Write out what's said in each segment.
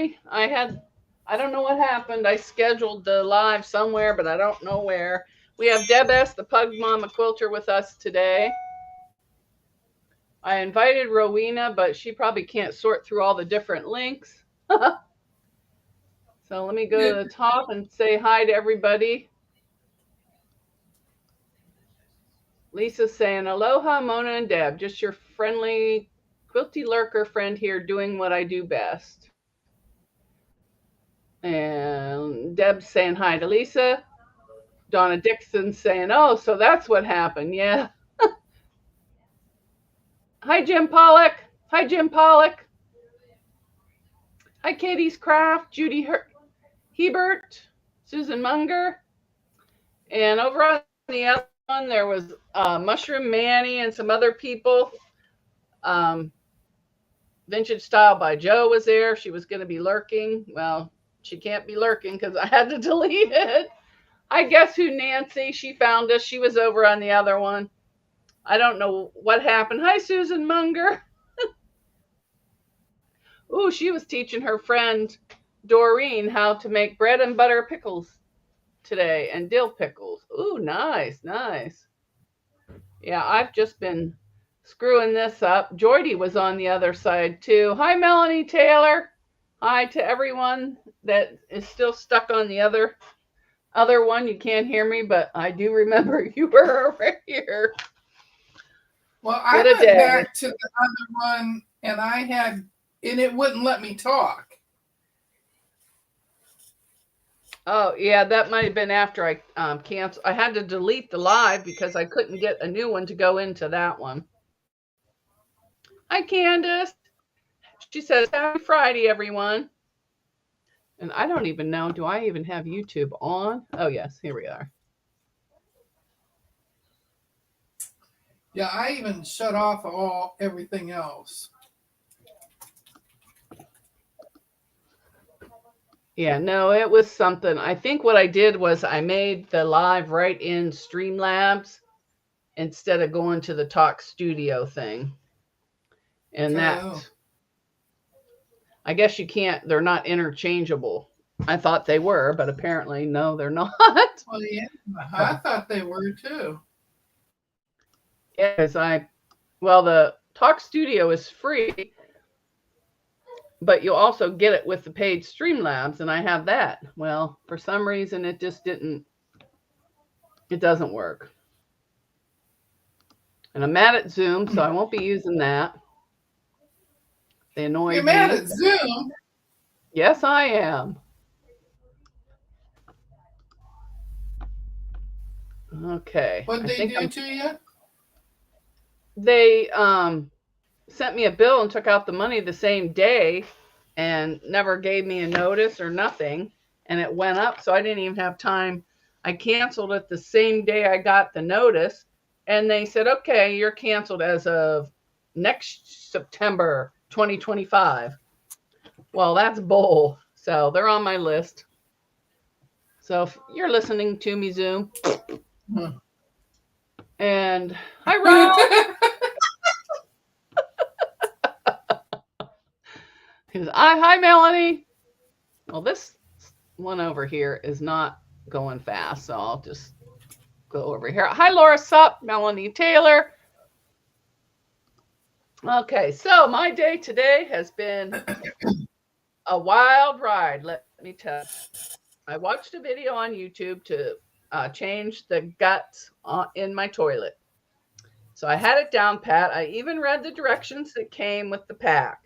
Melanie. I don't know what happened. I scheduled the live somewhere, but I don't know where. We have Deb S., the Pug Mama Quilter, with us today. I invited Rowena, but she probably can't sort through all the different links. So let me go to the top and say hi to everybody. Lisa's saying, aloha, Mona and Deb. Just your friendly quilty lurker friend here doing what I do best. And Deb's saying hi to Lisa. Donna Dixon saying, oh, so that's what happened. Yeah. Hi, Jim Pollock. Hi, Jim Pollock. Hi, Katie's Craft, Judy Hebert, Susan Munger. And over on the other one, there was Mushroom Manny and some other people. Vintage Style by Joe was there. She was going to be lurking. Well, she can't be lurking because I had to delete it. I guess who Nancy, she found us. She was over on the other one. I don't know what happened. Hi, Susan Munger. Ooh, she was teaching her friend Doreen how to make bread and butter pickles today and dill pickles. Ooh, nice, nice. Yeah, I've just been screwing this up. Jordy was on the other side too. Hi, Melanie Taylor. Hi to everyone that is still stuck on the other one. You can't hear me, but I do remember you were over here. Well, I went back to the other one and it wouldn't let me talk. Oh, yeah, that might have been after I canceled. I had to delete the live because I couldn't get a new one to go into that one. Hi, Candace. She says, happy Friday, everyone. And I don't even know, do I even have YouTube on? Oh, yes, here we are. Yeah, I even shut off everything else. Yeah, no, it was something. I think what I did was I made the live right in Streamlabs instead of going to the Talk Studio thing. And that, I guess you can't, they're not interchangeable. I thought they were, but apparently, no, they're not. Well, yeah, I thought they were too. Yes, the Talk Studio is free, but you also get it with the paid Streamlabs, and I have that. Well, for some reason, it just it doesn't work. And I'm mad at Zoom, so I won't be using that. They annoy me. You're mad at Zoom? Yes, I am. Okay. What did they do to you? They sent me a bill and took out the money the same day and never gave me a notice or nothing. And it went up, so I didn't even have time. I canceled it the same day I got the notice. And they said, okay, you're canceled as of next September 2025. Well, that's bull. So they're on my list. So if you're listening to me, Zoom. And hi, Ron. Hi, Melanie. Well, this one over here is not going fast, so I'll just go over here. Hi, Laura Sup, Melanie Taylor. Okay, so my day today has been a wild ride, let me tell you. I watched a video on YouTube to change the guts in my toilet. So I had it down pat. I even read the directions that came with the pack.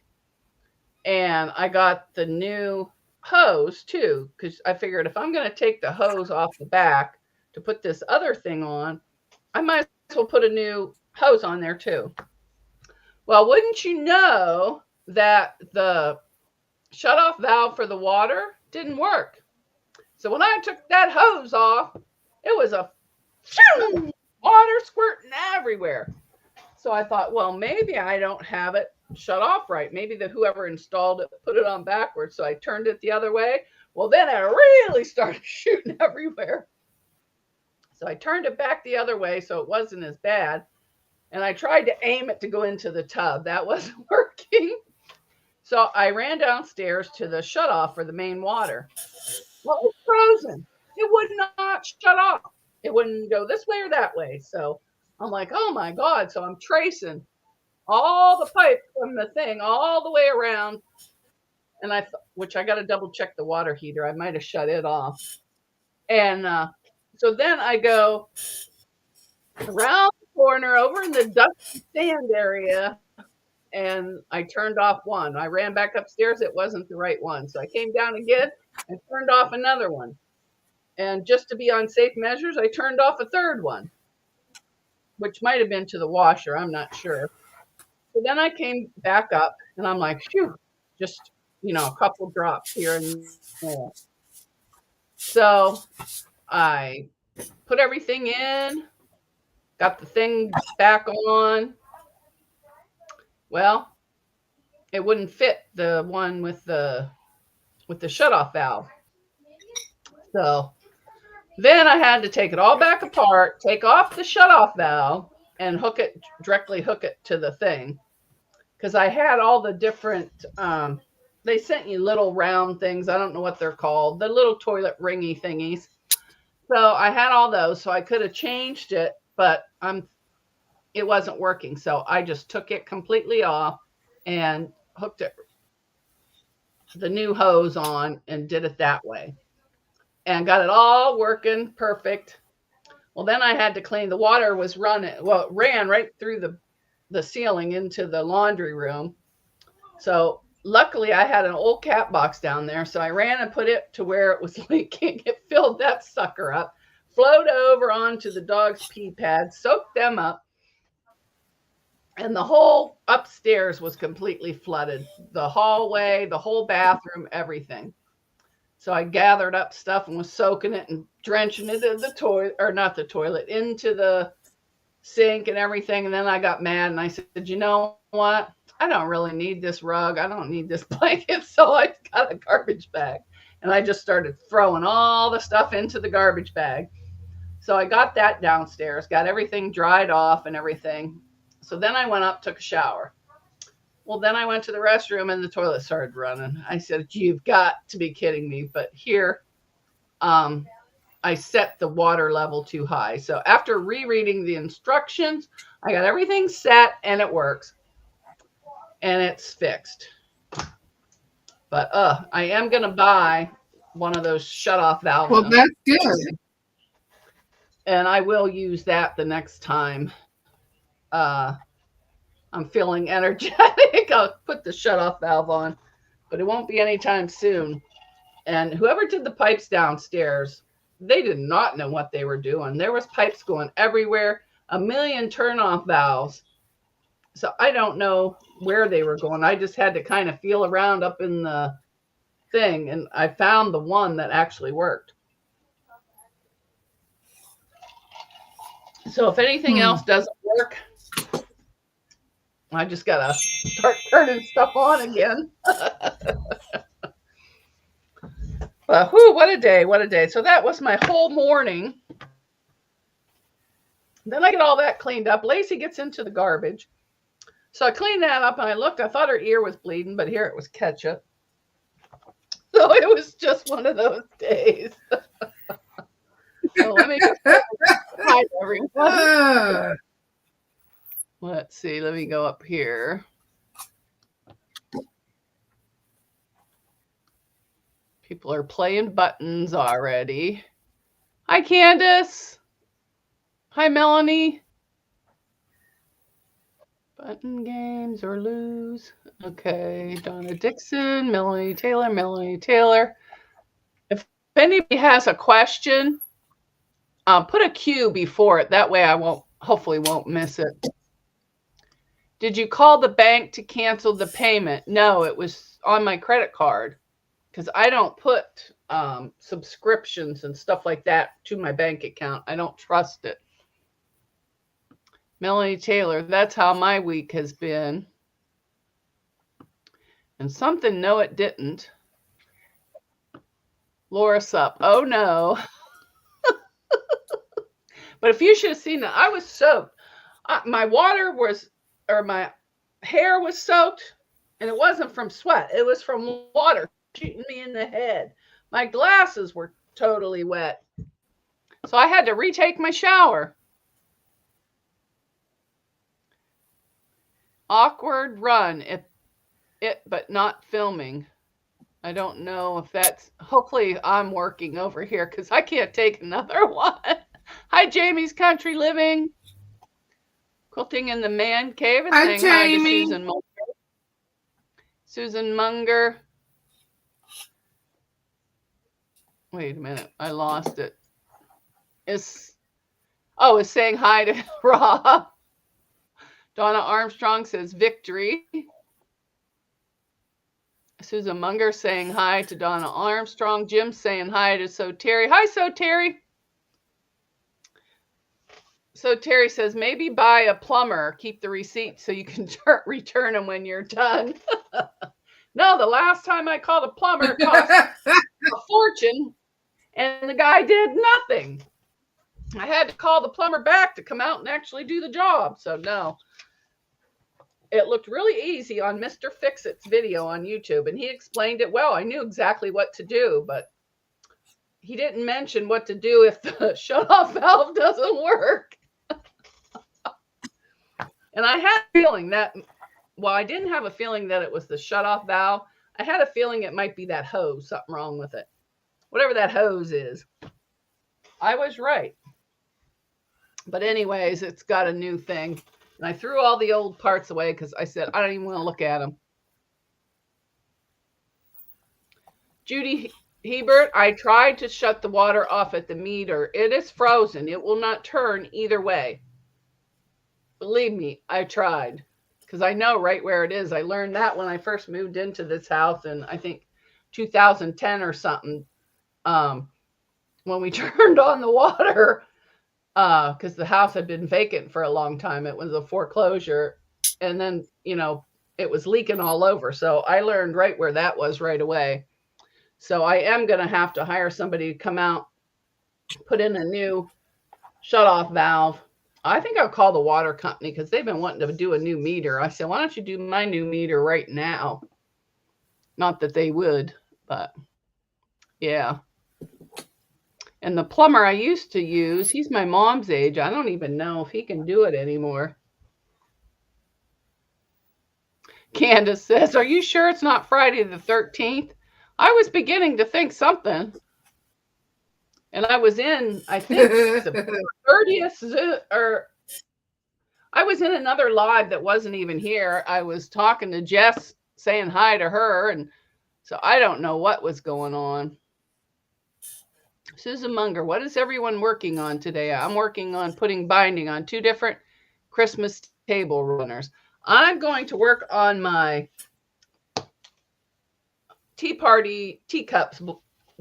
And I got the new hose too, because I figured if I'm going to take the hose off the back to put this other thing on, I might as well put a new hose on there too. Well, wouldn't you know that the shutoff valve for the water didn't work. So when I took that hose off, it was a water squirting everywhere. So I thought, well, maybe I don't have it shut off right. Maybe whoever installed it put it on backwards. So I turned it the other way. Well, then it really started shooting everywhere. So I turned it back the other way so it wasn't as bad. And I tried to aim it to go into the tub. That wasn't working. So I ran downstairs to the shutoff for the main water. Well, it's frozen. It would not shut off. It wouldn't go this way or that way. So I'm like, oh my God. So I'm tracing all the pipe from the thing all the way around. And which I got to double check the water heater. I might have shut it off. And so then I go around the corner over in the dusty sand area, and I turned off one. I ran back upstairs. It wasn't the right one. So I came down again and turned off another one. And just to be on safe measures, I turned off a third one, which might have been to the washer. I'm not sure. So then I came back up and I'm like, phew, just, a couple drops here and there. So I put everything in, got the thing back on. Well, it wouldn't fit the one with the shutoff valve. So then I had to take it all back apart, take off the shutoff valve, and directly hook it to the thing. Because I had all the different, they sent you little round things. I don't know what they're called, the little toilet ringy thingies. So I had all those, so I could have changed it, but it wasn't working. So I just took it completely off and hooked the new hose on and did it that way. And got it all working perfect. Well, then I had to clean. The water was running. Well, it ran right through the ceiling into the laundry room. So luckily I had an old cat box down there. So I ran and put it to where it was leaking. It filled that sucker up, flowed over onto the dog's pee pads, soaked them up. And the whole upstairs was completely flooded. The hallway, the whole bathroom, everything. So I gathered up stuff and was soaking it and drenching it in the toilet, or not the toilet, into the sink and everything. And then I got mad and I said, you know what? I don't really need this rug. I don't need this blanket. So I got a garbage bag and I just started throwing all the stuff into the garbage bag. So I got that downstairs, got everything dried off and everything. So then I went up, took a shower. Well, then I went to the restroom and the toilet started running. I said, you've got to be kidding me. But here, I set the water level too high. So after rereading the instructions, I got everything set and it works. And it's fixed. But I am going to buy one of those shutoff valves. Well, that's good. And I will use that the next time I'm feeling energetic. I'll put the shutoff valve on, but it won't be anytime soon. And whoever did the pipes downstairs, they did not know what they were doing. There was pipes going everywhere, a million turn-off valves. So I don't know where they were going. I just had to kind of feel around up in the thing, and I found the one that actually worked. So if anything else doesn't work, I just got to start turning stuff on again. But what a day, what a day. So that was my whole morning. Then I get all that cleaned up. Lacey gets into the garbage. So I cleaned that up and I looked. I thought her ear was bleeding, but here it was ketchup. So it was just one of those days. So let me just hi everyone. Let's see. Let me go up here. People are playing buttons already. Hi, Candace. Hi, Melanie. Button games or lose. Okay. Donna Dixon, Melanie Taylor. If anybody has a question, put a Q before it. That way I hopefully won't miss it. Did you call the bank to cancel the payment? No, it was on my credit card because I don't put subscriptions and stuff like that to my bank account. I don't trust it. Melanie Taylor, that's how my week has been. And something, no, it didn't. Laura Sup, oh no. But if you should have seen it, I was soaked. My hair was soaked. And it wasn't from sweat. It was from water shooting me in the head. My glasses were totally wet. So I had to retake my shower. Awkward run, but not filming. I don't know if that's, hopefully I'm working over here because I can't take another one. Hi, Jamie's Country Living. Quilting in the Man Cave and saying hi to Susan Munger. Susan Munger. Wait a minute, I lost it. Is saying hi to Rob. Donna Armstrong says victory. Susan Munger saying hi to Donna Armstrong. Jim saying hi to So Terry. Hi, So Terry. So Terry says maybe buy a plumber. Keep the receipt so you can return them when you're done. No, the last time I called a plumber, it cost a fortune, and the guy did nothing. I had to call the plumber back to come out and actually do the job. So no. It looked really easy on Mr. Fix-It's video on YouTube, and he explained it well. I knew exactly what to do, but he didn't mention what to do if the shut-off valve doesn't work. And I had a feeling that, well, I didn't have a feeling that it was the shut-off valve. I had a feeling it might be that hose, something wrong with it. Whatever that hose is. I was right. But anyways, it's got a new thing. And I threw all the old parts away because I said, I don't even want to look at them. Judy Hebert, I tried to shut the water off at the meter. It is frozen. It will not turn either way. Believe me, I tried because I know right where it is. I learned that when I first moved into this house in, I think, 2010 or something, when we turned on the water. Because the house had been vacant for a long time. It was a foreclosure. And then, it was leaking all over. So I learned right where that was right away. So I am going to have to hire somebody to come out, put in a new shut-off valve. I think I'll call the water company because they've been wanting to do a new meter. I said, why don't you do my new meter right now? Not that they would, but yeah. And the plumber I used to use, he's my mom's age. I don't even know if he can do it anymore. Candace says, are you sure it's not Friday the 13th? I was beginning to think something. And I was in, I think, September 30th, or I was in another live that wasn't even here. I was talking to Jess, saying hi to her. And so I don't know what was going on. Susan Munger, what is everyone working on today? I'm working on putting binding on 2 different Christmas table runners. I'm going to work on my tea party teacups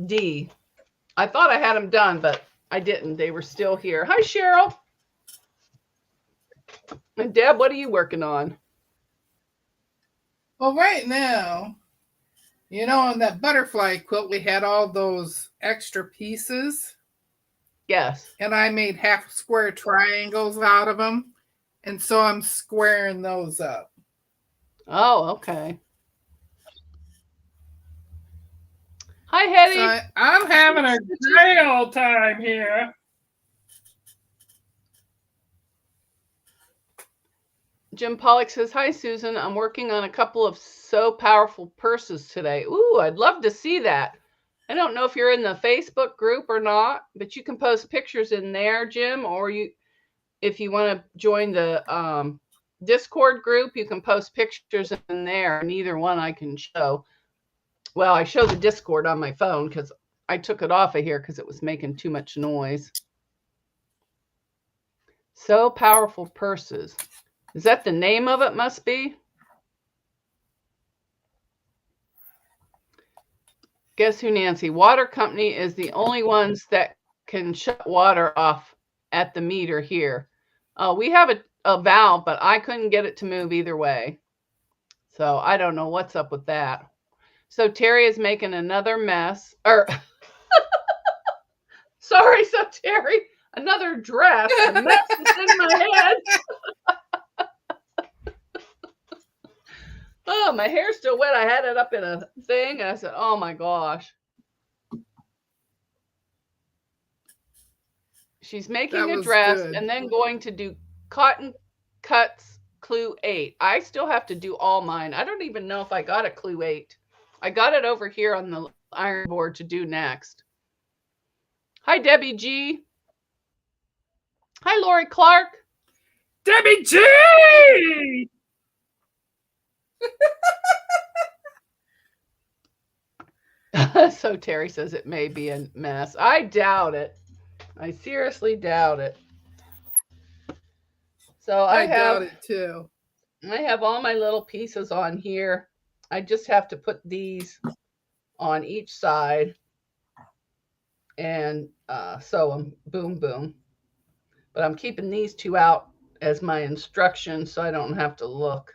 D. I thought I had them done, but I didn't. They were still here. Hi, Cheryl. And Deb, what are you working on? Well, right now, on that butterfly quilt, we had all those extra pieces. Yes. And I made half square triangles out of them. And so I'm squaring those up. Oh, okay. Hi, Hetty. So I'm having a great old time here. Jim Pollock says, hi, Susan. I'm working on a couple of So Powerful purses today. Ooh, I'd love to see that. I don't know if you're in the Facebook group or not, but you can post pictures in there, Jim, or if you want to join the Discord group, you can post pictures in there, and either one I can show. Well, I show the Discord on my phone because I took it off of here because it was making too much noise. So Powerful purses. Is that the name of it? Must be. Guess who, Nancy? Water company is the only ones that can shut water off at the meter here. We have a valve, but I couldn't get it to move either way. So I don't know what's up with that. So Terry is making another mess. Sorry, so Terry, another dress. The mess is in my head. Oh, my hair's still wet. I had it up in a thing, and I said, oh my gosh. She's making a dress and then going to do cotton cuts clue 8. I still have to do all mine. I don't even know if I got a clue 8. I got it over here on the iron board to do next. Hi, Debbie G. Hi, Lori Clark. Debbie G! So Terry says it may be a mess. I doubt it. I seriously doubt it. So I doubt it too. I have all my little pieces on here. I just have to put these on each side and sew them. Boom, boom. But I'm keeping these two out as my instructions so I don't have to look.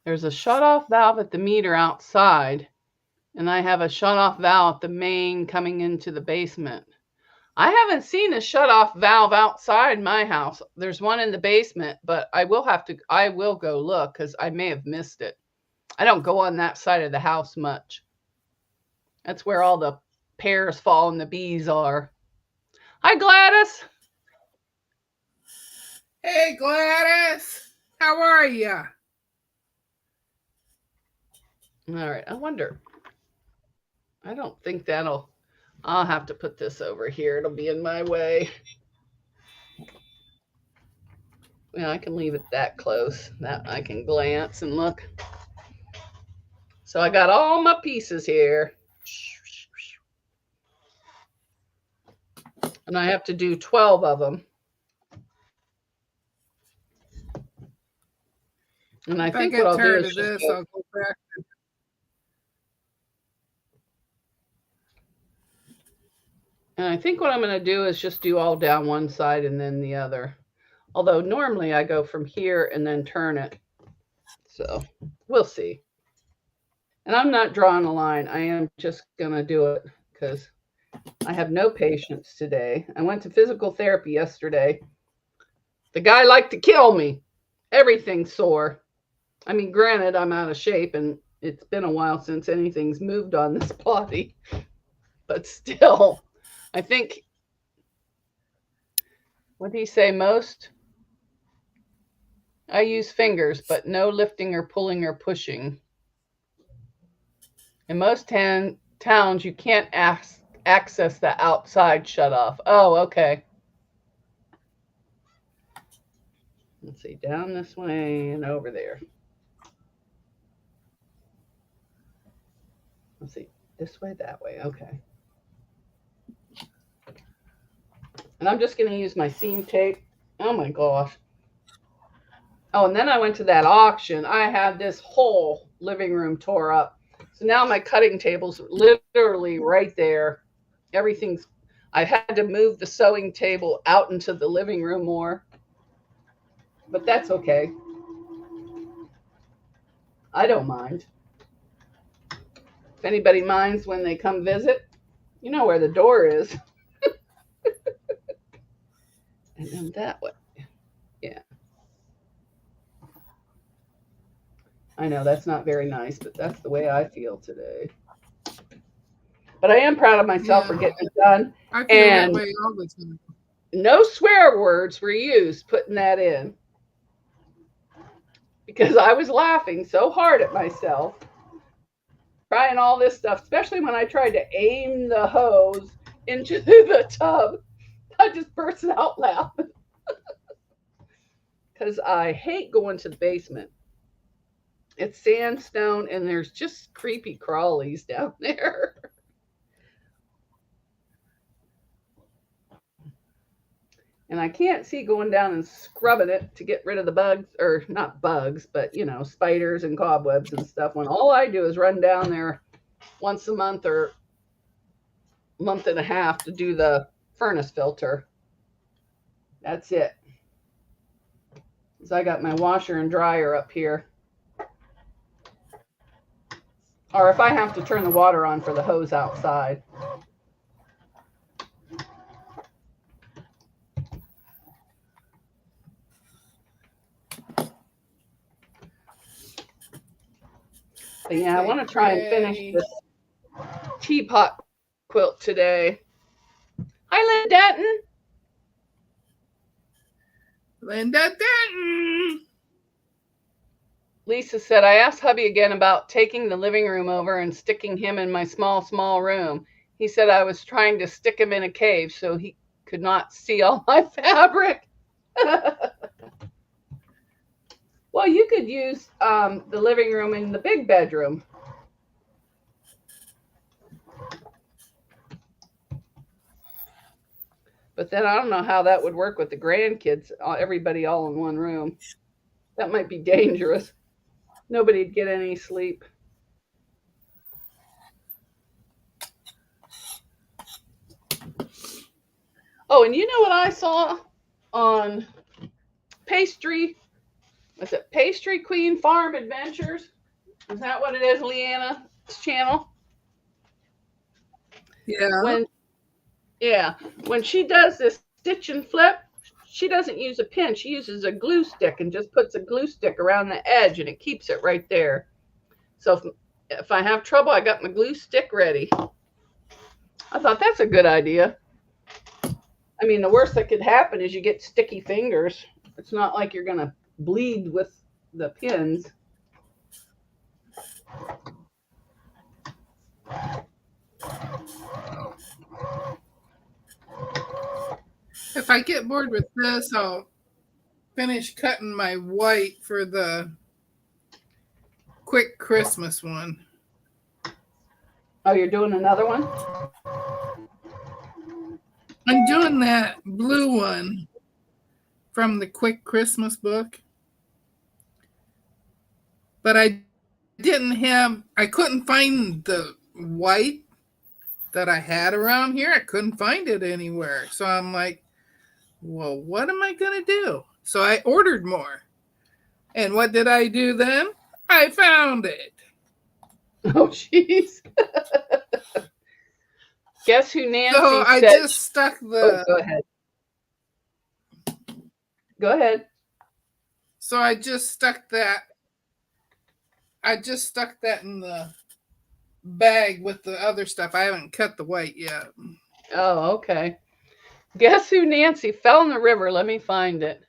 There's a shut-off valve at the meter outside, and I have a shut-off valve at the main coming into the basement. I haven't seen a shut-off valve outside my house. There's one in the basement, but I will go look because I may have missed it. I don't go on that side of the house much. That's where all the pears fall and the bees are. Hi, Gladys. Hey, Gladys. How are you? All right. I wonder. I don't think I'll have to put this over here. It'll be in my way. Yeah, I can leave it that close that I can glance and look. So I got all my pieces here. And I have to do 12 of them. And I think what I'll do is just I'll go back. And I think what I'm going to do is just do all down one side and then the other. Although normally I go from here and then turn it. So we'll see. And I'm not drawing a line. I am just going to do it because I have no patience today. I went to physical therapy yesterday. The guy liked to kill me. Everything's sore. I mean, granted, I'm out of shape and it's been a while since anything's moved on this body. But still, I think, what do you say most? I use fingers, but no lifting or pulling or pushing. In most towns, you can't access the outside shutoff. Oh, okay. Let's see, down this way and over there. Let's see, this way, that way. Okay. And I'm just going to use my seam tape. Oh my gosh. Oh, and then I went to that auction. I had this whole living room tore up. So now my cutting table's literally right there. I had to move the sewing table out into the living room more. But that's okay. I don't mind. If anybody minds when they come visit, you know where the door is. And then that way. Yeah. I know that's not very nice, but that's the way I feel today. But I am proud of myself for getting it done. I feel that way all the time. No swear words were used putting that in. Because I was laughing so hard at myself. Trying all this stuff, especially when I tried to aim the hose into the tub. I just burst out laughing. Because I hate going to the basement. It's sandstone and there's just creepy crawlies down there. And I can't see going down and scrubbing it to get rid of the bugs, or not bugs, but, you know, spiders and cobwebs and stuff, when all I do is run down there once a month or month and a half to do the furnace filter. That's it. Because I got my washer and dryer up here. Or if I have to turn the water on for the hose outside. But yeah, I want to try and finish this teapot quilt today. Hi, Linda Denton. Linda Denton. Lisa said, I asked hubby again about taking the living room over and sticking him in my small room. He said I was trying to stick him in a cave so he could not see all my fabric. Well, you could use the living room in the big bedroom. But then I don't know how that would work with the grandkids, everybody all in one room. That might be dangerous. Nobody'd get any sleep. Oh, and you know what I saw on Pastry? Was it Pastry Queen Farm Adventures? Is that what it is, Leanna's channel? Yeah. When she does this stitch and flip, she doesn't use a pin. She uses a glue stick and just puts a glue stick around the edge and it keeps it right there. So if I have trouble, I got my glue stick ready. I thought that's a good idea. I mean, the worst that could happen is you get sticky fingers. It's not like you're going to bleed with the pins. If I get bored with this, I'll finish cutting my white for the quick Christmas one. Oh, you're doing another one? I'm doing that blue one from the quick Christmas book. But I couldn't find the white that I had around here. I couldn't find it anywhere. So I'm like, well, what am I going to do? So I ordered more. And what did I do then? I found it. Oh, jeez. Guess who Nancy so I said? Just stuck the... Oh, go ahead. Go ahead. So I just stuck that in the bag with the other stuff. I haven't cut the white yet. Oh, okay. Guess who Nancy fell in the river? Let me find it.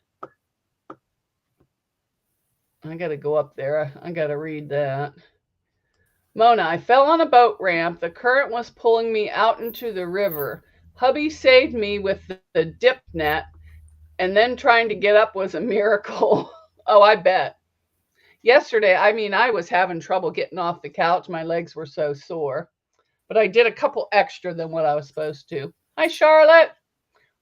I got to go up there. I got to read that. Mona, I fell on a boat ramp. The current was pulling me out into the river. Hubby saved me with the dip net, and then trying to get up was a miracle. Oh, I bet. Yesterday, I was having trouble getting off the couch. My legs were so sore. But I did a couple extra than what I was supposed to. Hi, Charlotte.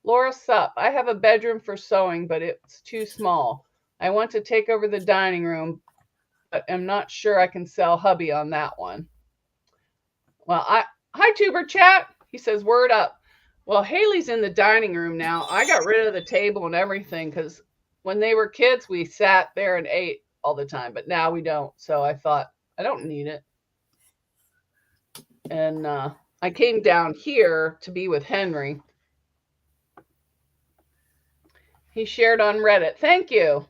Laura Sup. I have a bedroom for sewing, but it's too small. I want to take over the dining room, but I'm not sure I can sell hubby on that one. Well, hi, Tuber Chat. He says, word up. Well, Haley's in the dining room now. I got rid of the table and everything because when they were kids, we sat there and ate all the time, but now we don't. So I thought, I don't need it. And I came down here to be with Henry. He shared on Reddit. Thank you.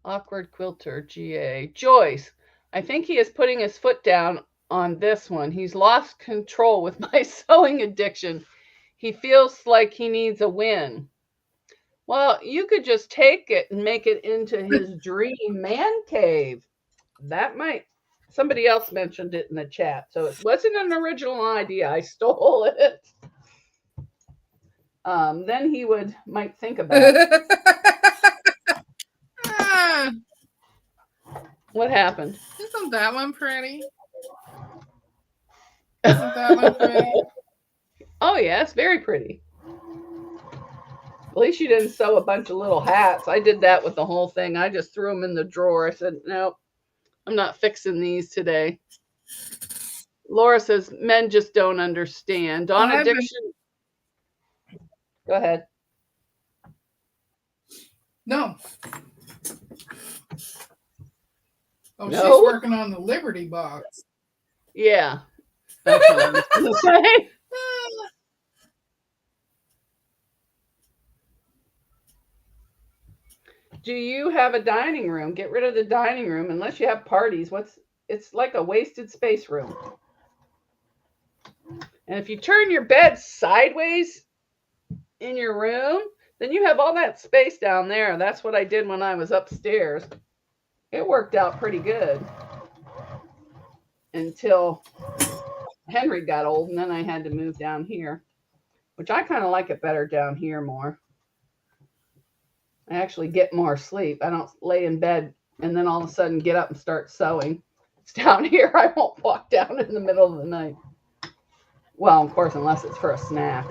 Awkward Quilter, GA. Joyce, I think he is putting his foot down on this one. He's lost control with my sewing addiction. He feels like he needs a win. Well, you could just take it and make it into his dream man cave. That might. Somebody else mentioned it in the chat. So it wasn't an original idea. I stole it. Then he might think about it. What happened? Isn't that one pretty? Isn't that one pretty? Oh, yes, very pretty. At least you didn't sew a bunch of little hats. I did that with the whole thing. I just threw them in the drawer. I said, nope, I'm not fixing these today. Laura says, men just don't understand. Dawn Addiction. Go ahead. No. Oh, no? She's working on the Liberty box. Yeah. That's what I was going to say. do you have a dining room? Get rid of the dining room unless you have parties. It's like a wasted space room. And if you turn your bed sideways in your room, then you have all that space down there. That's what I did when I was upstairs. It worked out pretty good until Henry got old, and then I had to move down here, which I kind of like it better down here more. I actually get more sleep. I don't lay in bed and then all of a sudden get up and start sewing. It's down here. I won't walk down in the middle of the night. Well, of course, unless it's for a snack.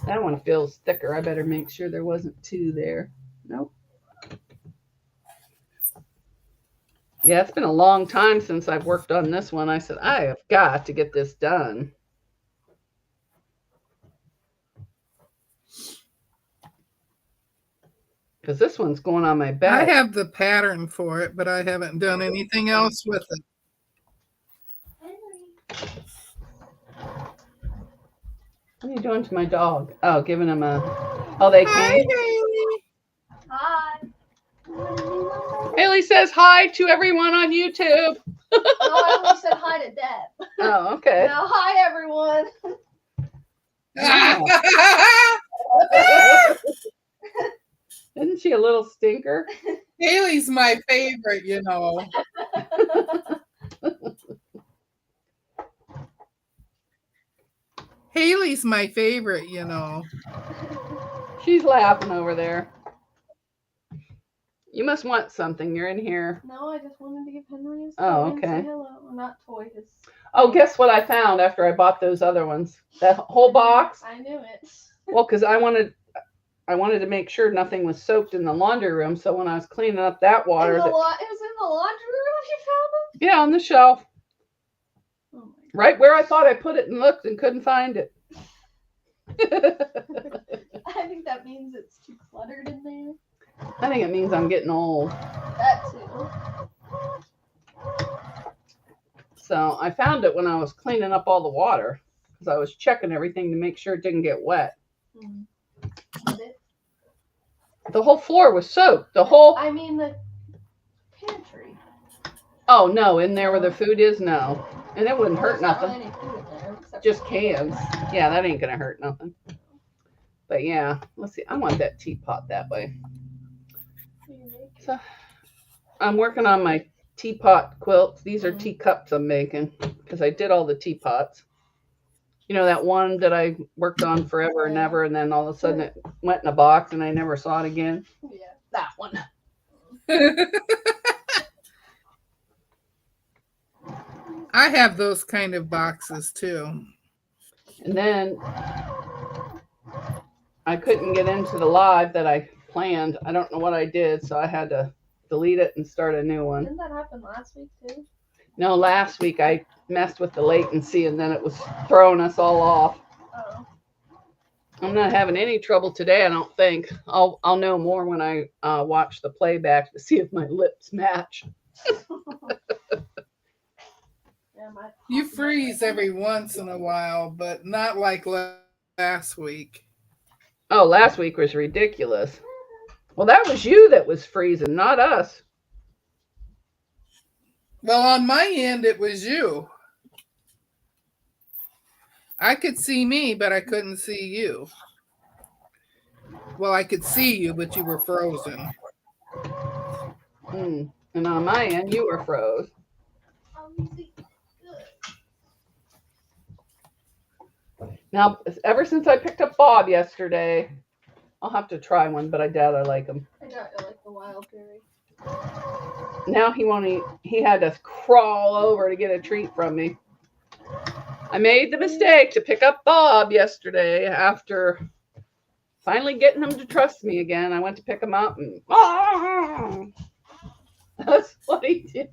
That one feels thicker. I better make sure there wasn't two there. Nope. Yeah, it's been a long time since I've worked on this one. I said, I have got to get this done. Because this one's going on my back. I have the pattern for it, but I haven't done anything else with it. What are you doing to my dog? Oh, giving him a... Oh, they Hi, came? Haley. Hi. Haley says hi to everyone on YouTube. No, I only said hi to Deb. Oh, okay. Now, hi, everyone. Isn't she a little stinker? Haley's my favorite, you know. Haley's my favorite, you know. She's laughing over there. You must want something. You're in here. No, I just wanted to give Henry his toy Oh, and okay. say hello. Well, not toy, his... Oh, guess what I found after I bought those other ones? That whole box. I knew it. Well, because I wanted to make sure nothing was soaked in the laundry room. So when I was cleaning up that water, It was in the laundry room you found them? yeah, on the shelf, Oh my right where I thought I put it and looked and couldn't find it. I think that means it's too cluttered in there. I think it means I'm getting old. That too. So I found it when I was cleaning up all the water because I was checking everything to make sure it didn't get wet. Did it? The whole floor was soaked. The whole... I mean the pantry. Oh, no, in there where the food is, no. And it wouldn't hurt There's not nothing. really any food in there, except Just for- cans. Yeah, that ain't going to hurt nothing. But yeah, let's see. I want that teapot that way. So I'm working on my teapot quilts. These are teacups I'm making because I did all the teapots. You know, that one that I worked on forever and ever, and then all of a sudden it went in a box and I never saw it again. Yeah. That one. I have those kind of boxes too. And then I couldn't get into the live that I planned. I don't know what I did, so I had to delete it and start a new one. Didn't that happen last week too? No, last week I messed with the latency and then it was throwing us all off. Oh. I'm not having any trouble today, I don't think. I'll know more when I watch the playback to see if my lips match. Yeah, You freeze every once in a while, but not like last week. Oh, last week was ridiculous. Well, that was you that was freezing, not us. Well, on my end, it was you. I could see me, but I couldn't see you. Well, I could see you, but you were frozen. And on my end, you were froze. Now, ever since I picked up Bob yesterday, I'll have to try one, but I doubt I like them. I doubt you like the wild berry. Now he won't eat. He had to crawl over to get a treat from me. I made the mistake to pick up Bob yesterday after finally getting him to trust me again. I went to pick him up and that's what he did.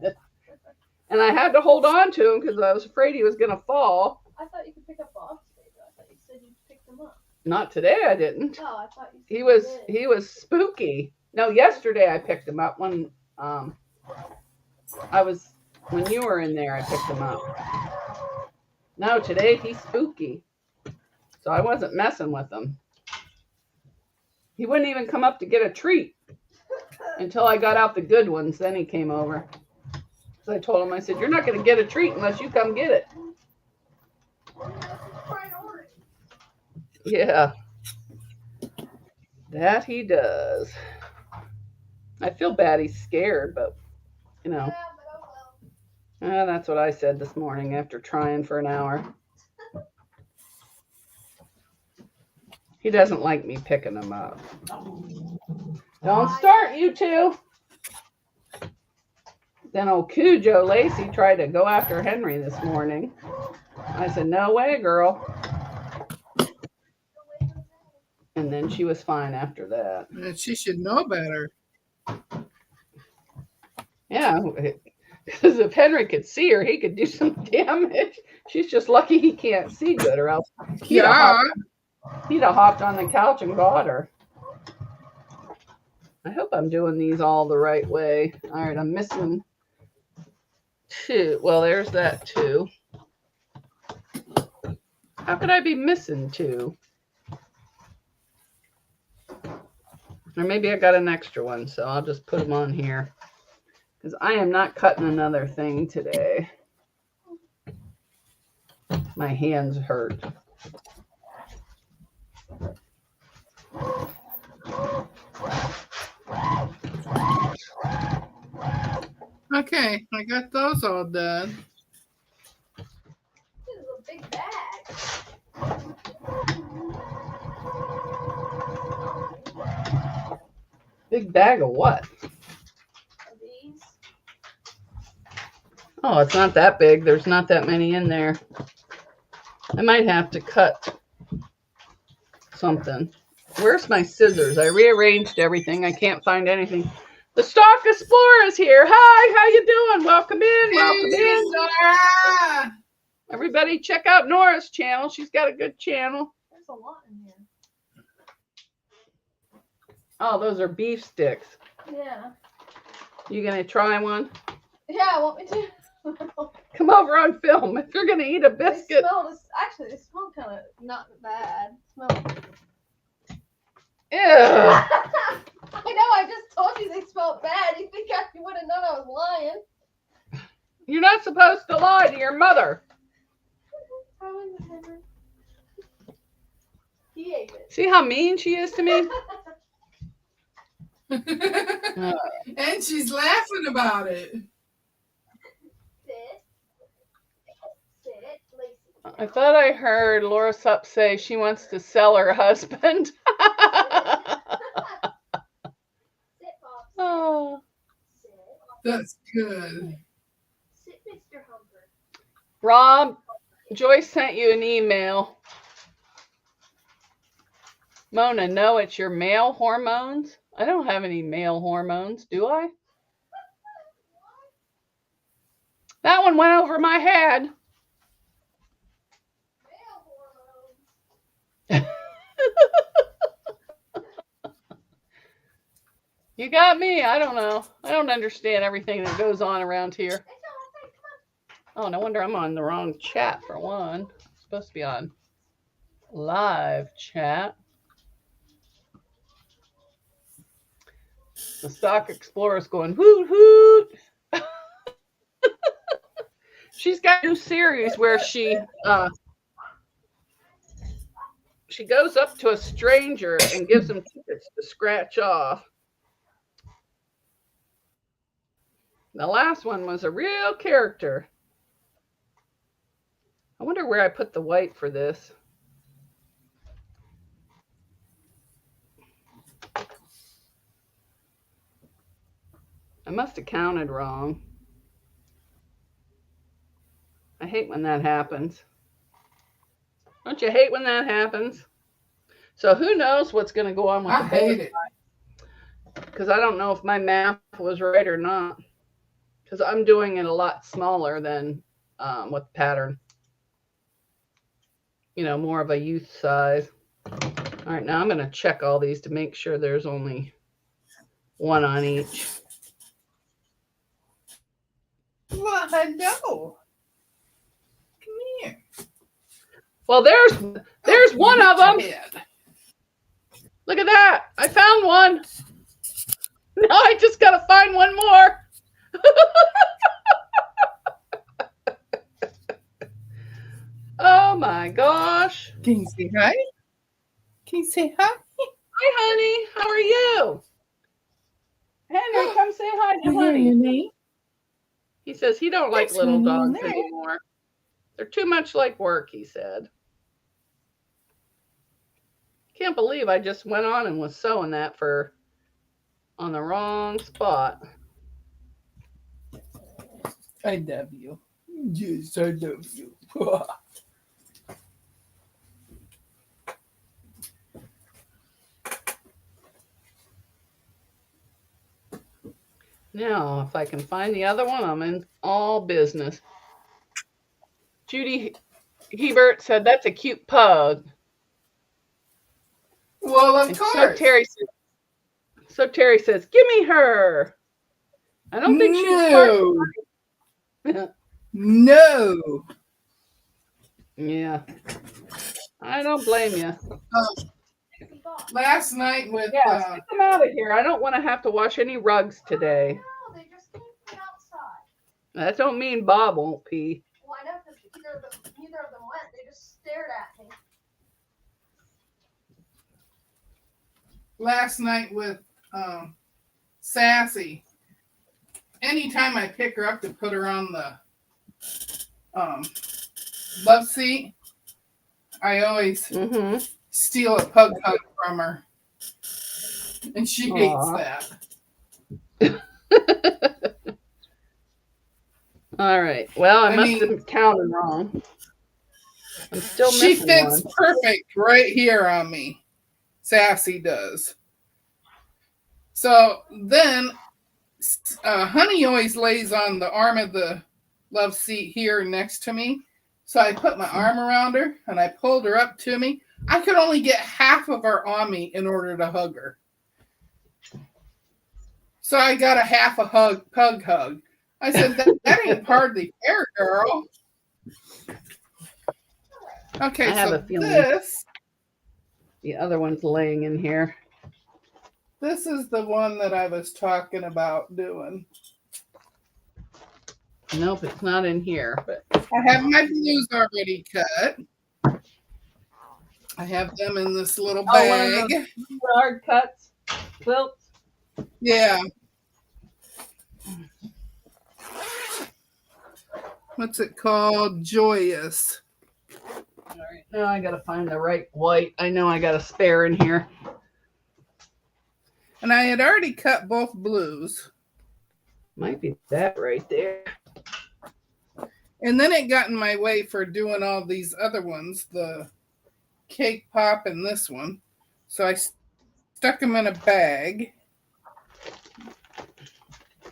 And I had to hold on to him because I was afraid he was going to fall. I thought you could pick up Bob's today, though. I thought you said you picked them up. Not today, I didn't. Oh, I thought you said He was spooky. No, yesterday I picked him up when when you were in there, I picked him up. No, today he's spooky. So I wasn't messing with him. He wouldn't even come up to get a treat until I got out the good ones. Then he came over. So I told him, I said, you're not going to get a treat unless you come get it. Yeah. That he does. I feel bad he's scared, but, you know. That's what I said this morning after trying for an hour. He doesn't like me picking him up. Don't start, you two. Then old Cujo Lacey tried to go after Henry this morning. I said, no way, girl. And then she was fine after that. And she should know better. Yeah, because if Henry could see her, he could do some damage. She's just lucky he can't see good, or else he'd have hopped on the couch and got her. I hope I'm doing these all the right way. All right, I'm missing 2. Well, there's that 2. How could I be missing 2? Or maybe I got an extra one, so I'll just put them on here. Because I am not cutting another thing today. My hands hurt. Okay, I got those all done. This is a big bag. Big bag of what? Of these. Oh, it's not that big. There's not that many in there. I might have to cut something. Where's my scissors? I rearranged everything. I can't find anything. The Stock Explorer is here. Hi, how you doing? Welcome in. Welcome in. Nora! Everybody check out Nora's channel. She's got a good channel. There's a lot in here. Oh, those are beef sticks. Yeah. You gonna try one? Yeah, want me to? Come over on film if you're gonna eat a biscuit. They smell kind of not bad. Smell. Ew. I know, I just told you they smelled bad. You think you would have known I was lying. You're not supposed to lie to your mother. How is it, Henry? He ate it. See how mean she is to me? And she's laughing about it. Sit. Sit, Lacey. I thought I heard Laura Sup say she wants to sell her husband. Sit, Bob. Oh. Sit. That's good. Sit, Mr. Humper. Rob, Joyce sent you an email. Mona, no, it's your male hormones. I don't have any male hormones, do I? That one went over my head. Male hormones. You got me. I don't know. I don't understand everything that goes on around here. Oh, no wonder I'm on the wrong chat for one. I'm supposed to be on live chat. The Stock Explorer's going hoot hoot. She's got a new series where she goes up to a stranger and gives them tickets to scratch off. The last one was a real character. I wonder where I put the white for this. I must have counted wrong. I hate when that happens. Don't you hate when that happens? So who knows what's going to go on with I the hate it. because I don't know if my math was right or not. Because I'm doing it a lot smaller than what the pattern. You know, more of a youth size. All right, now I'm going to check all these to make sure there's only one on each. Well, I know. Come here. Well, there's one of them. Head. Look at that. I found one. Now I just got to find one more. Oh my gosh. Can you say hi? Can you say hi? Hi, honey. How are you? Henry, come say hi to honey. He says he don't like little dogs anymore. They're too much like work, he said. Can't believe I just went on and was sewing that on the wrong spot. I love you. Yes, I love you. Now, if I can find the other one, I'm in all business. Judy Hebert said that's a cute pug. Well, of course. So Terry says, give me her. I don't think she's smart. No. Yeah. I don't blame you. Last night with get them out of here. I don't want to have to wash any rugs today. No, they just came from outside. That don't mean Bob won't pee. Well, I know because neither of them went. They just stared at me. Last night with Sassy. Anytime I pick her up to put her on the love seat, I always steal a pug hug from her. And she hates that. All right. Well, I must have counted wrong. I'm still missing She fits one. perfect right here on me. Sassy does. So then Honey always lays on the arm of the love seat here next to me. So I put my arm around her and I pulled her up to me. I could only get half of her on me in order to hug her. So I got a half a pug hug. I said, that ain't hardly fair, girl. Okay, I have so a feeling the other one's laying in here. This is the one that I was talking about doing. Nope, it's not in here. But I have my blues already cut. I have them in this little bag. One of those hard cuts, quilts. Yeah. What's it called? Joyous. All right, now I gotta find the right white. I know I got a spare in here. And I had already cut both blues. Might be that right there. And then it got in my way for doing all these other ones, the cake pop and this one. So I stuck them in a bag.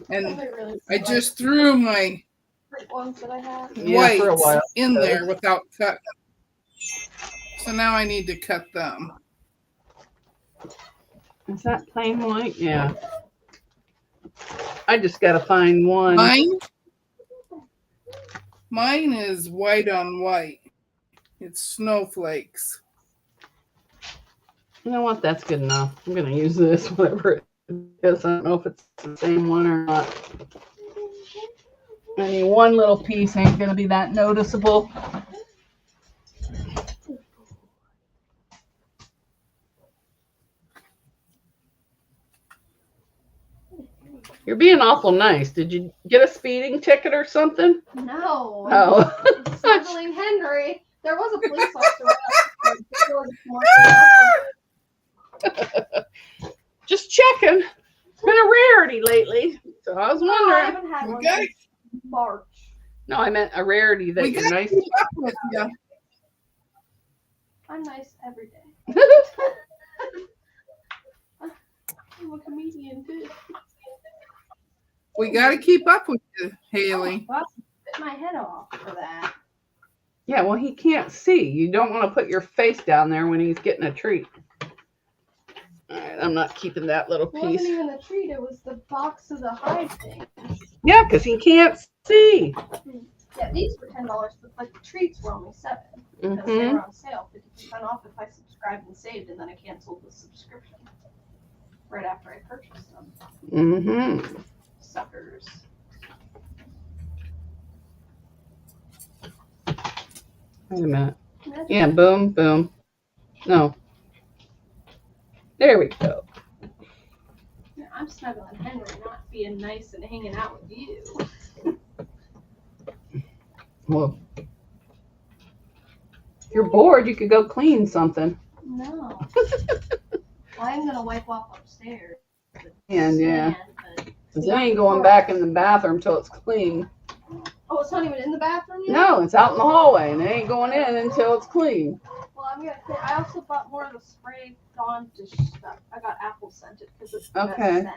And I just threw my ones that I have. whites in there without cutting. So now I need to cut them. Is that plain white? Yeah. I just got to find one. Mine is white on white. It's snowflakes. You know what? That's good enough. I'm going to use this, whatever it is. I don't know if it's the same one or not. I mean, one little piece ain't going to be that noticeable. You're being awful nice. Did you get a speeding ticket or something? No. Oh. Smuggling Henry. There was a police officer. Just checking. It's been a rarity lately, so I was wondering. I haven't had one since March. No, I meant a rarity that you're nice. Keep up with you. I'm nice every day. I'm a comedian too. We got to keep up with you, Haley. Oh, bit my head off for that. Yeah, well, he can't see. You don't want to put your face down there when he's getting a treat. All right, I'm not keeping that little piece. It wasn't even a treat. It was the box of the hide thing. Yeah, because he can't see. Yeah, these were $10, but like the treats were only $7. because they were on sale, 50% off if I subscribed and saved, and then I canceled the subscription right after I purchased them. Mm-hmm. Suckers. Wait a minute. Yeah, boom, boom. No. There we go. I'm snuggling Henry, not being nice and hanging out with you. Well, if you're bored, you could go clean something. No. Well, I'm gonna wipe off upstairs. And yeah, But because it ain't going back in the bathroom till it's clean. oh, it's not even in the bathroom yet? No, it's out in the hallway, and it ain't going in until it's clean. Well, I'm gonna clean. I also bought more of the spray Dawn dish stuff. I got apple scented because it's the best scent.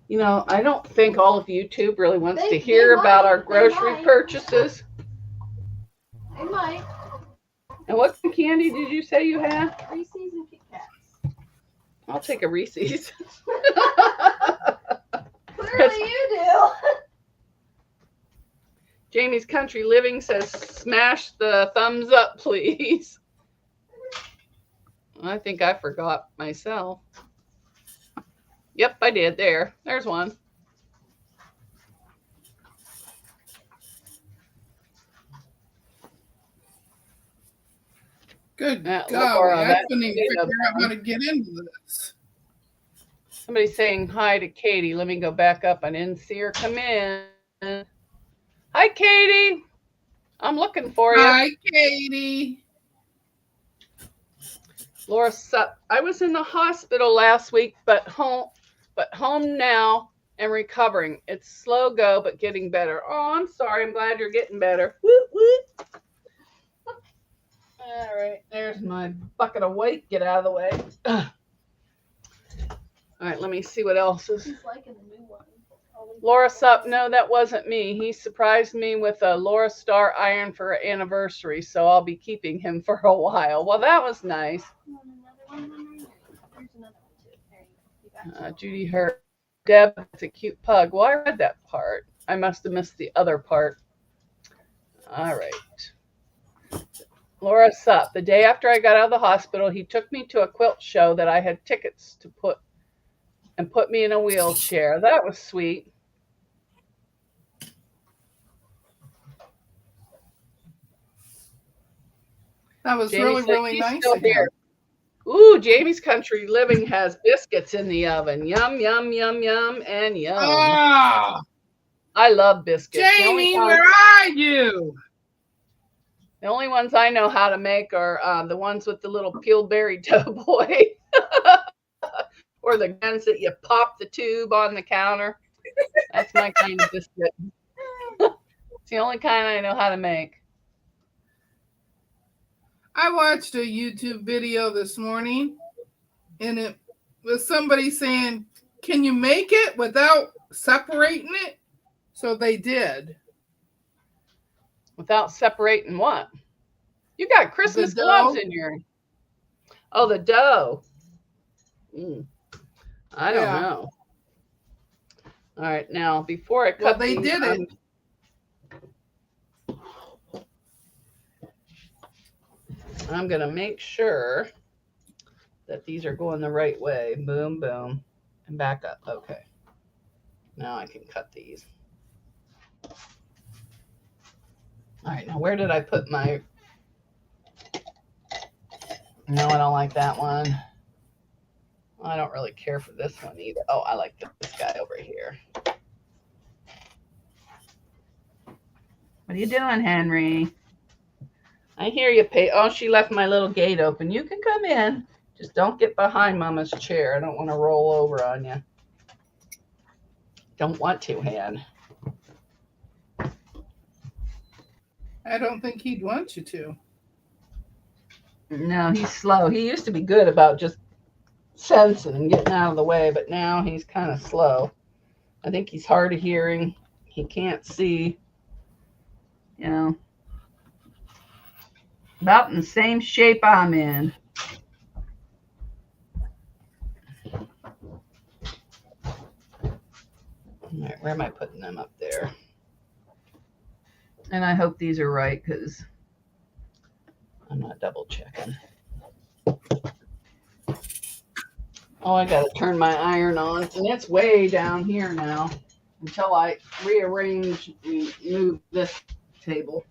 You know, I don't think all of YouTube really wants They to hear about might, our grocery might. purchases. They might. And what candy did you say you had? Reese's and Kit Kats. I'll take a Reese's. Clearly you do. Jamie's Country Living says, smash the thumbs up, please. I think I forgot myself. Yep, I did. There's one. Good golly, Laura, I couldn't even that's figure out how to get into this. Somebody's saying hi to Katie. Let me go back up. I didn't see her come in. Hi, Katie. I'm looking for you. Hi, Katie. Laura Sup. I was in the hospital last week, but home now and recovering. It's slow go, but getting better. Oh, I'm sorry. I'm glad you're getting better. Woot, woot. All right, there's my bucket of white. Get out of the way. Ugh. All right, let me see what else is. He's liking the new one. Laura Sup, no, that wasn't me. He surprised me with a Laura Star iron for an anniversary, so I'll be keeping him for a while. Well, that was nice. There's another one too. There you go. Judy Hurt. Deb, it's a cute pug. Well, I read that part. I must have missed the other part. All right. Laura Sup, the day after I got out of the hospital, he took me to a quilt show that I had tickets to put me in a wheelchair. That was sweet. That was Jamie said really he's nice still of him. here. Ooh, Jamie's Country Living has biscuits in the oven. Yum, yum, yum, yum, and yum. Oh, I love biscuits. Jamie, where are you? The only ones I know how to make are the ones with the little pillsbury doughboy. Or the ones that you pop the tube on the counter. That's my kind of biscuit. It's the only kind I know how to make. I watched a YouTube video this morning, and it was somebody saying, can you make it without separating it? So they did. Without separating what? You got Christmas gloves in your... Oh, the dough. I don't know. All right, now, before I cut they these, did it. I'm going to make sure that these are going the right way. Boom, boom, and back up. Okay. Now I can cut these. All right, now where did I put my... No, I don't like that one. I don't really care for this one either. Oh, I like this guy over here. What are you doing, Henry? I hear you, Pay. Oh, she left my little gate open. You can come in. Just don't get behind Mama's chair. I don't want to roll over on you. Don't want to, Han. I don't think he'd want you to. No, he's slow. He used to be good about just sensing and getting out of the way, but now he's kind of slow. I think he's hard of hearing. He can't see. You know. About in the same shape I'm in. All right, where am I putting them up there? And I hope these are right because I'm not double checking. Oh, I gotta turn my iron on, and it's way down here now until I rearrange and move this table.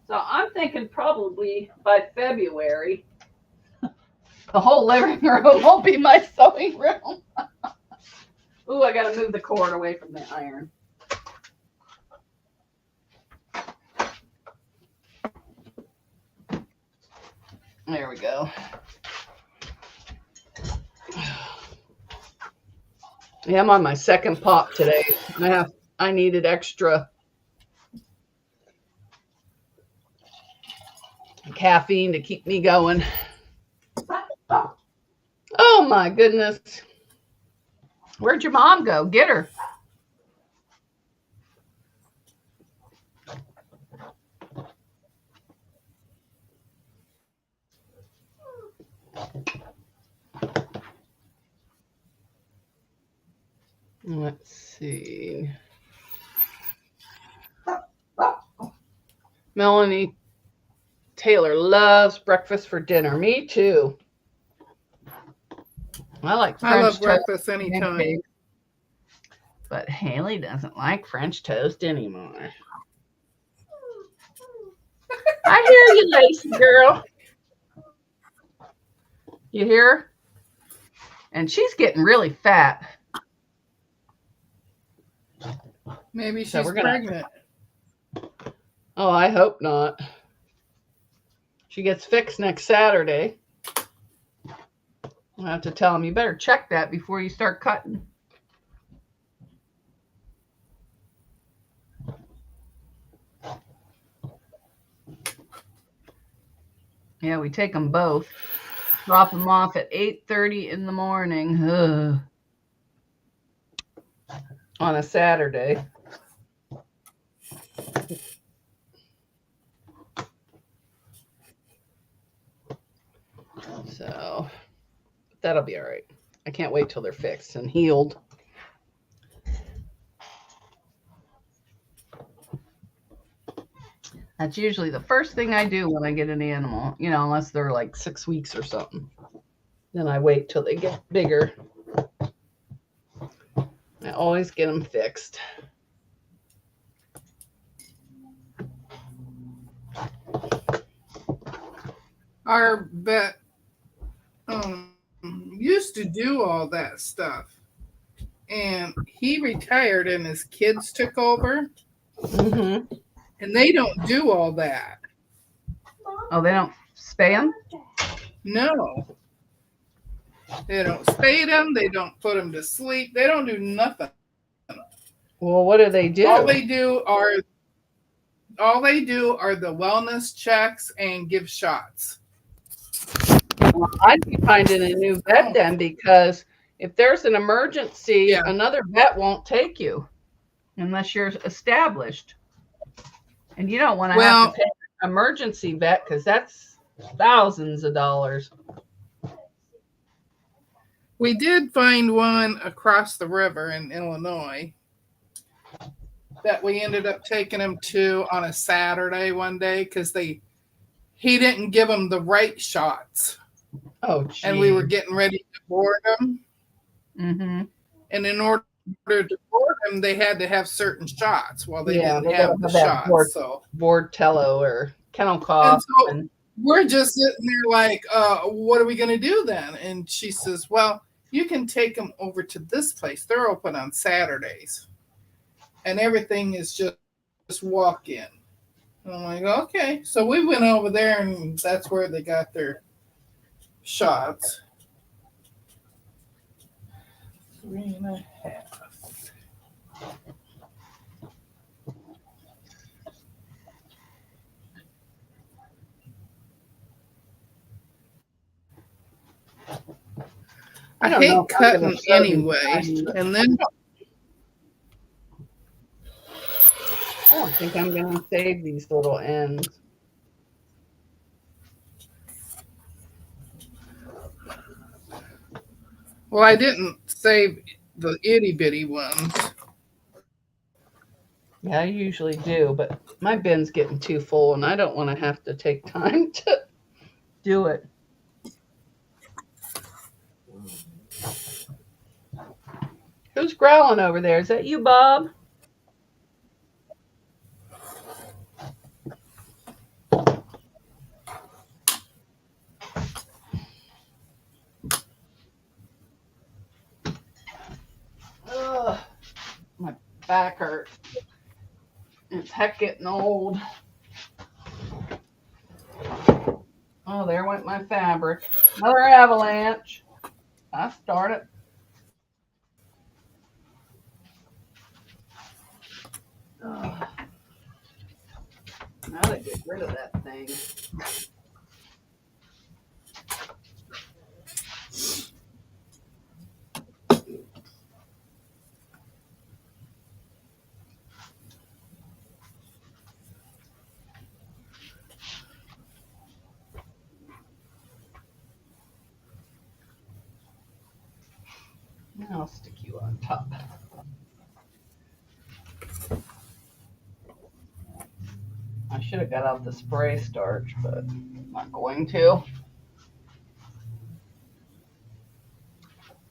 So I'm thinking probably by February, the whole living room won't be my sewing room. Ooh, I gotta move the cord away from the iron. There we go. Yeah, I'm on my second pop today. I needed extra caffeine to keep me going. Oh my goodness. Where'd your mom go? Get her. Let's see. Melanie Taylor loves breakfast for dinner. Me too. I like French I love toast breakfast and anytime. pancakes, but Haley doesn't like French toast anymore. I hear you, Lacey girl. You hear? And she's getting really fat. Maybe So she's we're gonna. pregnant. Oh, I hope not. She gets fixed next Saturday. I'll have to tell him, you better check that before you start cutting. Yeah, we take them both. Drop them off at 8:30 in the morning. Ugh. On a Saturday. So that'll be all right. I can't wait till they're fixed and healed. That's usually the first thing I do when I get an animal, unless they're like 6 weeks or something. Then I wait till they get bigger. I always get them fixed. Our vet used to do all that stuff, and he retired and his kids took over. Mm-hmm. And they don't do all that. Oh, they don't spay them? No. They don't spay them. They don't put them to sleep. They don't do nothing. Well, what do they do? All they do are the wellness checks and give shots. Well, I'd be finding a new vet then, because if there's an emergency, another vet won't take you unless you're established. And you don't want to have to pay an emergency vet, because that's thousands of dollars. We did find one across the river in Illinois that we ended up taking him to on a Saturday one day, because he didn't give them the right shots. Oh, geez. And we were getting ready to board them. Mm-hmm. And in order to board them, they had to have certain shots. Well, they didn't they have the shots. Vortello or kennel cough. And so we're just sitting there like, what are we going to do then? And she says, well, you can take them over to this place. They're open on Saturdays. And everything is just walk in. And I'm like, okay. So we went over there, and that's where they got their shots. 3.5. I hate cutting anyway. And then I don't think I'm going to save these little ends. Well, I didn't save the itty bitty ones. Yeah, I usually do, but my bin's getting too full and I don't want to have to take time to do it. Who's growling over there? Is that you, Bob? Ugh, my back hurts. It's heck getting old. Oh, there went my fabric. Another avalanche. I started. Ugh. Now to get rid of that thing. Now I'll stick you on top. I should have got out the spray starch, but I'm not going to.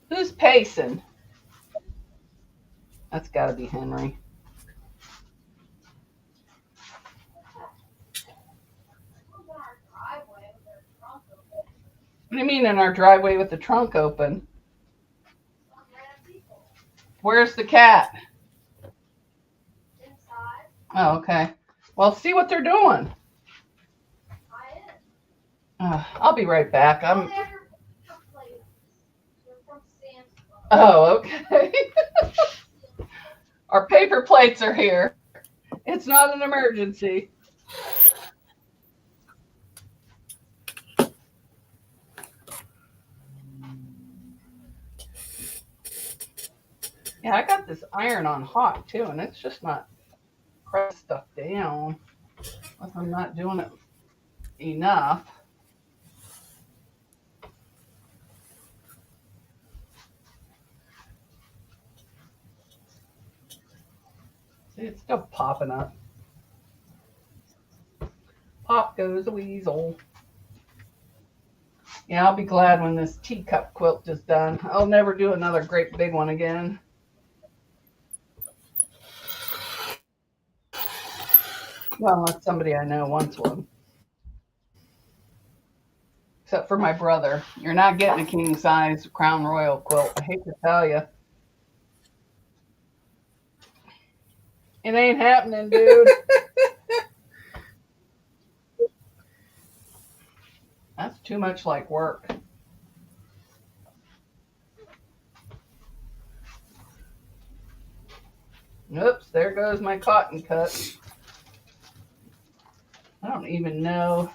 Who's pacing? That's got to be Henry. What do you mean in our driveway with the trunk open? Where's the cat? Inside. Oh, okay. Well, see what they're doing. I'll be right back. Oh, okay. Our paper plates are here. It's not an emergency. Yeah, I got this iron on hot too, and it's just not press stuff down. If I'm not doing it enough. See, it's still popping up. Pop goes the weasel. Yeah, I'll be glad when this teacup quilt is done. I'll never do another great big one again. Well, unless somebody I know wants one. Except for my brother. You're not getting a king size Crown Royal quilt. I hate to tell you. It ain't happening, dude. That's too much like work. Oops, there goes my cotton cut. I don't even know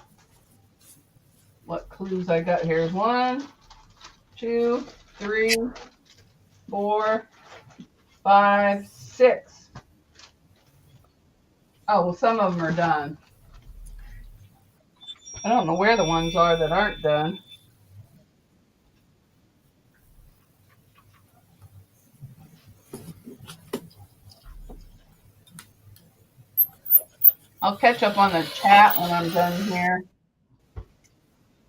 what clues I got here. 1, 2, 3, 4, 5, 6. Oh, well, some of them are done. I don't know where the ones are that aren't done. I'll catch up on the chat when I'm done here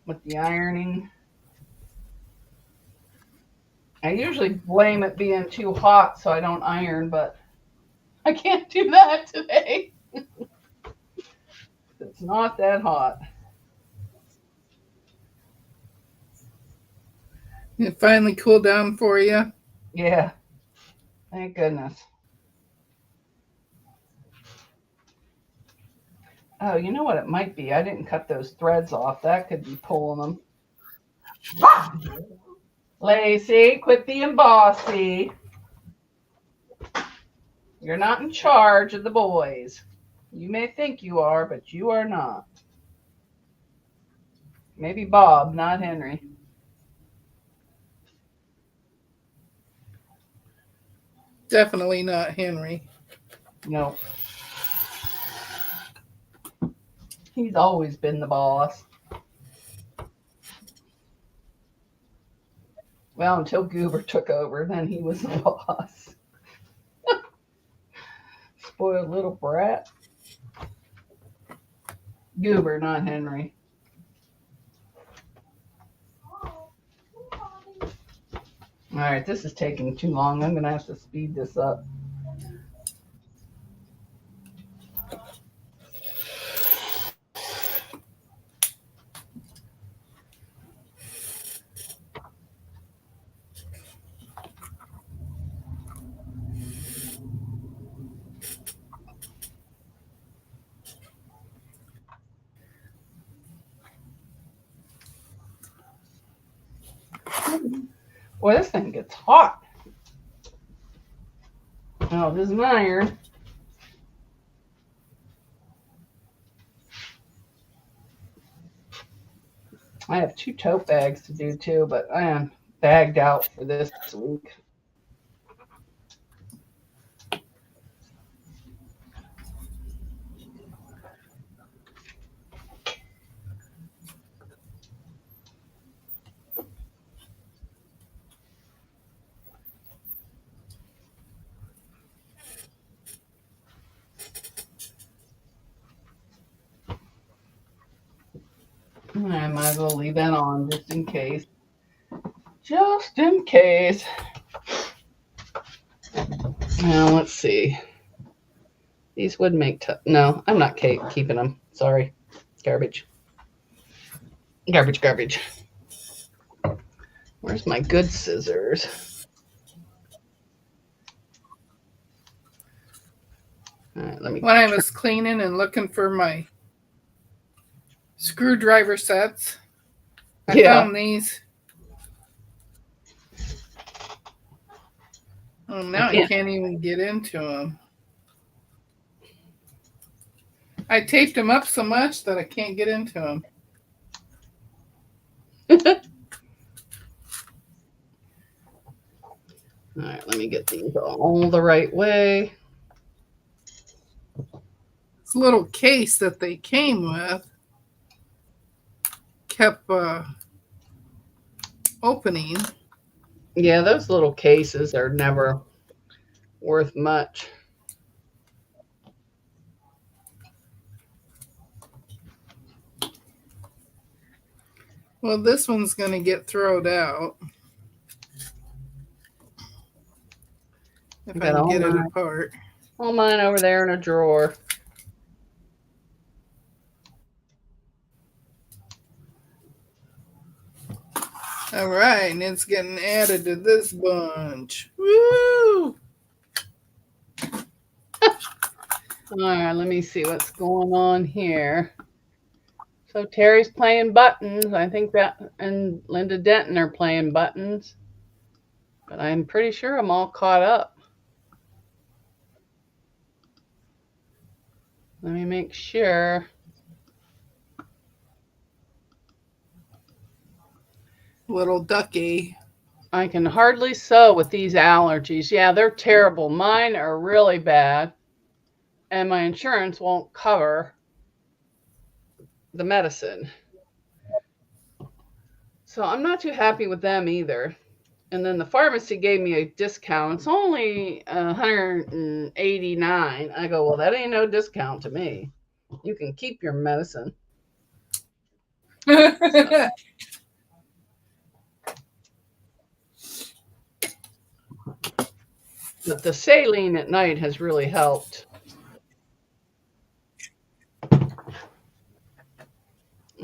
with the ironing. I usually blame it being too hot so I don't iron, but I can't do that today. It's not that hot. It finally cooled down for you. Yeah, thank goodness. Oh, you know what it might be? I didn't cut those threads off. That could be pulling them. Lacey, quit being bossy. You're not in charge of the boys. You may think you are, but you are not. Maybe Bob, not Henry. Definitely not Henry. No. He's always been the boss. Well, until Goober took over, then he was the boss. Spoiled little brat. Goober, not Henry. All right, this is taking too long. I'm going to have to speed this up. Boy, this thing gets hot. Oh, this is an iron. I have 2 tote bags to do too, but I am bagged out for this week. I might as well leave that on just in case. Just in case. Now, let's see. These would make no, I'm not keeping them. Sorry. Garbage. Garbage, garbage. Where's my good scissors? All right, let me. When I was cleaning and looking for my screwdriver sets, I found these. Oh, now I can't even get into them. I taped them up so much that I can't get into them. All right, let me get these all the right way. This little case that they came with kept opening. Yeah, those little cases are never worth much. Well, this one's going to get thrown out. If I can get it apart. All mine over there in a drawer. All right, and it's getting added to this bunch. Woo! All right, let me see what's going on here. So Terry's playing buttons. I think that and Linda Denton are playing buttons. But I'm pretty sure I'm all caught up. Let me make sure. Little ducky. I can hardly sew with these allergies. Yeah, they're terrible. Mine are really bad. And my insurance won't cover the medicine. So I'm not too happy with them either. And then the pharmacy gave me a discount. It's only $189. I go, well, that ain't no discount to me. You can keep your medicine. But the saline at night has really helped. All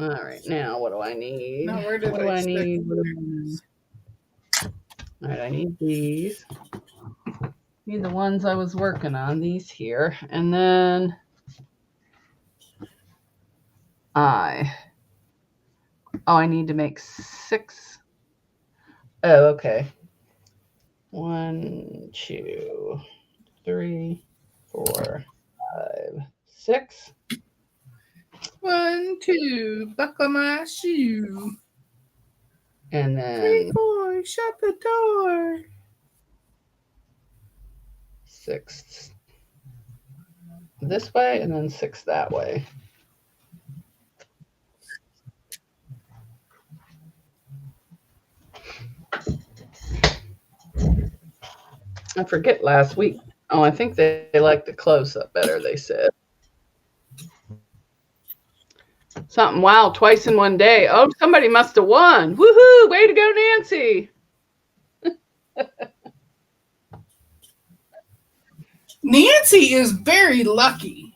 right, now what do I need? Now, where did what do I need? All right, I need these. These are the ones I was working on, these here. And then I need to make 6. Oh, okay. 1, 2, 3, 4, 5, 6. 1, 2, buckle my shoe. And then 3, 4, shut the door. 6 this way, and then 6 that way. I forget last week Oh, I think they like the close up better, they said. Something wow, twice in one day. Oh, somebody must have won. Woohoo! Way to go, Nancy. Nancy is very lucky.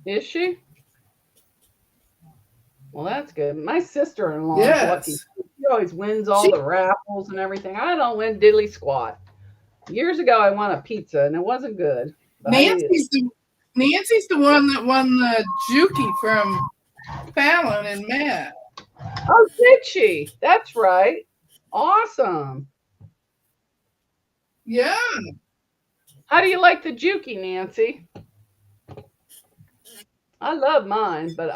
Is she? Well, that's good. My sister-in-law is lucky. Yes. She always wins all She, the raffles and everything. I don't win diddly squat. Years ago, I won a pizza and it wasn't good. But I ate it. Nancy's the one that won the Juki from Fallon and Matt. Oh, did she? That's right. Awesome. Yeah. How do you like the Juki, Nancy? I love mine, but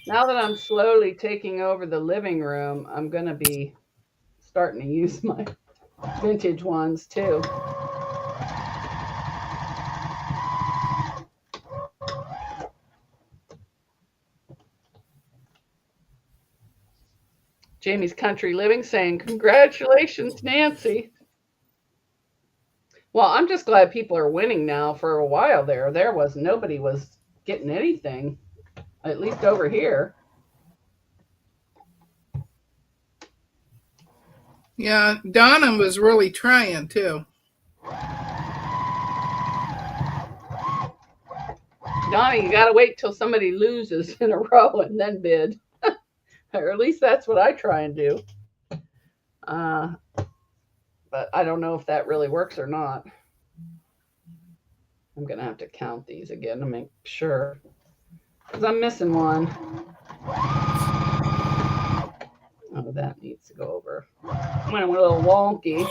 now that I'm slowly taking over the living room, I'm going to be starting to use my vintage ones too. Jamie's Country Living saying, congratulations, Nancy. Well, I'm just glad people are winning now. For a while nobody was getting anything, at least over here. Yeah, Donna was really trying too. Donna, you got to wait till somebody loses in a row and then bid. Or at least that's what I try and do. But I don't know if that really works or not. I'm going to have to count these again to make sure. Because I'm missing one. Oh, that needs to go over. Went a little wonky.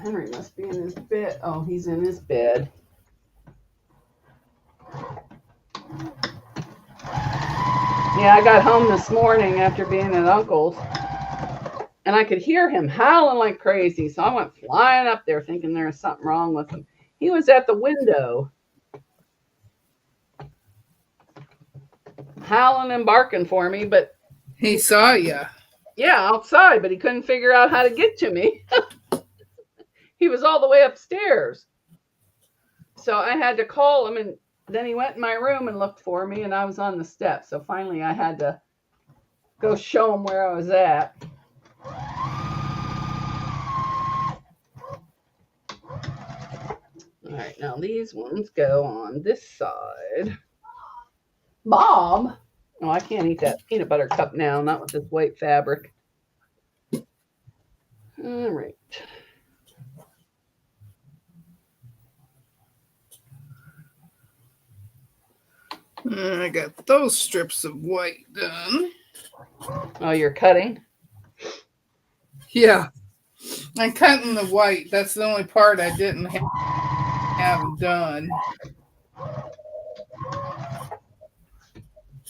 Henry must be in his bed. Oh, he's in his bed. Yeah, I got home this morning after being at Uncle's, and I could hear him howling like crazy. So I went flying up there thinking there was something wrong with him. He was at the window, howling and barking for me, but he saw you. Yeah, outside, but he couldn't figure out how to get to me. He was all the way upstairs. So I had to call him, and then he went in my room and looked for me, and I was on the steps. So finally I had to go show him where I was at. All right, now these ones go on this side. Bob? Oh, I can't eat that peanut butter cup now, not with this white fabric. All right. I got those strips of white done. Oh, you're cutting? Yeah. I'm cutting the white. That's the only part I didn't have done.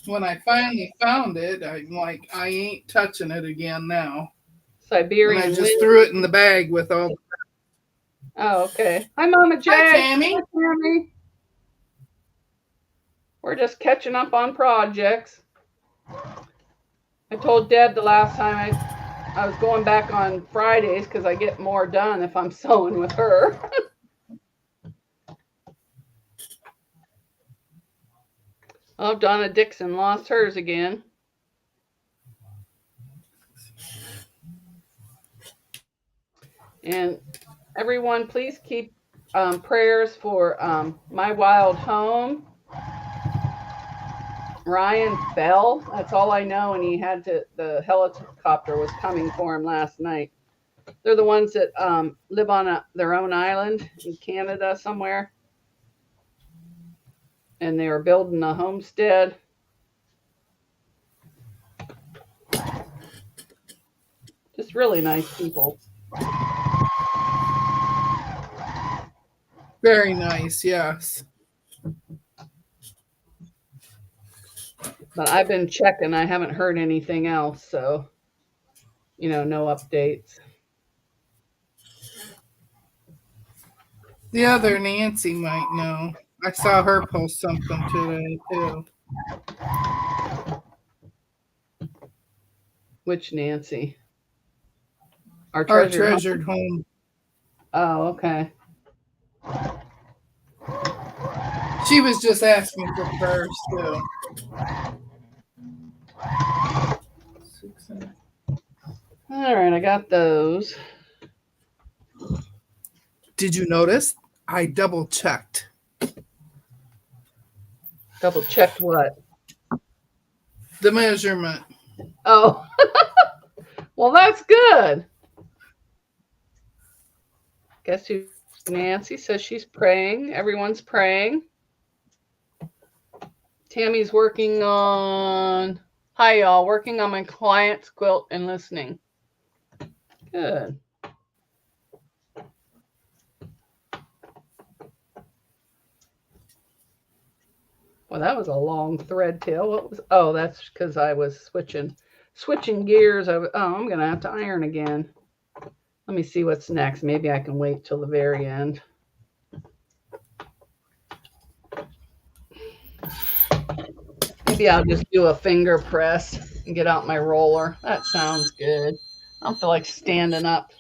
When I finally found it, I'm like, I ain't touching it again now. Siberian. And I just threw it in the bag with all. Oh, okay. Hi, Mama Jay. Hi, Tammy. Hi, Tammy. We're just catching up on projects. I told Deb the last time I was going back on Fridays because I get more done if I'm sewing with her. Oh, Donna Dixon lost hers again. And everyone, please keep prayers for my wild home. Ryan fell. That's all I know. And he had to, the helicopter was coming for him last night. They're the ones that live on their own island in Canada somewhere. And they were building a homestead. Just really nice people. Very nice, yes. But I've been checking. I haven't heard anything else. So, no updates. The other Nancy might know. I saw her post something today too. Which Nancy? Our Our treasured home. treasured home. Oh, okay. She was just asking for prayers too. All right, I got those. Did you notice? I double checked. Double checked what? The measurement. Oh, well, that's good. Guess who? Nancy says she's praying. Everyone's praying. Tammy's working on. Hi, y'all. Working on my client's quilt and listening. Good. Well, that was a long thread tail. What was? Oh, that's because I was switching gears. I'm gonna have to iron again. Let me see what's next. Maybe I can wait till the very end. Maybe I'll just do a finger press and get out my roller. That sounds good. I don't feel like standing up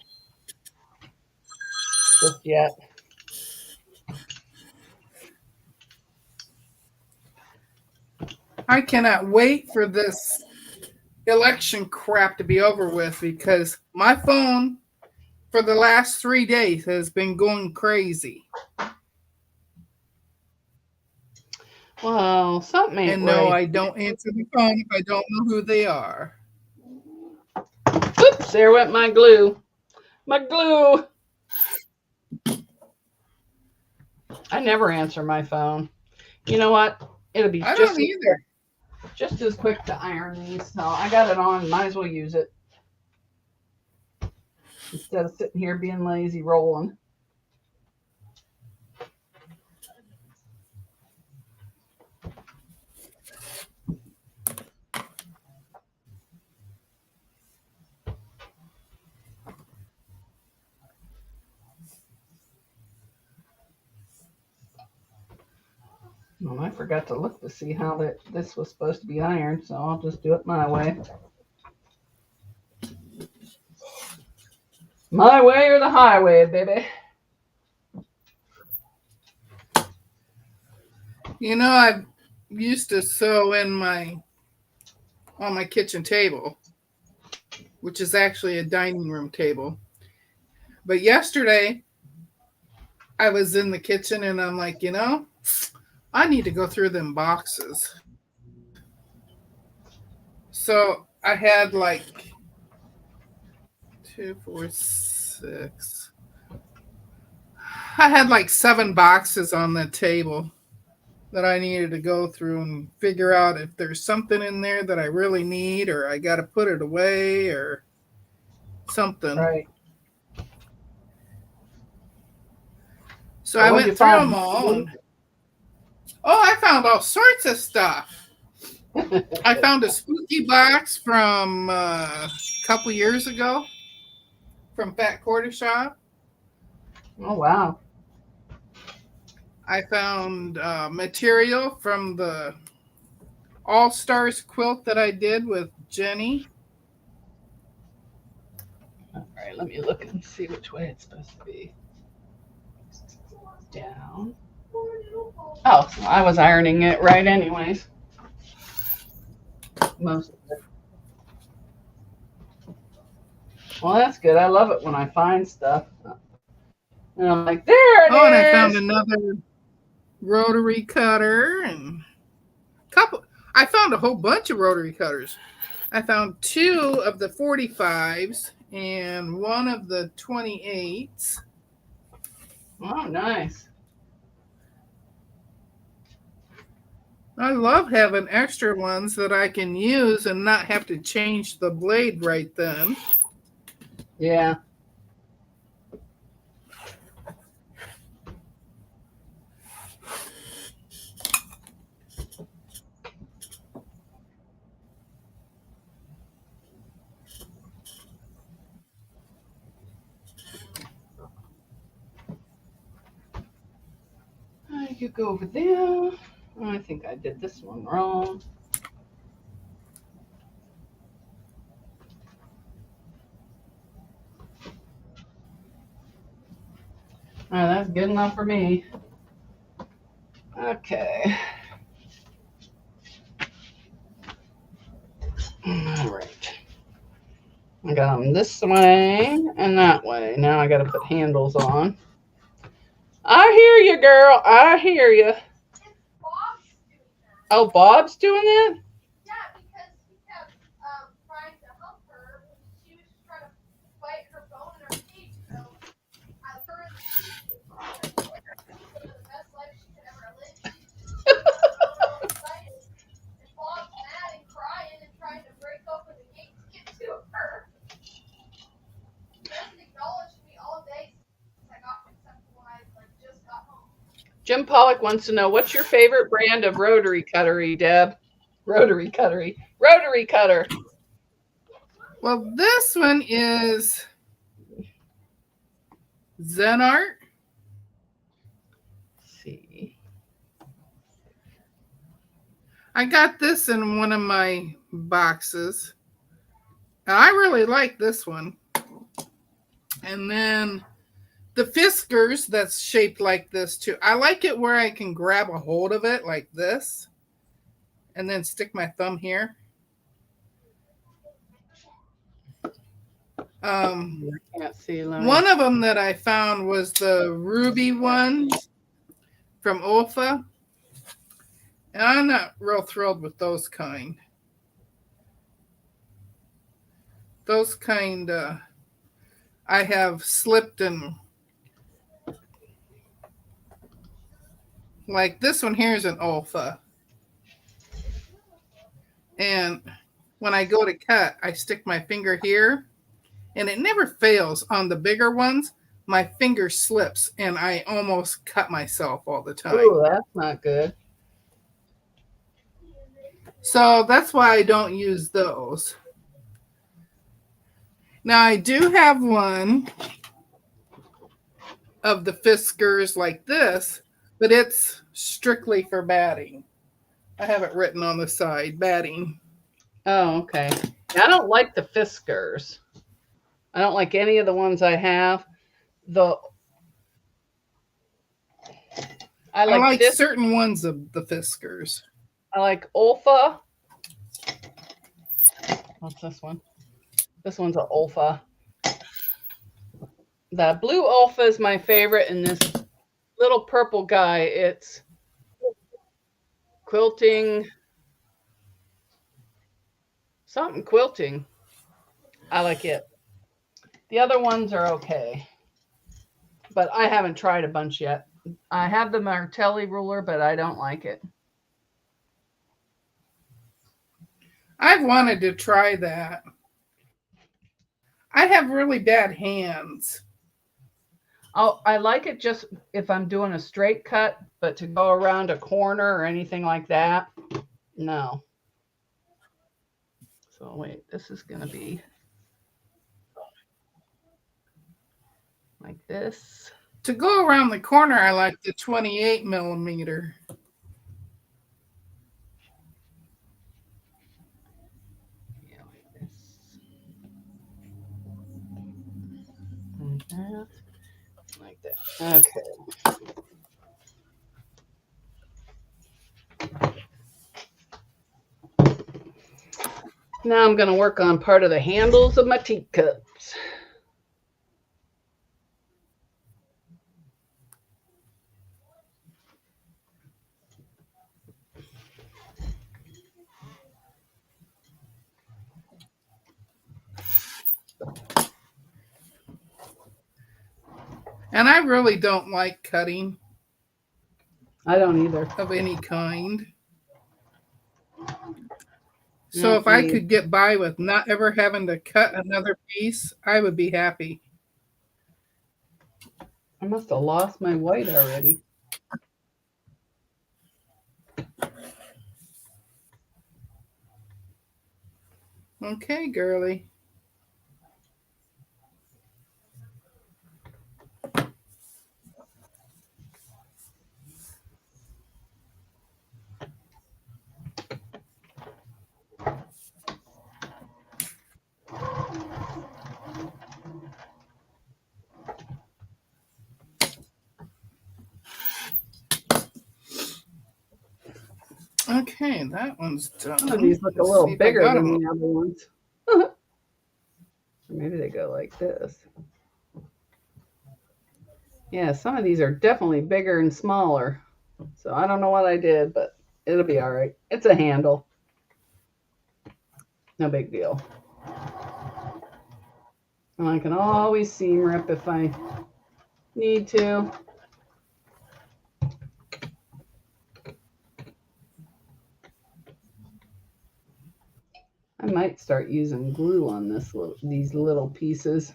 just yet. I cannot wait for this election crap to be over with because my phone for the last 3 days has been going crazy. Well, something ain't And no, right. I don't answer the phone if I don't know who they are. Oops, there went my glue. My glue. I never answer my phone. You know what? It'll be I don't either. just as quick to iron these. So I got it on. Might as well use it instead of sitting here being lazy rolling. Well, I forgot to look to see how this was supposed to be ironed, so I'll just do it my way. My way or the highway, baby. You know, I used to sew on my kitchen table, which is actually a dining room table. But yesterday, I was in the kitchen and I'm like, I need to go through them boxes. So I had like 2, 4, 6. I had like 7 boxes on the table that I needed to go through and figure out if there's something in there that I really need or I got to put it away or something. Right. So I went through them all. I found all sorts of stuff. I found a spooky box from a couple years ago from Fat Quarter Shop. Oh, wow. I found material from the All Stars quilt that I did with Jenny. All right, let me look and see which way it's supposed to be. Down. Oh, so I was ironing it right anyways. Most of it. Well, that's good. I love it when I find stuff. And I'm like, there it is. And I found another rotary cutter and I found a whole bunch of rotary cutters. I found 2 of the 45s and 1 of the 28s. Oh, nice. I love having extra ones that I can use and not have to change the blade right then. Yeah. took over there. I think I did this one wrong. All right, that's good enough for me. Okay. All right. I got them this way and that way. Now I got to put handles on. I hear you, girl. I hear you. Bob's doing that. Oh, Bob's doing that? Yeah, because he kept trying to help her. She was just trying to bite her bone in her teeth. So I her the best life she could ever live. All excited. And Bob's mad and crying and trying to break open the gate to get to her. He hasn't acknowledged me all day since I got except when I just got home. Jim Pollock wants to know, what's your favorite brand of rotary cuttery, Deb? Rotary cuttery. Rotary cutter. Well, this one is Zen Art. Let's see. I got this in one of my boxes. And I really like this one. And then the Fiskars that's shaped like this too. I like it where I can grab a hold of it like this and then stick my thumb here. I can't see. One of them that I found was the ruby one from Olfa. And I'm not real thrilled with those kind. Those kind I have slipped and like this one here is an Olfa. And when I go to cut, I stick my finger here and it never fails. On the bigger ones, my finger slips and I almost cut myself all the time. Oh, that's not good. So that's why I don't use those. Now I do have one of the Fiskars like this, but it's strictly for batting. I have it written on the side, batting. Oh, okay. I don't like the Fiskars. I don't like any of the ones I have. I like certain ones of the Fiskars. I like Olfa. What's this one? This one's an Olfa. The blue Olfa is my favorite, and this little purple guy, it's Quilting. Something Quilting. I like it. The other ones are okay, but I haven't tried a bunch yet. I have the Martelli ruler, but I don't like it. I've wanted to try that. I have really bad hands. Oh, I like it just if I'm doing a straight cut, but to go around a corner or anything like that, no. So wait, this is going to be like this. To go around the corner, I like the 28 millimeter. Yeah, like this. Like that. Like that. Okay. Now I'm going to work on part of the handles of my teacups. And I really don't like cutting. I don't either. Of any kind. So if I could get by with not ever having to cut another piece, I would be happy. I must have lost my white already. Okay, girly. Okay, that one's done. Some of these look a Let's little see if I bigger got than 'em. the other ones. Maybe they go like this. Yeah, some of these are definitely bigger and smaller. So I don't know what I did, but it'll be all right. It's a handle. No big deal. And I can always seam rip if I need to. I might start using glue on these little pieces.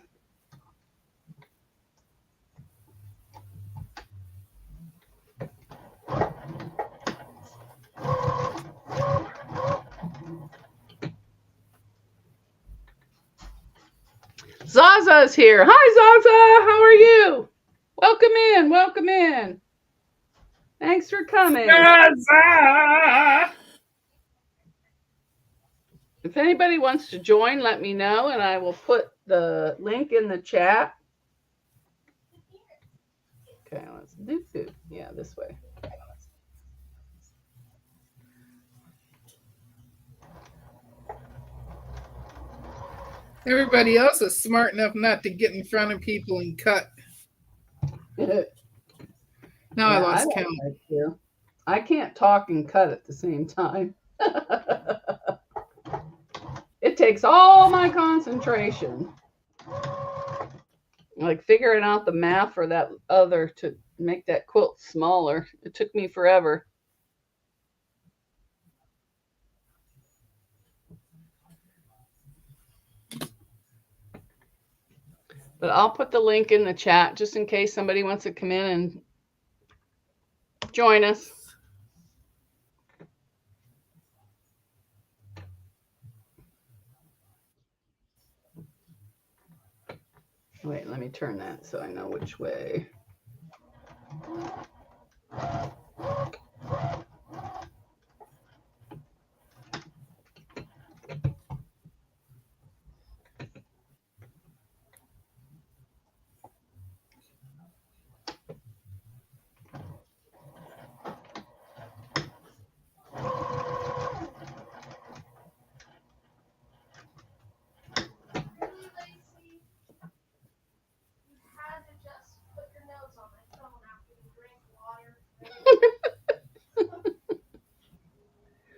Zaza's here. Hi, Zaza. How are you? Welcome in. Welcome in. Thanks for coming. Zaza! If anybody wants to join, let me know, and I will put the link in the chat. Okay, let's do. Yeah, this way. Everybody else is smart enough not to get in front of people and cut. Now I lost count. Like you. I can't talk and cut at the same time. It takes all my concentration. Like figuring out the math for that other to make that quilt smaller. It took me forever. But I'll put the link in the chat just in case somebody wants to come in and join us. Wait, let me turn that so I know which way.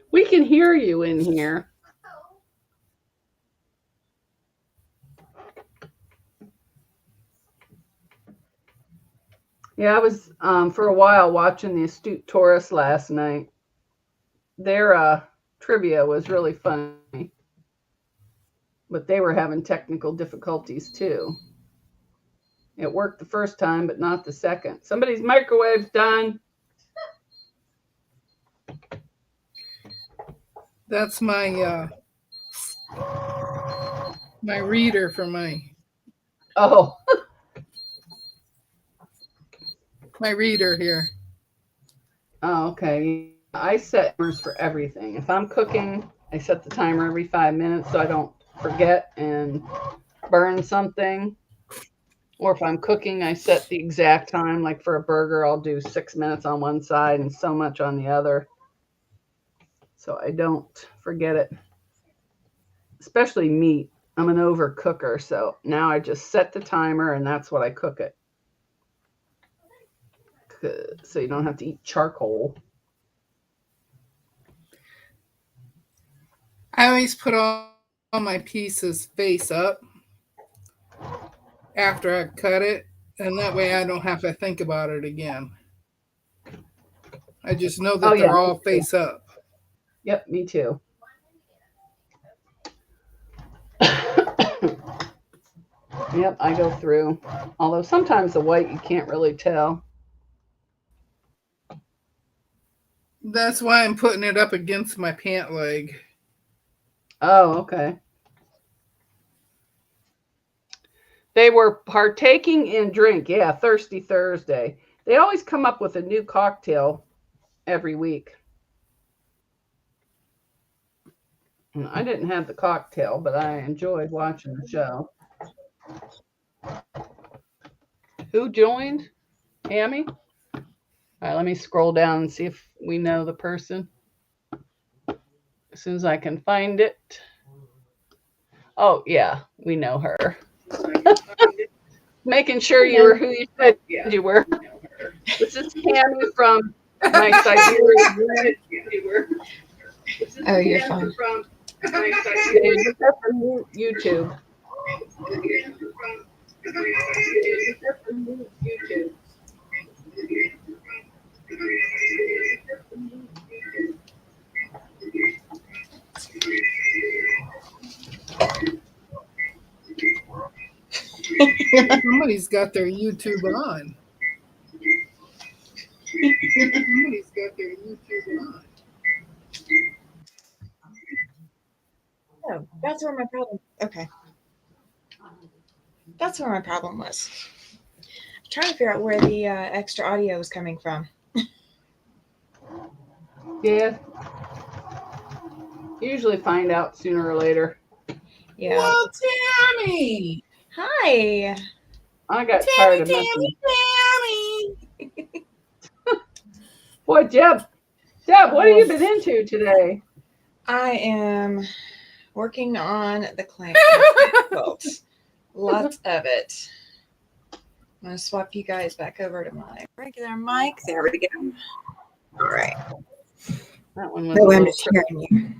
We can hear you in here. Yeah, I was for a while watching the Astute Taurus last night. Their trivia was really funny, but they were having technical difficulties too. It worked the first time, but not the second. Somebody's microwave's done. That's my my reader for my my reader here. Oh, okay. I set timers for everything. If I'm cooking, I set the timer every 5 minutes so I don't forget and burn something. Or if I'm cooking, I set the exact time. Like for a burger, I'll do 6 minutes on one side and so much on the other. So I don't forget it. Especially meat. I'm an overcooker, so now I just set the timer and that's what I cook it. So you don't have to eat charcoal. I always put all my pieces face up after I cut it, and that way I don't have to think about it again. I just know that they're all face up. Yep, me too. Yep, I go through. Although sometimes the white you can't really tell. That's why I'm putting it up against my pant leg. Oh, okay. They were partaking in drink. Yeah, Thirsty Thursday. They always come up with a new cocktail every week. I didn't have the cocktail, but I enjoyed watching the show. Who joined? Amy? All right, let me scroll down and see if we know the person. As soon as I can find it. Oh, yeah, we know her. Making sure you were who you said you were. This is Tammy from my Siberia. Oh, you're fine. Just up from YouTube. Somebody's got their YouTube on. Somebody's got their YouTube on. Oh, that's where my problem. Okay. That's where my problem was. I'm trying to figure out where the extra audio is coming from. Yeah. Usually find out sooner or later. Yeah. Well, Tammy. Hi. I got tired of messing. Tammy. Boy, Deb, what have you been into today? I am working on the quilt. Lots of it. I'm going to swap you guys back over to my regular mic. There we go. All right. That one was No, a I'm little just hearing you.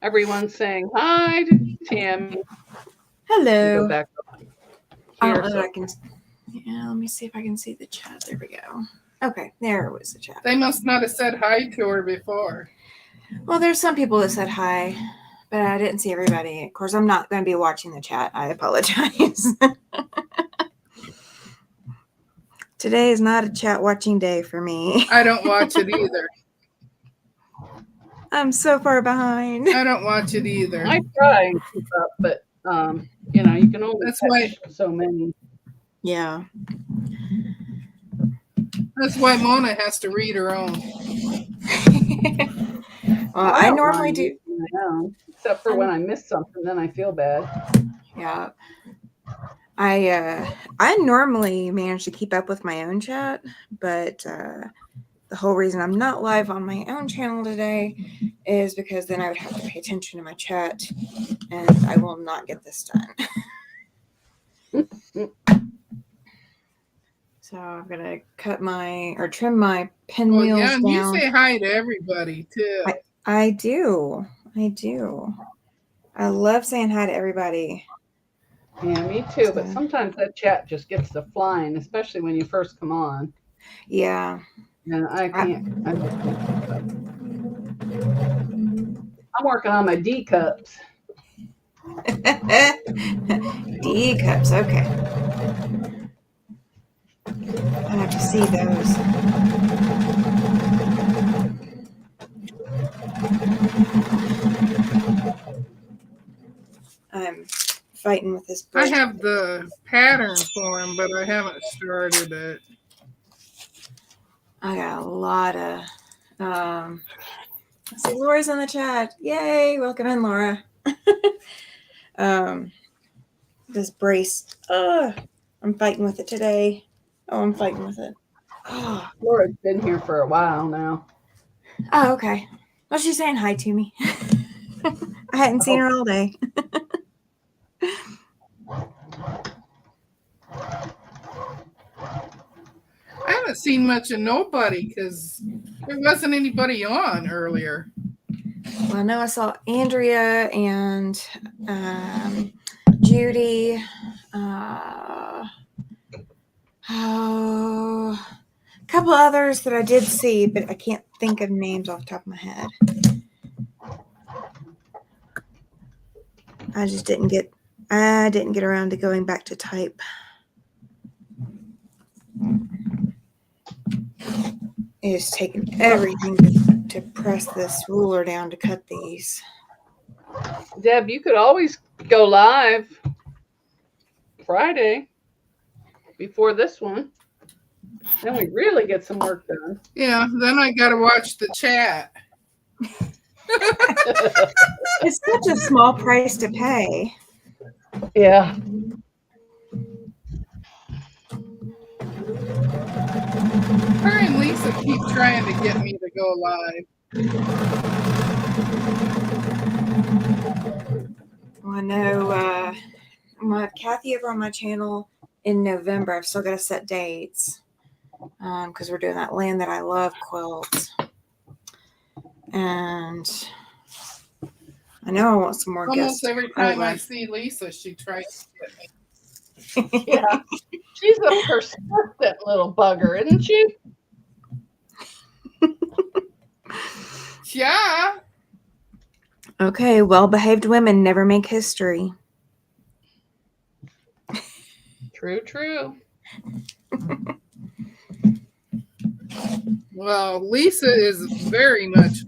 Everyone's saying hi to Tammy. Hello. Go back up I here, don't know so- if I can. Yeah, let me see if I can see the chat. There we go. Okay, there was the chat. They must not have said hi to her before. Well, there's some people that said hi, but I didn't see everybody. Of course, I'm not going to be watching the chat. I apologize. Today is not a chat watching day for me. I don't watch it either. I'm so far behind. I don't watch it either. I try and keep up, but you know, you can only That's catch why- so many. Yeah. That's why Mona has to read her own. Well, I don't normally mind do. reading my own, except for when I miss something, then I feel bad. Yeah. I normally manage to keep up with my own chat, but the whole reason I'm not live on my own channel today is because then I would have to pay attention to my chat, and I will not get this done. So I'm gonna trim my pinwheels Well, yeah, and down. you say hi to everybody too. I do. I love saying hi to everybody. Yeah, me too. But sometimes that chat just gets to flying, especially when you first come on. Yeah. And I can't. I'm working on my D cups. D cups, okay. I have to see those. I'm fighting with this I bird. have the pattern for him, but I haven't started it. I got a lot of. Let's see, Laura's in the chat. Yay! Welcome in, Laura. This brace. I'm fighting with it today. Oh, I'm fighting with it. Oh, Laura's been here for a while now. okay. Well, she's saying hi to me. I hadn't seen her all day. I haven't seen much of nobody because there wasn't anybody on earlier. Well, I know I saw Andrea and Judy. A couple others that I did see, but I can't think of names off the top of my head. I didn't get around to going back to type. It's taken everything to press this ruler down to cut these. Deb, you could always go live Friday before this one. Then we really get some work done. Yeah, then I got to watch the chat. It's such a small price to pay. Yeah. Her and Lisa keep trying to get me to go live. I know I'm gonna have Kathy over on my channel in November. I've still got to set dates because we're doing that Land That I Love quilt. And I know I want some more Almost guests. every time I see Lisa, she tries to get me. Yeah. She's a persistent little bugger, isn't she? Yeah. Okay, well-behaved women never make history. True. Well, Lisa is very much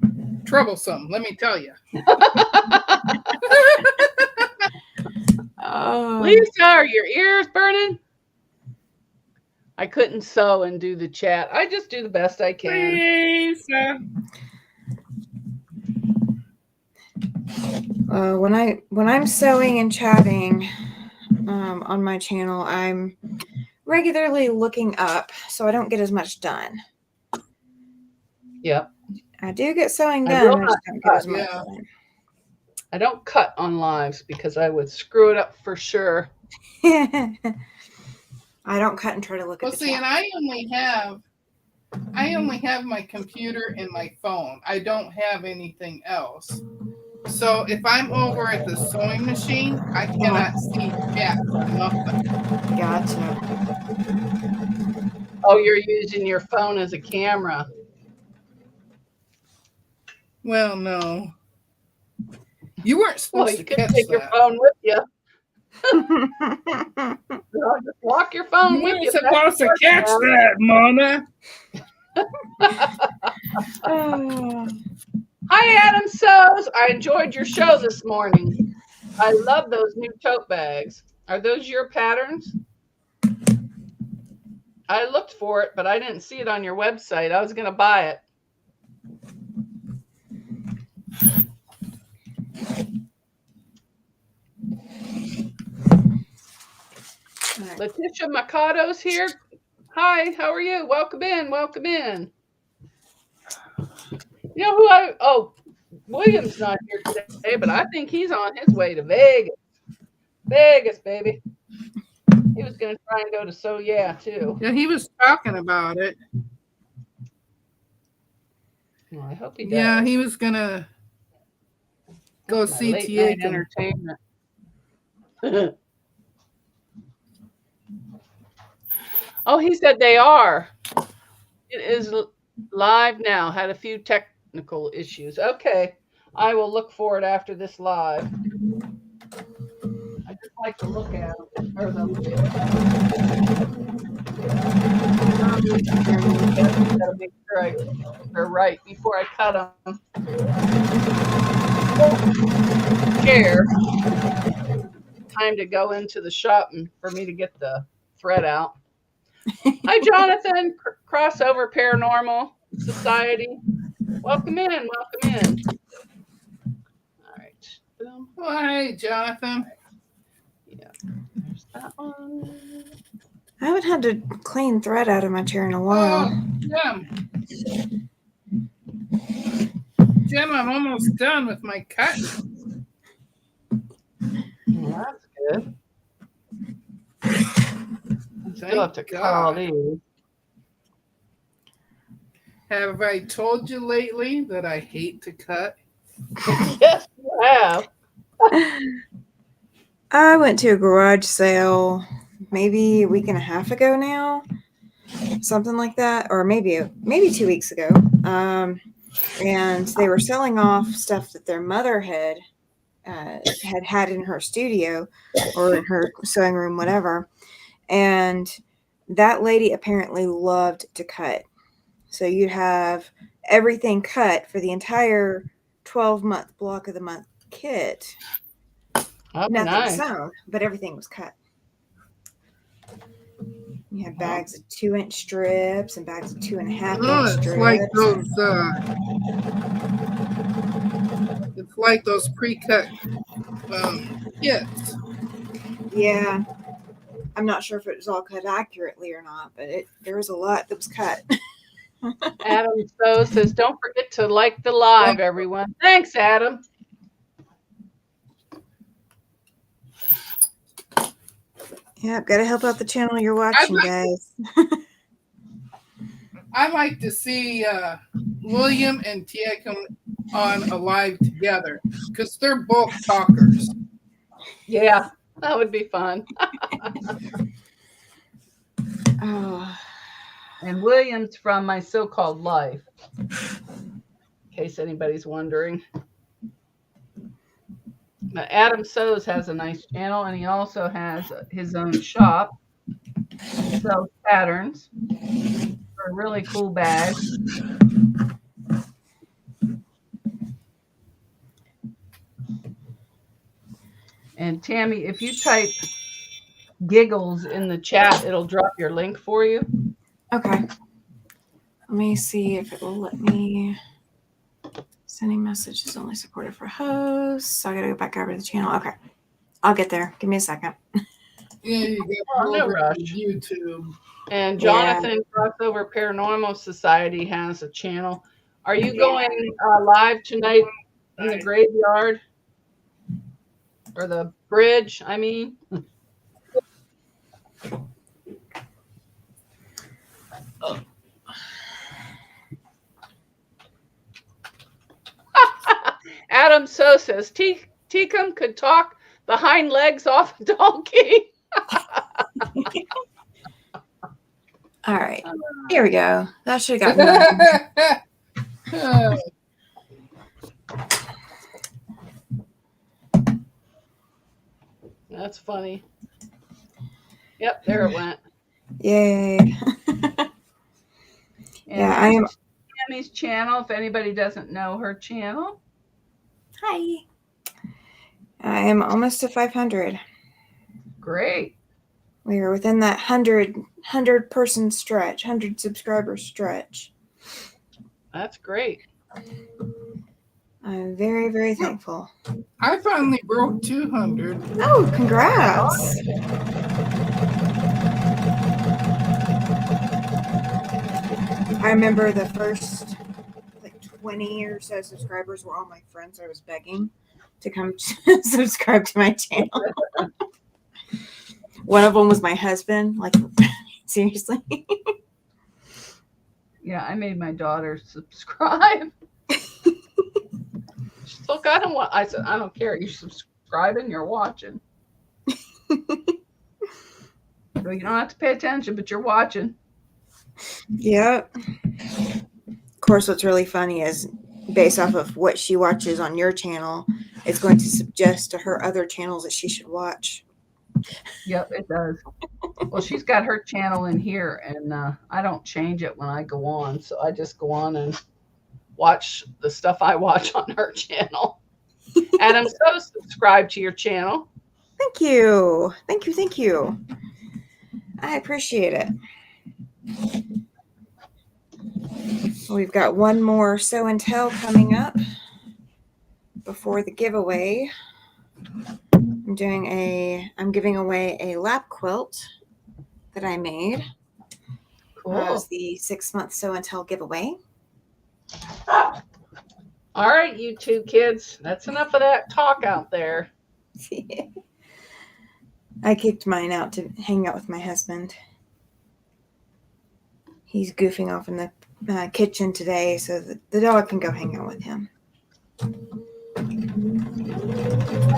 troublesome, let me tell you. Oh. Lisa, are your ears burning? I couldn't sew and do the chat. I just do the best I can. Lisa. When I'm sewing and chatting on my channel, I'm regularly looking up, so I don't get as much done. Yep. I do get sewing I done. will I not just don't get as cut. much Yeah. done. I don't cut on lives because I would screw it up for sure. I don't cut and try to look Well, at the see, chat. and I only have my computer and my phone. I don't have anything else. So if I'm over at the sewing machine, I cannot see chat for nothing. Gotcha. Oh, you're using your phone as a camera. Well, no. You weren't Well, supposed you to could catch take your that. phone with you. Just lock your phone You with weren't you. supposed to catch that, Mona. Oh. Hi, Adam Sews. I enjoyed your show this morning. I love those new tote bags. Are those your patterns? I looked for it, but I didn't see it on your website. I was going to buy it. Right. Letitia Makado's here. Hi, how are you? Welcome in. Welcome in. You know who William's not here today, but I think he's on his way to Vegas. Vegas, baby. He was going to try and go to So Yeah, too. Yeah, he was talking about it. Well, I hope he does. Yeah, he was going to go see late night Tiakum. entertainment. Oh, he said they are. It is live now. Had a few technical issues. Okay. I will look for it after this live. I just like to look at them. Or the gotta make sure they're right before I cut them. Chair. Time to go into the shop and for me to get the thread out. Hi, Jonathan. Crossover Paranormal Society. Welcome in. Welcome in. All right. Boom. Oh, hey, Jonathan. Yeah. There's that one. I haven't had to clean thread out of my chair in a while. Oh, Jim, I'm almost done with my cutting. Well, that's good. Still have to cut all these. Have I told you lately that I hate to cut? Yes, you have. I went to a garage sale maybe a week and a half ago now, something like that, or maybe 2 weeks ago. And they were selling off stuff that their mother had in her studio or in her sewing room, whatever. And that lady apparently loved to cut. So you'd have everything cut for the entire 12-month block of the month kit. Oh, Nothing nice. sewn, but everything was cut. You had bags of 2-inch strips and bags of 2.5-inch strips. It's like those pre-cut kits. Yeah. I'm not sure if it was all cut accurately or not, but there was a lot that was cut. Adam So says, don't forget to like the live, everyone. Thanks, Adam. Yeah, gotta help out the channel you're I'd watching, like, guys. I like to see William and Tia come on a live together because they're both talkers. Yeah, that would be fun. Oh, And William's from My So-Called Life, in case anybody's wondering. But Adam Sows has a nice channel, and he also has his own shop. He sells patterns for really cool bags. And Tammy, if you type giggles in the chat, it'll drop your link for you. okay. Let me see if it will let me. Sending messages only supported for hosts. So I gotta go back over to the channel. Okay. I'll get there. Give me a second. Yeah, you get No over rush. to YouTube. And Jonathan Crossover Paranormal Society has a channel. Are you going live tonight in the graveyard? Or the bridge, I mean? Adam So says, Teacum could talk the hind legs off a donkey. All right. Here we go. That should have gotten done. That's funny. Yep, there it went. Yay. And I am. Tammy's channel, if anybody doesn't know her channel. Hi. I am almost to 500. Great. We are within that 100 person stretch, 100 subscriber stretch. That's great. I'm very, very thankful. I finally broke 200. Oh, congrats. I remember the first 20 or so subscribers were all my friends. I was begging to come subscribe to my channel. One of them was my husband. Like, seriously. Yeah, I made my daughter subscribe. She's like, I said, I don't care. You're subscribing, you're watching. So you don't have to pay attention, but you're watching. Yep. Of course, what's really funny is based off of what she watches on your channel, it's going to suggest to her other channels that she should watch. Yep, it does. Well, she's got her channel in here, and I don't change it when I go on. So I just go on and watch the stuff I watch on her channel. Adam, so subscribe to your channel. Thank you. Thank you. Thank you. I appreciate it. We've got one more show and tell coming up before the giveaway. I'm giving away a lap quilt that I made. Cool. That was the 6-month show and tell giveaway. All right, you two kids. That's enough of that talk out there. I kicked mine out to hang out with my husband. He's goofing off in the kitchen today, so the dog can go hang out with him. I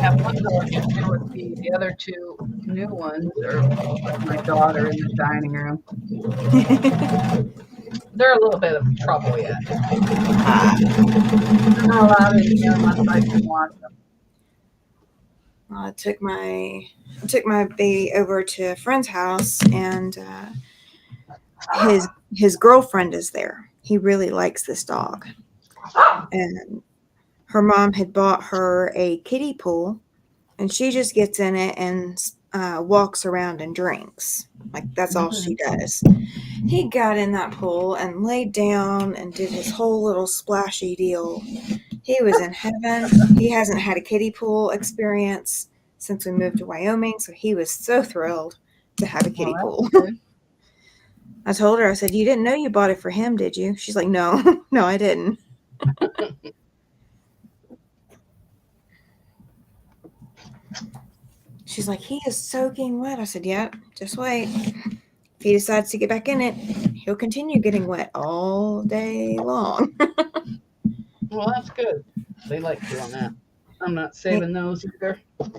have one dog in here with me. The other two new ones are with my daughter in the dining room. They're a little bit of trouble yet. They're not allowed in here unless I can watch them. I took my baby over to a friend's house, and his girlfriend is there. He really likes this dog, and her mom had bought her a kiddie pool, and she just gets in it and walks around and drinks. Like, that's all she does. He got in that pool and laid down and did his whole little splashy deal. He was in heaven. He hasn't had a kiddie pool experience since we moved to Wyoming, so he was so thrilled to have a kiddie pool. I told her, I said, "You didn't know you bought it for him, did you?" She's like, "No, no, I didn't." She's like, he is soaking wet. I said, yep, just wait. If he decides to get back in it, he'll continue getting wet all day long. Well, that's good. They like doing that. I'm not saving those either. Okay,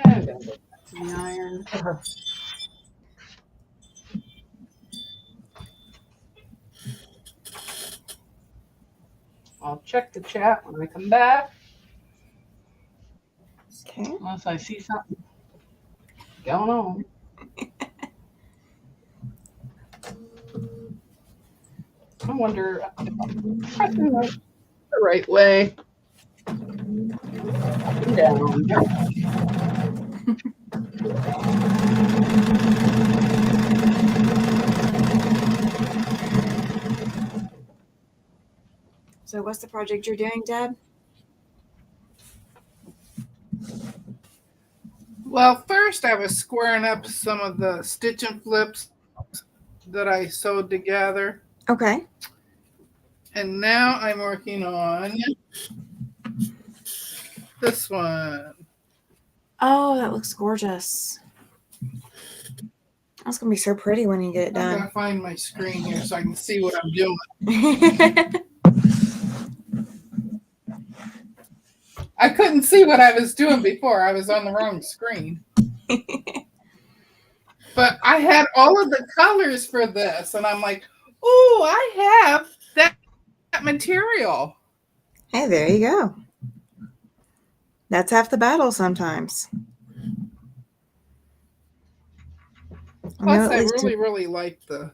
I'm gonna go back to the iron. I'll check the chat when I come back, Okay. unless I see something going on. I wonder if I'm pressing the right way. Up and down. So what's the project you're doing, Deb? Well, first I was squaring up some of the stitch and flips that I sewed together. Okay. And now I'm working on this one. Oh, that looks gorgeous. That's going to be so pretty when you get it I'm going done. to find my screen here so I can see what I'm doing. I couldn't see what I was doing before. I was on the wrong screen. But I had all of the colors for this, and I'm like, oh, I have that material. Hey, there you go. That's half the battle sometimes. Plus, I really like the...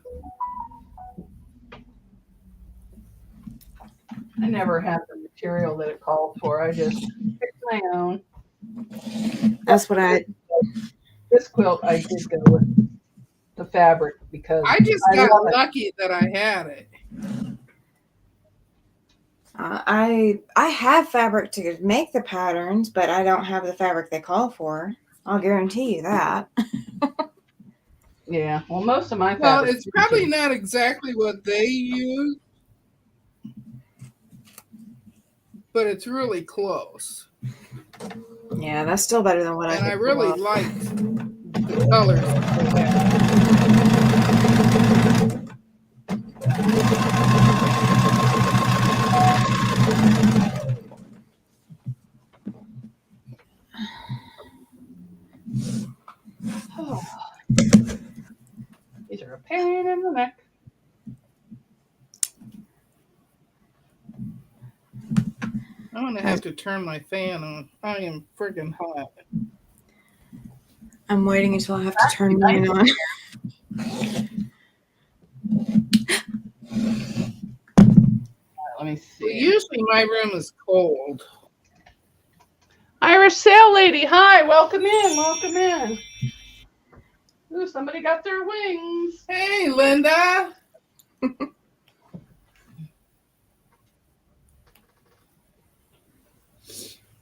I never had the material that it called for. I just picked my own. That's what I... This quilt, I did go with the fabric because I just got love it. lucky that I had it. I have fabric to make the patterns, but I don't have the fabric they call for. I'll guarantee you that. Yeah, well, most of my Well, fabric. it's probably not exactly what they use, but it's really close. Yeah, that's still better than what I And I could really pull off. liked the colors that they had. Oh. These are a pain in the neck. I'm going to have to turn my fan on. I am friggin' hot. I'm waiting until I have to turn mine on. Let me see. Well, usually my room is cold. Irish Sail Lady, hi, welcome in, welcome in. Ooh, somebody got their wings. Hey, Linda.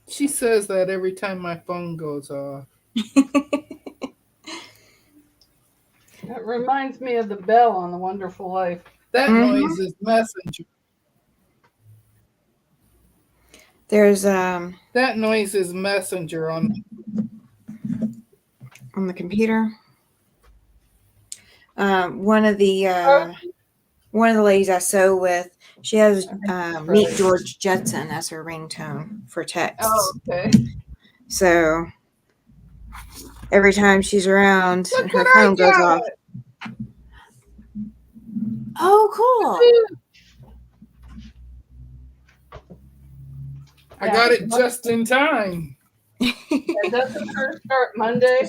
She says that every time my phone goes off. That reminds me of the bell on The Wonderful Life. That noise is Messenger. There's That noise is Messenger on the computer. One of the ladies I sew with, she has Meet George Jetson as her ringtone for texts. Oh, okay. So every time she's around Look and her what phone I goes got. off. Oh, cool. I got it just in time. And doesn't her start Monday?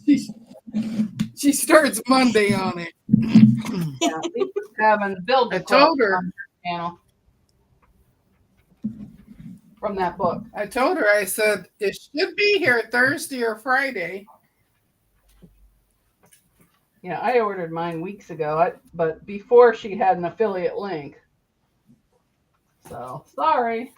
She starts Monday on it. Yeah, we haven't built I told her. channel from that book. I told her, I said, it should be here Thursday or Friday. Yeah, I ordered mine weeks ago, but before she had an affiliate link. So, sorry.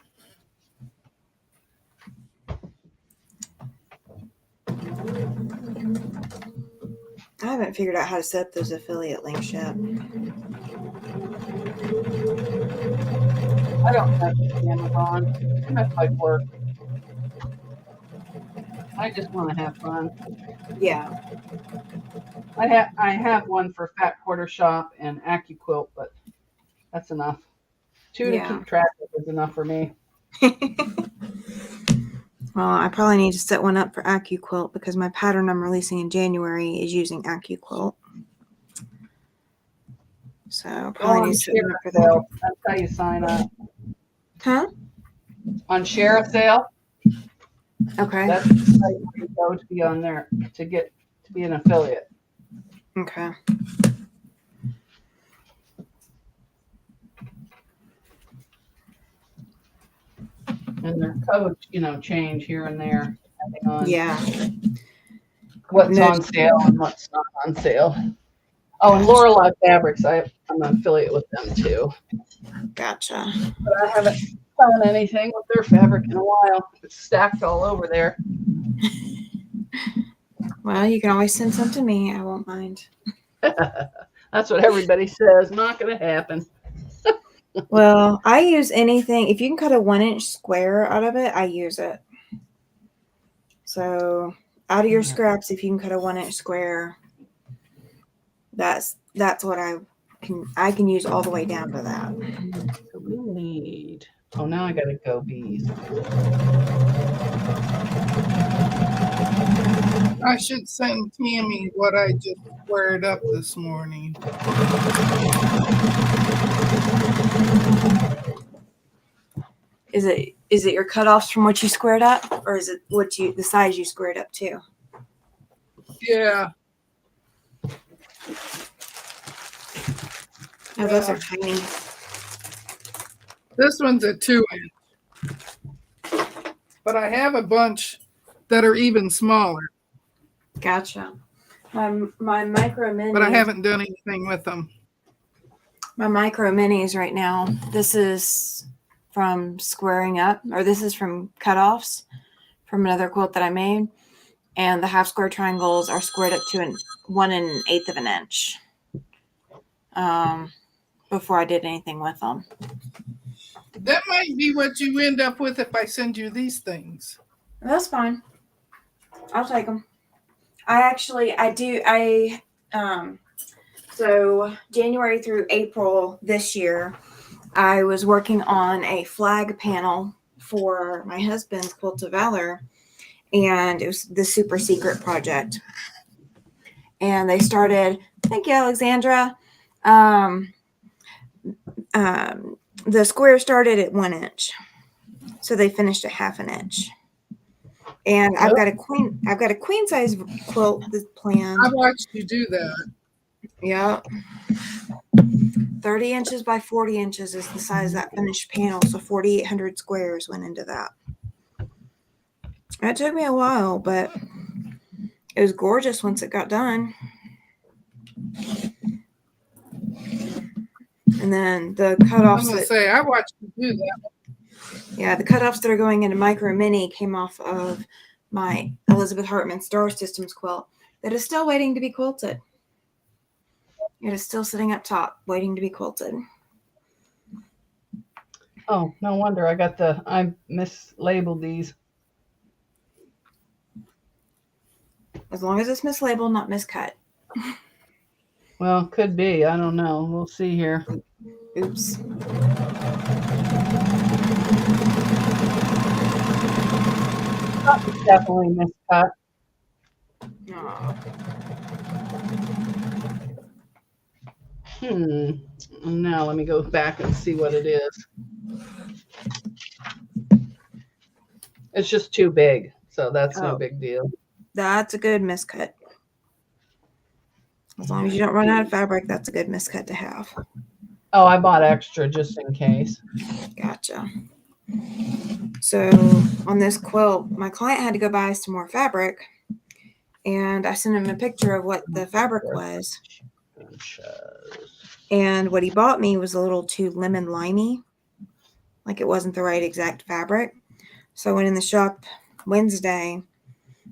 I haven't figured out how to set up those affiliate links yet. I don't have Amazon. Too much like work. I just want to have fun. Yeah. I have one for Fat Quarter Shop and AccuQuilt, but that's enough. 2 to Yeah. keep track of is enough for me. Well, I probably need to set one up for AccuQuilt because my pattern I'm releasing in January is using AccuQuilt. So I'll Go probably on need to set one up for that. ShareSale. That's how you sign up. Huh? On ShareSale, Okay. that's the site where you go to be on there to be an affiliate. Okay. And their codes, change here and there depending on Yeah. what's No. on sale and what's not on sale. Oh, and Gotcha. Lorelei Fabrics, I'm an affiliate with them too. Gotcha. But I haven't found anything with their fabric in a while. It's stacked all over there. Well, you can always send some to me. I won't mind. That's what everybody says. Not going to happen. Well, I use anything. If you can cut a 1-inch square out of it, I use it. So out of your scraps, if you can cut a 1-inch square, that's what I can use all the way down to that. So we need. Oh, now I got to go bees. I should send Tammy what I just squared up this morning. Is it your cutoffs from what you squared up, or is it the size you squared up to? Yeah. Oh, those are tiny. This one's a 2-inch. But I have a bunch that are even smaller. Gotcha. My micro minis. But I haven't done anything with them. My micro minis right now. This is from squaring up, or this is from cutoffs from another quilt that I made. And the half square triangles are squared up to 1 1/8 of an inch. Before I did anything with them. That might be what you end up with if I send you these things. That's fine. I'll take them. So January through April this year, I was working on a flag panel for my husband's Quilt of Valor, and it was the super secret project. And they started, thank you, Alexandra. The square started at 1 inch, so they finished at 1/2 inch. And I've got a queen size quilt that's planned. I watched you do that. Yeah. 30 inches by 40 inches is the size of that finished panel. So 4,800 squares went into that. It took me a while, but it was gorgeous once it got done. And then the cutoffs. I'm going to say, I watched you do that. Yeah, the cutoffs that are going into Micro Mini came off of my Elizabeth Hartman Star Systems quilt that is still waiting to be quilted. It is still sitting up top, waiting to be quilted. Oh, no wonder I mislabeled these. As long as it's mislabeled, not miscut. Well, could be. I don't know. We'll see here. Oops. It's definitely miscut. Now let me go back and see what it is. It's just too big, so that's no big deal. That's a good miscut. As long as you don't run out of fabric, that's a good miscut to have. Oh, I bought extra just in case. Gotcha. So on this quilt, my client had to go buy some more fabric, and I sent him a picture of what the fabric was. And what he bought me was a little too lemon limey, like it wasn't the right exact fabric. So I went in the shop Wednesday,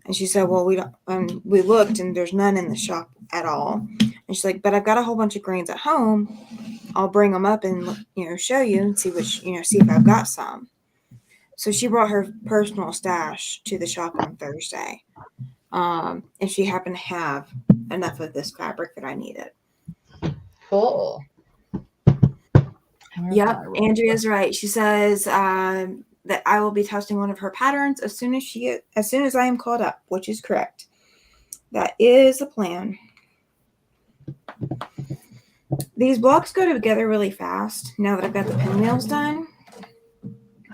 and she said, well, we looked and there's none in the shop at all. And she's like, but I've got a whole bunch of greens at home. I'll bring them up and show you and see see if I've got some. So she brought her personal stash to the shop on Thursday, and she happened to have enough of this fabric that I needed. Cool. Yep, Andrea's right. She says that I will be testing one of her patterns as soon as I am called up, which is correct. That is the plan. These blocks go together really fast now that I've got the pinwheels done.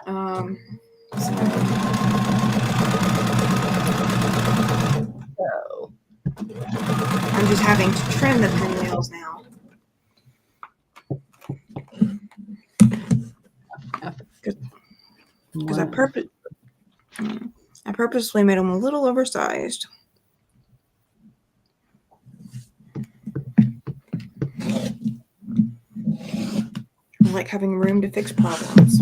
So I'm just having to trim the pinwheels now. Because I purposely made them a little oversized. I like having room to fix problems.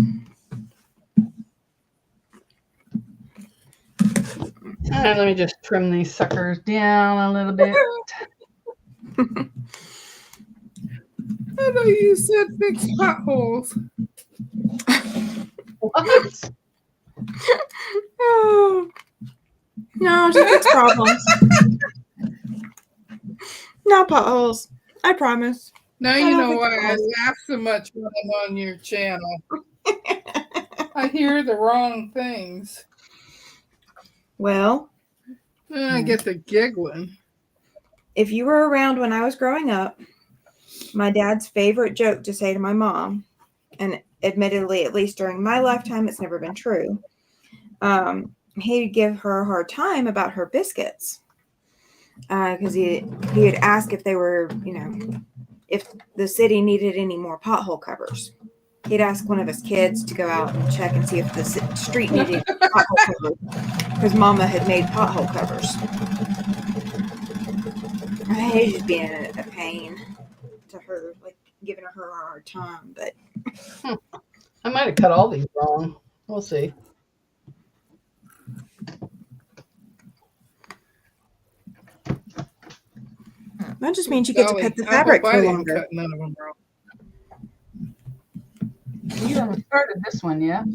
All right, let me just trim these suckers down a little bit. I thought you said fix potholes. What? Oh. No, just fix problems. No potholes. I promise. Now you know why I laugh so much when I'm on your channel. I hear the wrong things. Well, I get the giggling. if you were around when I was growing up, my dad's favorite joke to say to my mom, and admittedly, at least during my lifetime, it's never been true. He'd give her a hard time about her biscuits because he'd ask if they were, if the city needed any more pothole covers. He'd ask one of his kids to go out and check and see if the street needed pothole covers because Mama had made pothole covers. I hated just being a pain to her, like giving her a hard time, but I might have cut all these wrong. We'll see. that just means you get to cut the fabric for longer. Cut none of them wrong. You haven't started this one yet.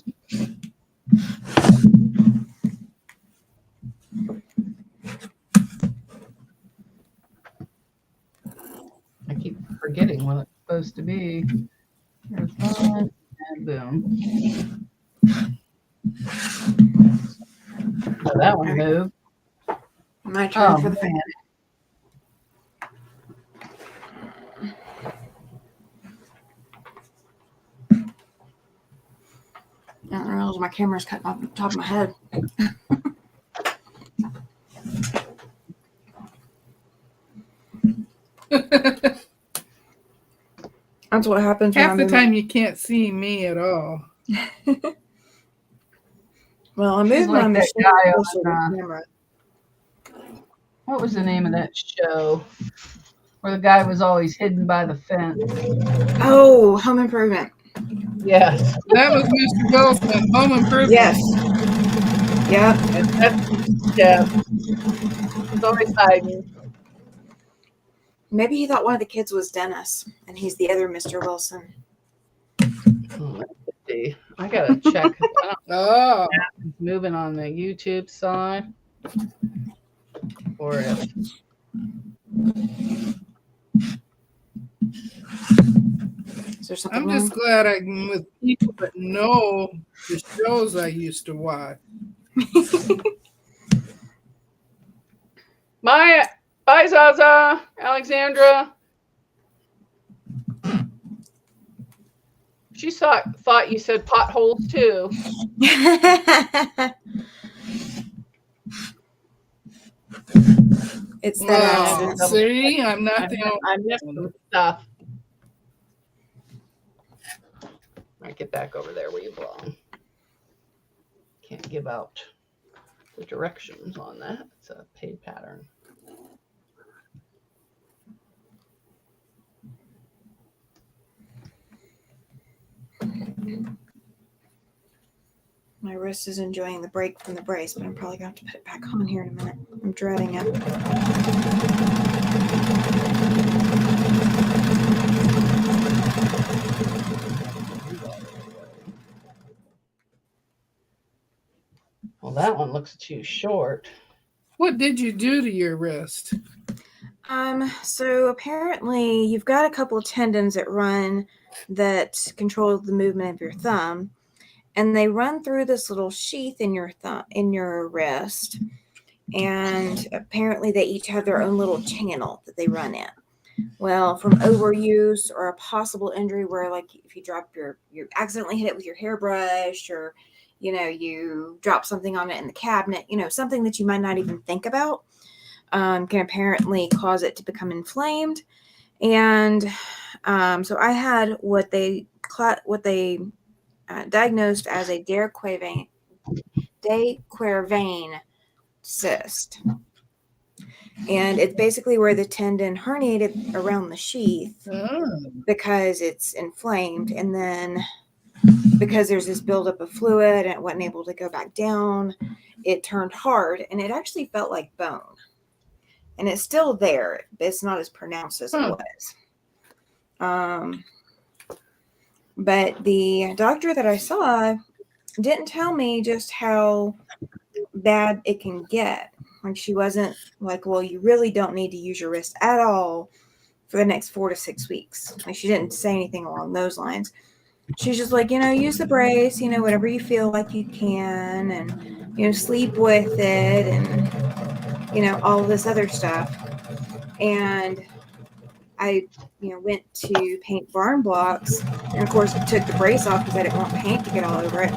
I keep forgetting what it's supposed to be. There's one, and boom. Oh, that one moved. My turn for the fan. I don't realize my camera's cut off the top of my head. That's what happens half the time you can't see me at all. Well, I moved my machine closer to the camera. What was the name of that show where the guy was always hidden by the fence? Oh, Home Improvement. Yes. That was Mr. Wilson, Home Improvement. Yes. Yeah. Yeah. He's always hiding. Maybe he thought one of the kids was Dennis, and he's the other Mr. Wilson. Let's see. I gotta check. Oh, He's moving on the YouTube side, or if Is there something I'm wrong? just glad I'm with people that know the shows I used to watch. Bye, Zaza, Alexandra. She thought you said potholes too. It's that accident. See, I'm not the only. I missed some stuff. All right, get back over there where you belong. Can't give out the directions on that. It's a paid pattern. My wrist is enjoying the break from the brace, but I'm probably going to have to put it back on here in a minute. I'm dreading it. that one looks too short. What did you do to your wrist? So apparently you've got a couple of tendons that control the movement of your thumb, and they run through this little sheath in your wrist, and apparently they each have their own little channel that they run in. Well, from overuse or a possible injury where, like, if you accidentally hit it with your hairbrush, or you drop something on it in the cabinet, something that you might not even think about, can apparently cause it to become inflamed. And so I had what they diagnosed as a de Quervain cyst. And it's basically where the tendon herniated around the sheath because it's inflamed. And then because there's this buildup of fluid and it wasn't able to go back down, it turned hard, and it actually felt like bone. And it's still there, but it's not as pronounced as it was. But the doctor that I saw didn't tell me just how bad it can get. Like, she wasn't like, well, you really don't need to use your wrist at all for the next 4 to 6 weeks. Like, she didn't say anything along those lines. She's just like, use the brace, whatever you feel like you can, and, sleep with it, and, all of this other stuff. And I, went to paint barn blocks, and of course took the brace off because I didn't want paint to get all over it.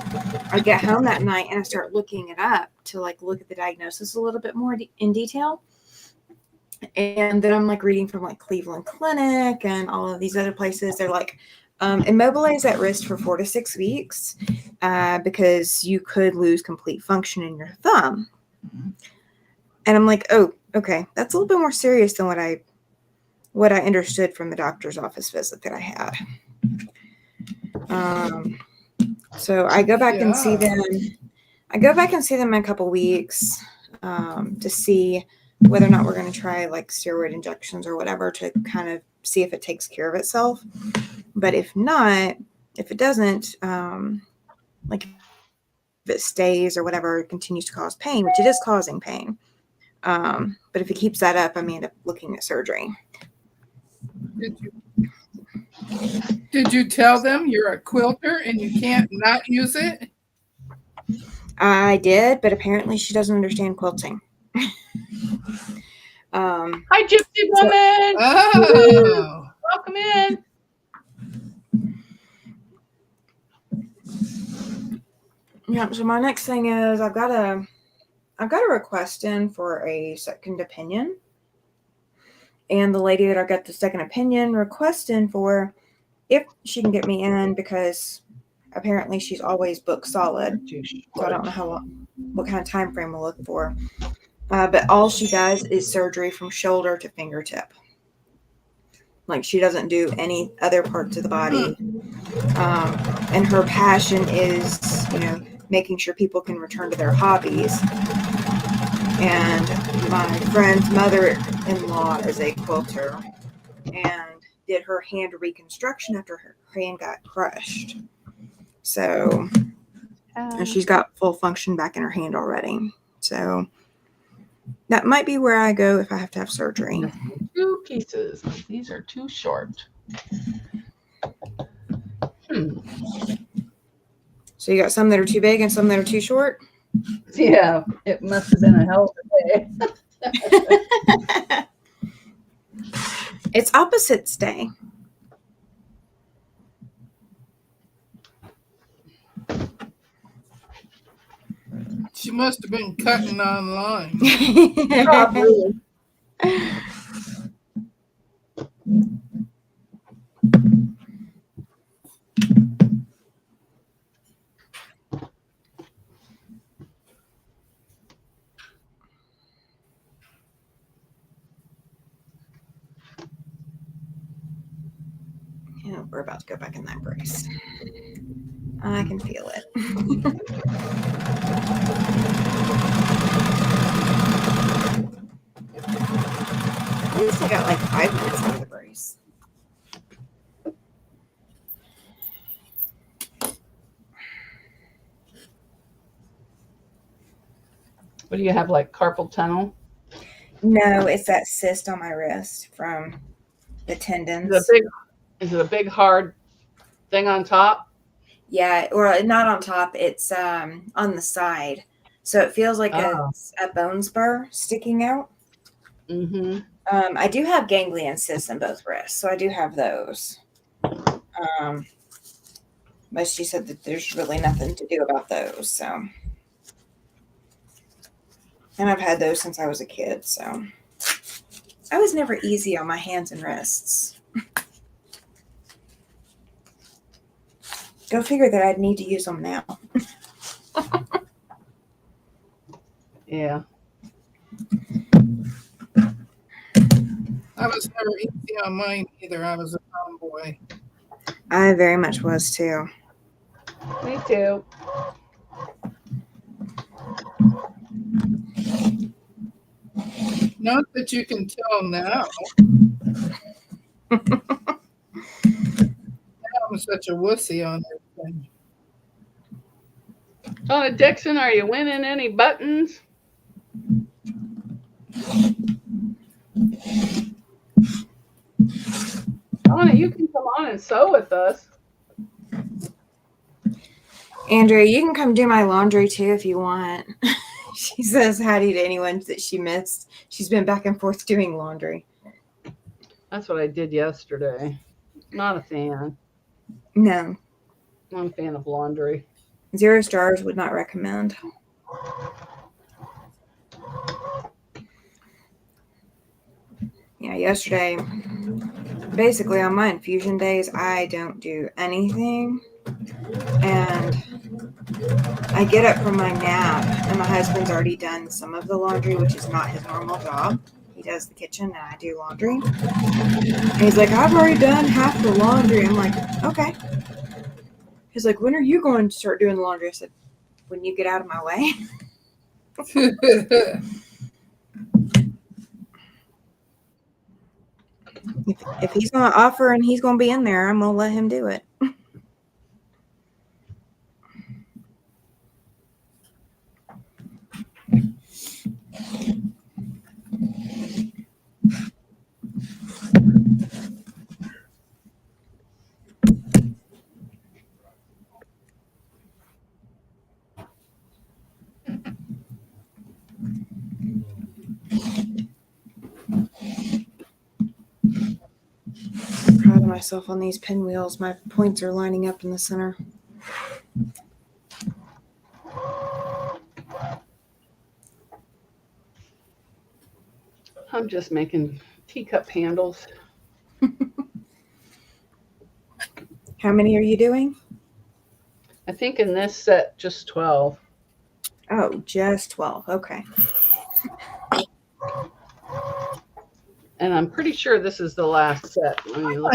I get home that night and I start looking it up to look at the diagnosis a little bit more in detail. And then I'm reading from Cleveland Clinic and all of these other places. They're like, immobilize that wrist for 4 to 6 weeks because you could lose complete function in your thumb. And I'm like, oh, okay, that's a little bit more serious than what I understood from the doctor's office visit that I had. So I go back and see them. I go back and see them in a couple weeks to see whether or not we're going to try steroid injections or whatever to kind of see if it takes care of itself. But if not, if it doesn't, if it stays or whatever, it continues to cause pain, which it is causing pain. But if it keeps that up, I may end up looking at surgery. Did you tell them you're a quilter and you can't not use it? I did, but apparently she doesn't understand quilting. Hi, Gypsy Woman. Oh. Welcome in. Yeah. So my next thing is I've got a request in for a second opinion, and the lady that I got the second opinion request in for, if she can get me in, because apparently she's always booked solid. So I don't know what kind of time frame we'll look for. But all she does is surgery from shoulder to fingertip. She doesn't do any other parts of the body. And her passion is, making sure people can return to their hobbies. And my friend's mother-in-law is a quilter and did her hand reconstruction after her hand got crushed. So, and she's got full function back in her hand already. So that might be where I go if I have to have surgery. 2 pieces. These are too short. So you got some that are too big and some that are too short? Yeah, it must have been a hell of a day. It's Opposites Day. She must have been cutting online. Probably. Yeah, we're about to go back in that brace. I can feel it. At least I got 5 minutes out of the brace. What do you have, like carpal tunnel? No, it's that cyst on my wrist from the Is it a tendons. big, is it a big hard thing on top? Yeah, or not on top, it's on the side. So it feels like Oh. a bone spur sticking out. Mm-hmm. I do have ganglion cysts in both wrists, so I do have those. But she said that there's really nothing to do about those. So, and I've had those since I was a kid. So, I was never easy on my hands and wrists. Go figure that I'd need to use them now. Yeah. I was never easy on mine either. I was a tomboy. I very much was too. Me too. Not that you can tell now. I'm such a wussy on everything. Donna Dixon, are you winning any buttons? Donna, you can come on and sew with us. Andrea, you can come do my laundry too if you want. She says howdy to anyone that she missed. She's been back and forth doing laundry. That's what I did yesterday. Not a fan. No. Not a fan of laundry. 0 stars, would not recommend. Yeah, yesterday, basically on my infusion days, I don't do anything. And I get up from my nap, and my husband's already done some of the laundry, which is not his normal job. He does the kitchen, and I do laundry. And he's like, I've already done half the laundry. I'm like, okay. He's like, when are you going to start doing the laundry? I said, when you get out of my way. If he's going to offer and he's going to be in there, I'm going to let him do it. I'm proud of myself on these pinwheels. My points are lining up in the center. I'm just making teacup handles. How many are you doing? I think in this set, just 12. Oh, just 12. Okay. And I'm pretty sure this is the last set. Let me look.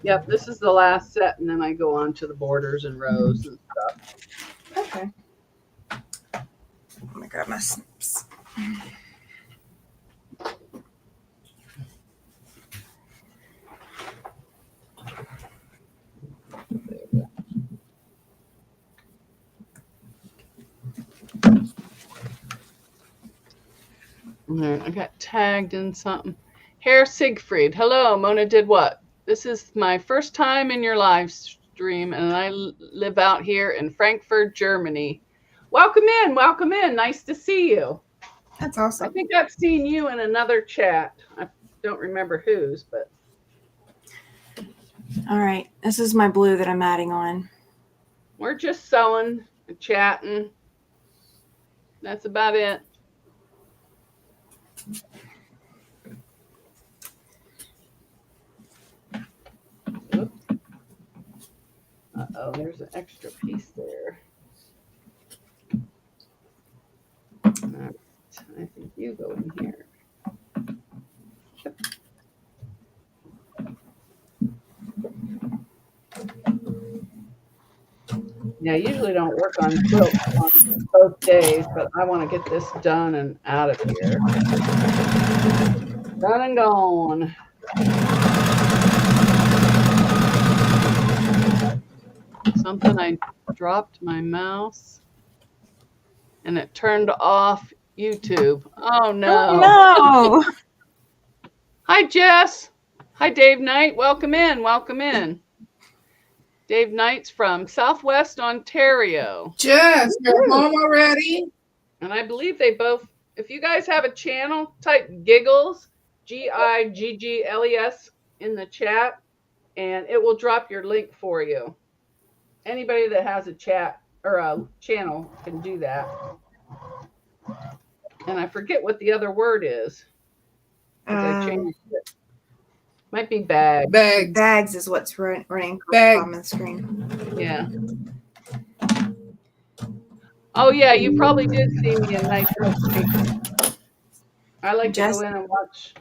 Yep, this is the last set, and then I go on to the borders and rows and stuff. Okay. Oh my God, my snips. All right, I got tagged in something. Herr Siegfried, hello, Mona did what? This is my first time in your live stream, and I live out here in Frankfurt, Germany. Welcome in, welcome in. Nice to see you. That's I awesome. think I've seen you in another chat. I don't remember whose, but. All right. This is my blue that I'm adding on. We're just sewing and chatting. That's about it. Oops. Uh-oh, there's an extra piece there. All right, I think you go in here. Yeah, I usually don't work on quilts on both days, but I want to get this done and out of here. Done and gone. Something, I dropped my mouse and it turned off YouTube. Oh no. Oh no. Hi, Jess. Hi, Dave Knight. Welcome in. Welcome in. Dave Knight's from Southwest Ontario. Jess, you're home already? And I believe they both, if you guys have a channel, type Giggles, Giggles, in the chat, and it will drop your link for you. Anybody that has a chat or a channel can do that. And I forget what the other word is. I changed it. Might be bags. Bags is what's running on the screen. Yeah. Oh yeah, you probably did see me in nice notifications. I like to go in and watch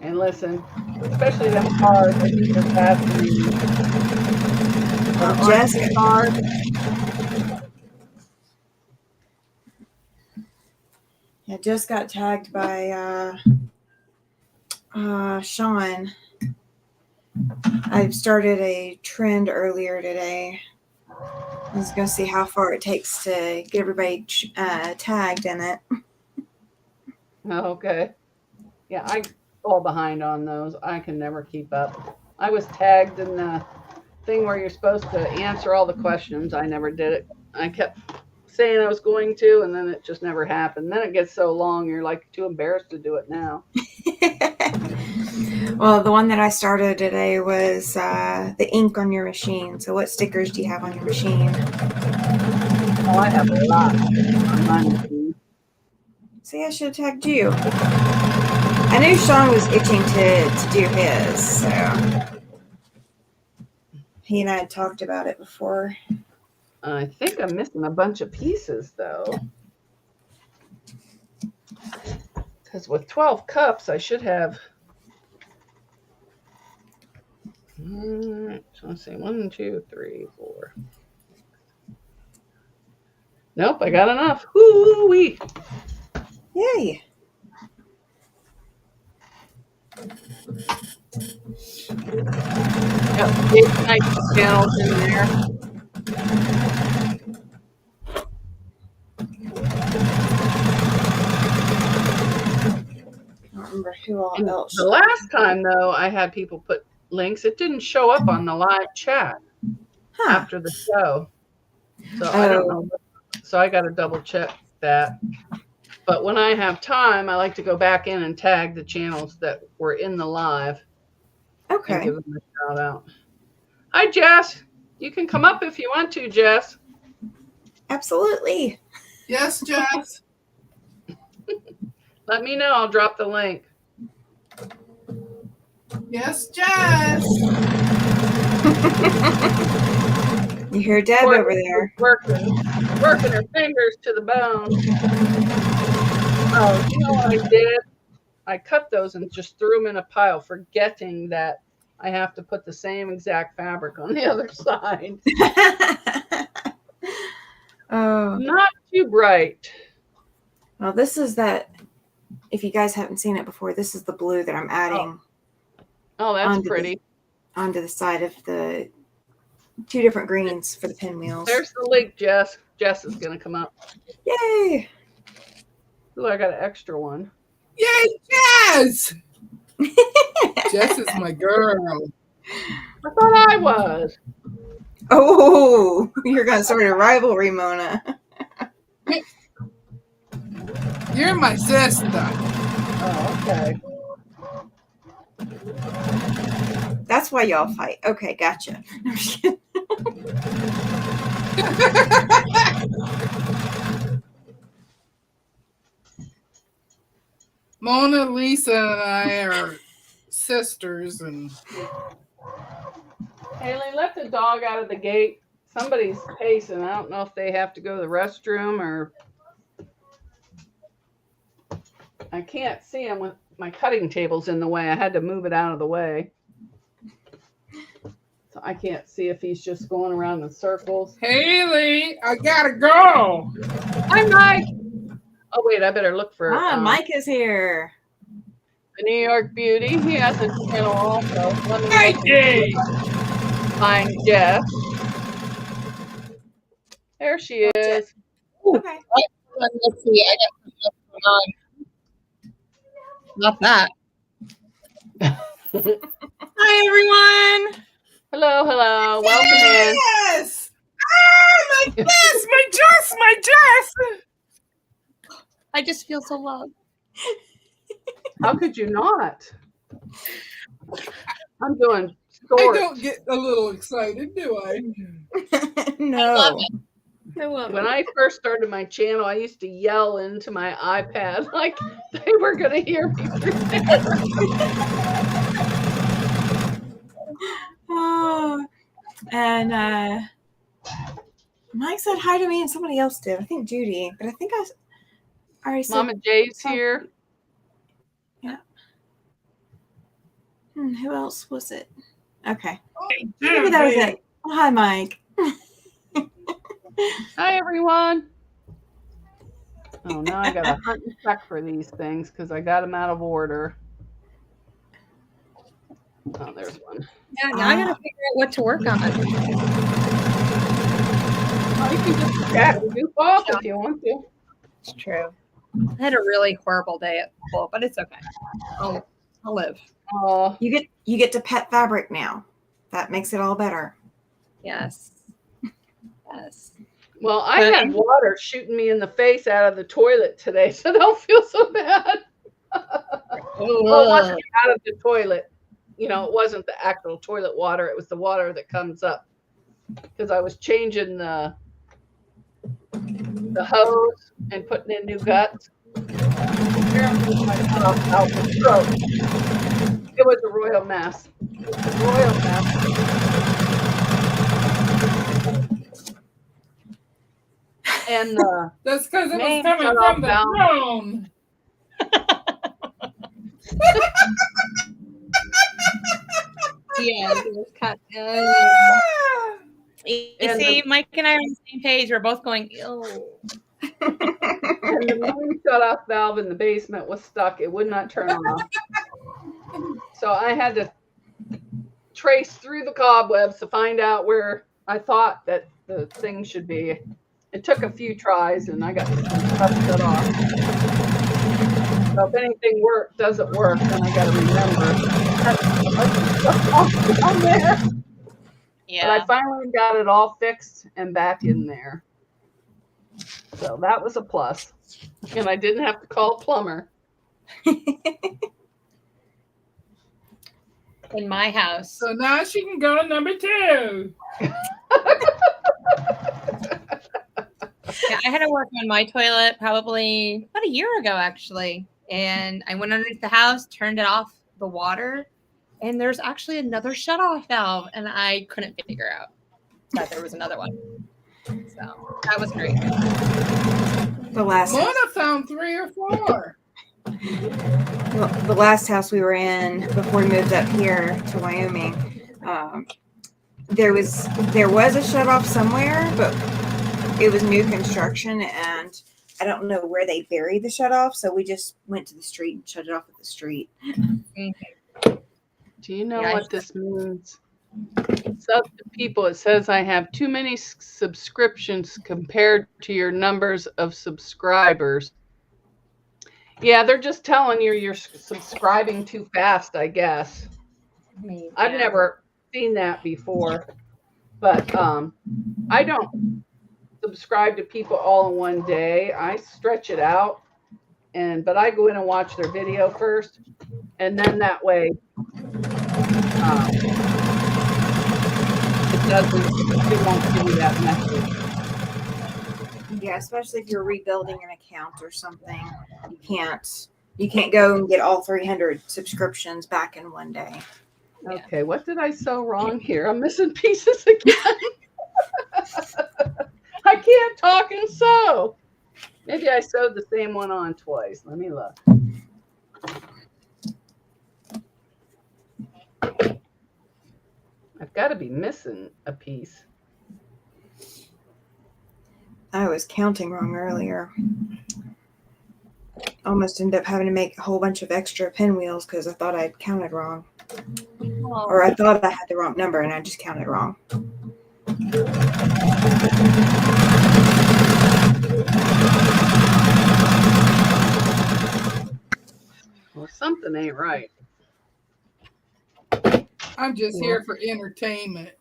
and listen, especially them cars. I think they're fascinating. Yeah, just got tagged by Sean. I've started a trend earlier today. I was going to see how far it takes to get everybody tagged in it. Okay. Yeah, I fall behind on those. I can never keep up. I was tagged in the thing where you're supposed to answer all the questions. I never did it. I kept saying I was going to, and then it just never happened. Then it gets so long, you're like too embarrassed to do it now. Well, the one that I started today was the ink on your machine. So what stickers do you have on your machine? Oh, I have a lot on my machine. See, I should have tagged you. I knew Sean was itching to do his, so he and I had talked about it before. I think I'm missing a bunch of pieces, though. Because with 12 cups, I should have... So let's see, 1, 2, 3, 4. Nope, I got enough. Woo-wee! Yay! Got big nice channels in there. I don't remember who all else. The last time, though, I had people put links. It didn't show up on the live chat after the show. So I don't know. So I got to double check that. But when I have time, I like to go back in and tag the channels that were in the live. Okay. And give them a shout out. Hi, Jess. You can come up if you want to, Jess. Absolutely. Yes, Jess. Let me know. I'll drop the link. Yes, Jess. You hear Deb over there. Working her fingers to the bone. Oh, you know what I did? I cut those and just threw them in a pile, forgetting that I have to put the same exact fabric on the other side. Oh. Not too bright. Well, this is that. If you guys haven't seen it before, this is the blue that I'm adding. Oh, that's pretty. Onto the side of the 2 different greens for the pinwheels. There's the link, Jess. Jess is going to come up. Yay! Ooh, I got an extra one. Yay, Jess! Jess is my girl. I thought I was. Oh, you're going to start a rivalry, Mona. You're my sister. Oh, okay. That's why y'all fight. Okay, gotcha. Mona, Lisa, and I are sisters, and Haley, let the dog out of the gate. Somebody's pacing. I don't know if they have to go to the restroom or... I can't see him with my cutting table's in the way. I had to move it out of the way. So I can't see if he's just going around in circles. Haley, I gotta go. Hi, Mike. Oh, wait, I better look for... Mike is here. the New York Beauty. He has a channel also. Let me Hi, look Dave. and find Jess. There she is. Okay. Let's see. I got something else going on. Not that. Hi, everyone. Hello, hello. Welcome in. Yes. Ah, my Jess, my Jess, my Jess. I just feel so loved. How could you not? I'm doing I shorts. don't get a little excited, do I? No. I love When it. I first started my channel, I used to yell into my iPad like they were going to hear me. Oh, and Mike said hi to me, and somebody else did. I think Judy, but I think I already said. Mama Jay's here. Who else was it? Okay, Hey, maybe that was it. Oh, hi, Mike. Hi, everyone. Oh, now I got to hunt and check for these things because I got them out of order. Oh, there's one. Yeah, now I gotta figure out what to work on. Oh, you can just chat and goof off if you want to. It's true. I had a really horrible day at school, but it's okay. I'll live. You get to pet fabric now. That makes it all better. Yes. Yes. Well, I had water shooting me in the face out of the toilet today, so don't feel so bad. Well, it wasn't out of the toilet. You know, it wasn't the actual toilet water. It was the water that comes up because I was changing the hose and putting in new guts. Apparently, my out the throat. It was a royal mess. Royal mess. And that's because it was main coming shut-off from the valve. throne. Yeah, it was kind of, you And see, Mike and I are on the same page. We're both going, ew. And the main shut-off valve in the basement was stuck. It would not turn off. So I had to trace through the cobwebs to find out where I thought that the thing should be. It took a few tries, and I got some stuff shut off. So if anything doesn't work, then I got to remember that's on there. Yeah. But I finally got it all fixed and back in there. So that was a plus. And I didn't have to call a plumber. In my house. So now she can go to number 2. Yeah, I had to work on my toilet probably about a year ago, actually. And I went underneath the house, turned it off the water, and there's actually another shutoff valve, and I couldn't figure out that there was another one. So that was great. The last Mona found 3 or 4. the last house we were in before we moved up here to Wyoming, there was a shut off somewhere, but it was new construction, and I don't know where they buried the shut off, so we just went to the street and shut it off at the street. Do you know what this means? It's up to people. It says I have too many subscriptions compared to your numbers of subscribers. Yeah, they're just telling you you're subscribing too fast, I guess. I've never seen that before, but I don't subscribe to people all in one day. I stretch it out, but I go in and watch their video first, and then that way it won't give you that message. Yeah, especially if you're rebuilding an account or something, you can't go and get all 300 subscriptions back in one day. Okay, what did I sew wrong here? I'm missing pieces again. I can't talk and sew. Maybe I sewed the same one on twice. Let me look. I've got to be missing a piece. I was counting wrong earlier. almost ended up having to make a whole bunch of extra pinwheels because I thought I'd counted wrong. Oh. Or I thought I had the wrong number and I just counted wrong. Well, something ain't right. I'm just here for entertainment.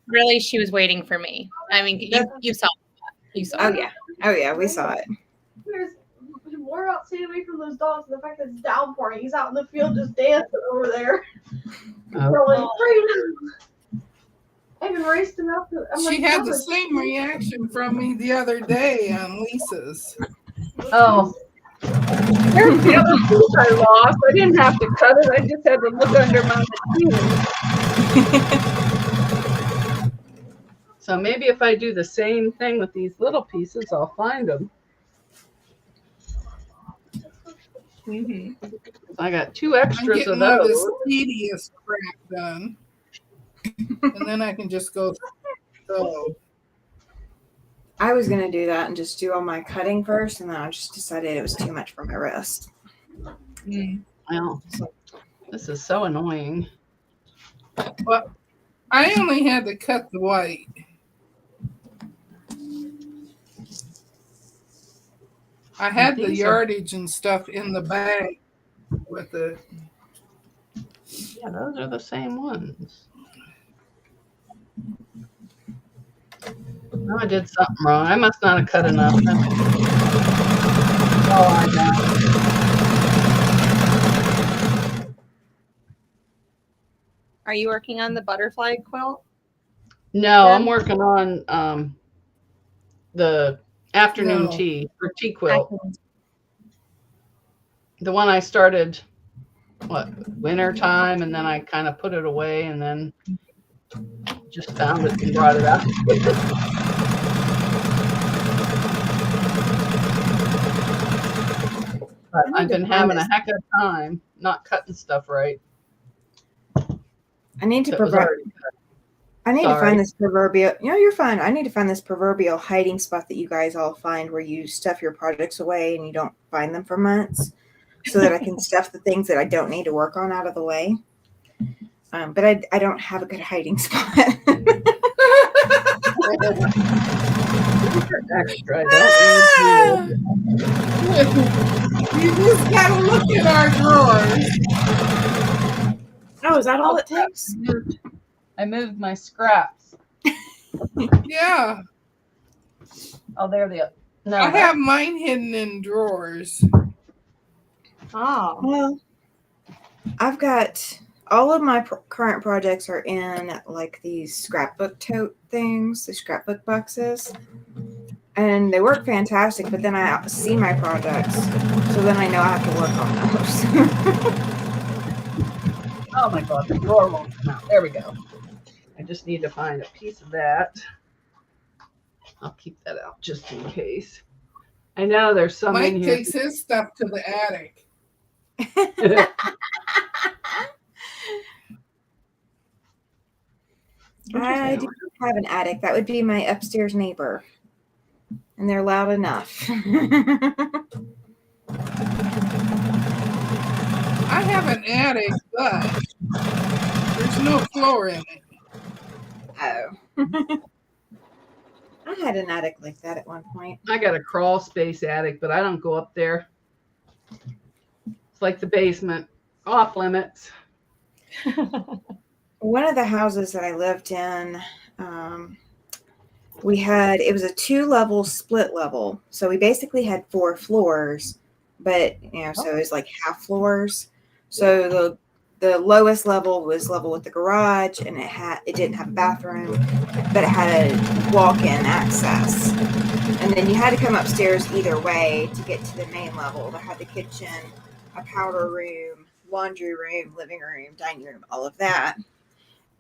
Really, she was waiting for me. I mean, you saw that. You saw Oh that. yeah. Oh yeah, we saw it. We're out staying away from those dogs, and the fact that it's downpouring, he's out in the field just dancing over there. Rolling freedom. I even raced him out. She had the same reaction from me the other day on Lisa's. Oh. There's the other piece I lost. I didn't have to cut it. I just had to look under my machine. So maybe if I do the same thing with these little pieces, I'll find them. I got 2 I'm extras getting of all those. this tedious crap done. And then I can just go sew. I was gonna do that and just do all my cutting first, and then I just decided it was too much for my wrist. Well, this is so annoying. But I only had to cut the white. I had the yardage and stuff in the bag with it. Yeah, those are the same ones. No, I did something wrong. I must not have cut enough. Oh, I know. Are you working on the butterfly quilt? No, Yeah. I'm working on the afternoon tea or tea quilt. The one I started winter time, and then I kind of put it away, and then just found it and brought it out. But I've been having a heck of a time not cutting stuff right. I need to provide. I need to find this proverbial. You know, you're fine. I need to find this proverbial hiding spot that you guys all find where you stuff your projects away and you don't find them for months, so that I can stuff the things that I don't need to work on out of the way. But I don't have a good hiding spot. Extra, You just gotta look at our drawers. Oh, is that all it takes? I moved my scraps. Yeah. Oh, there they are. No, I have mine hidden in drawers. Oh. Well, I've got all of my current projects are in like these scrapbook tote things, the scrapbook boxes. And they work fantastic, but then I see my projects, so then I know I have to work on those. Oh my God, the drawer won't come out. There we go. I just need to find a piece of that. I'll keep that out just in case. I know there's some Mike in here. takes his stuff to the attic. I do have an attic. That would be my upstairs neighbor. And they're loud enough. I have an attic, but there's no floor in it. Oh. I had an attic like that at one point. I got a crawl space attic, but I don't go up there. It's like the basement, off limits. One of the houses that I lived in, it was a 2-level split level. So we basically had 4 floors, but so it was like half floors. So the lowest level was level with the garage, and it didn't have a bathroom, but it had a walk-in access. And then you had to come upstairs either way to get to the main level. That had the kitchen, a powder room, laundry room, living room, dining room, all of that.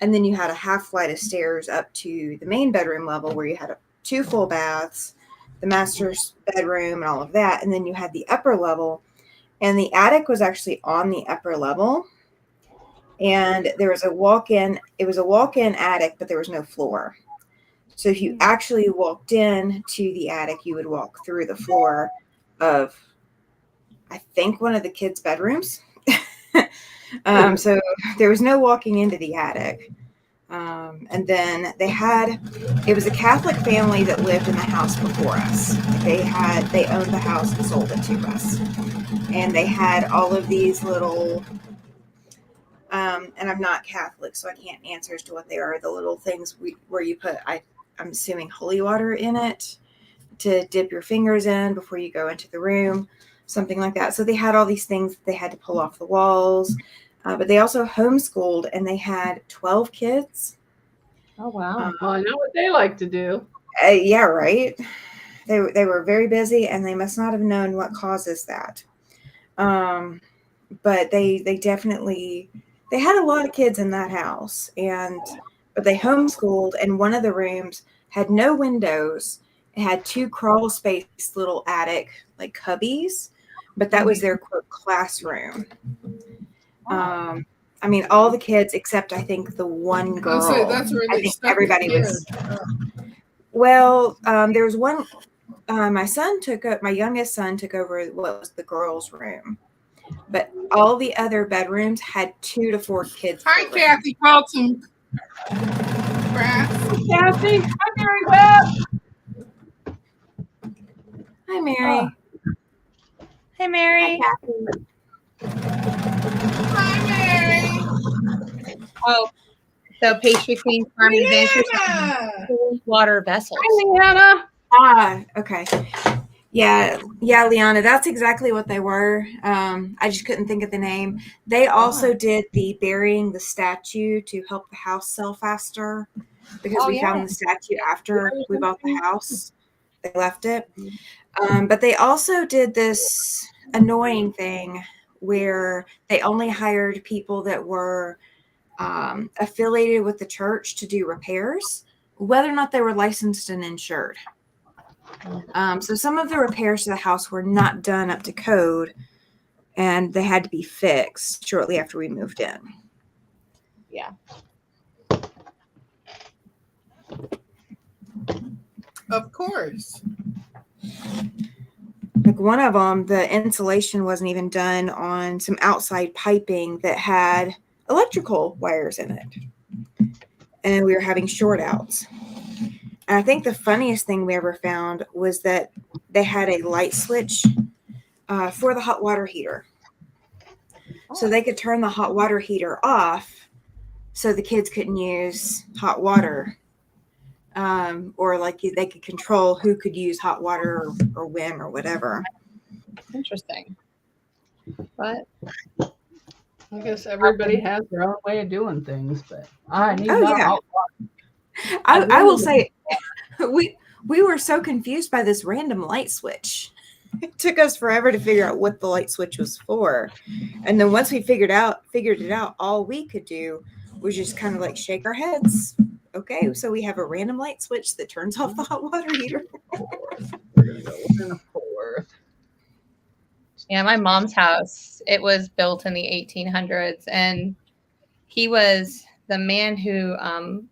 And then you had a half flight of stairs up to the main bedroom level where you had 2 full baths, the master's bedroom, and all of that. And then you had the upper level, and the attic was actually on the upper level. And there was a walk-in. It was a walk-in attic, but there was no floor. So if you actually walked in to the attic, you would walk through the floor of, I think, one of the kids' bedrooms. So there was no walking into the attic. And then it was a Catholic family that lived in the house before us. They owned the house and sold it to us. And they had all of these little, and I'm not Catholic, so I can't answer as to what they are. The little things where you put, I'm assuming, holy water in it to dip your fingers in before you go into the room, something like that. So they had all these things that they had to pull off the walls. But they also homeschooled, and they had 12 kids. Oh, wow. Well, I know what they like to do. Yeah, right. They were very busy, and they must not have known what causes that. But they definitely, they had a lot of kids in that house, but they homeschooled, and one of the rooms had no windows. It had 2 crawl space little attic like cubbies, but that was their quote classroom. I mean, all the kids except I think the one girl. I'll say that's where I they think stuck everybody the was. kids. Well, there was one. My youngest son took over what was the girls' room, but all the other bedrooms had 2 to 4 kids. Hi, Kathy Carlton. Grass. Kathy, hi, Mary Webb. Hi, Mary. Hey, Mary. Hi, Kathy. Hi, Mary. Oh, so Pastry Queen Farming Adventures Yeah. water vessels. Hi, Leanna. Okay. Yeah, Liana, that's exactly what they were. I just couldn't think of the name. They also did the burying the statue to help the house sell faster, because we found the statue after we bought the house. They left it. But they also did this annoying thing where they only hired people that were affiliated with the church to do repairs, whether or not they were licensed and insured. So some of the repairs to the house were not done up to code, and they had to be fixed shortly after we moved in. Yeah. Of course. Like one of them, the insulation wasn't even done on some outside piping that had electrical wires in it. And we were having short outs. And I think the funniest thing we ever found was that they had a light switch for the hot water heater. So they could turn the hot water heater off so the kids couldn't use hot water. Or like they could control who could use hot water or when or whatever. Interesting. But I guess everybody has their own way of doing things, but I need hot water. I will say, we were so confused by this random light switch. It took us forever to figure out what the light switch was for. And then once we figured it out, all we could do was just kind of like shake our heads. Okay, so we have a random light switch that turns off the hot water heater. yeah, my mom's house, it was built in the 1800s, and he was the man who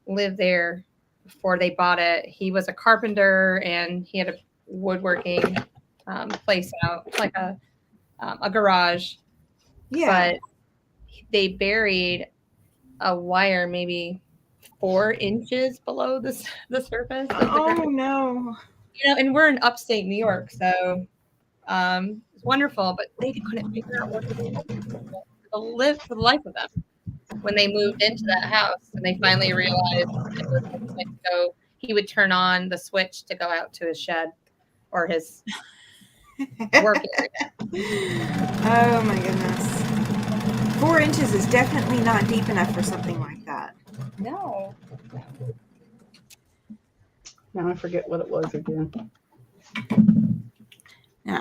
lived there before they bought it. He was a carpenter, and he had a woodworking place out, like a garage. Yeah. But they buried a wire maybe 4 inches below the surface. Oh no! You know, and we're in upstate New York, so it's wonderful. But they couldn't figure out what to do for the life of them when they moved into that house, and they finally realized it was so he would turn on the switch to go out to his shed or his work area. Oh my goodness. 4 inches is definitely not deep enough for something like that. No. Now I forget what it was again. Now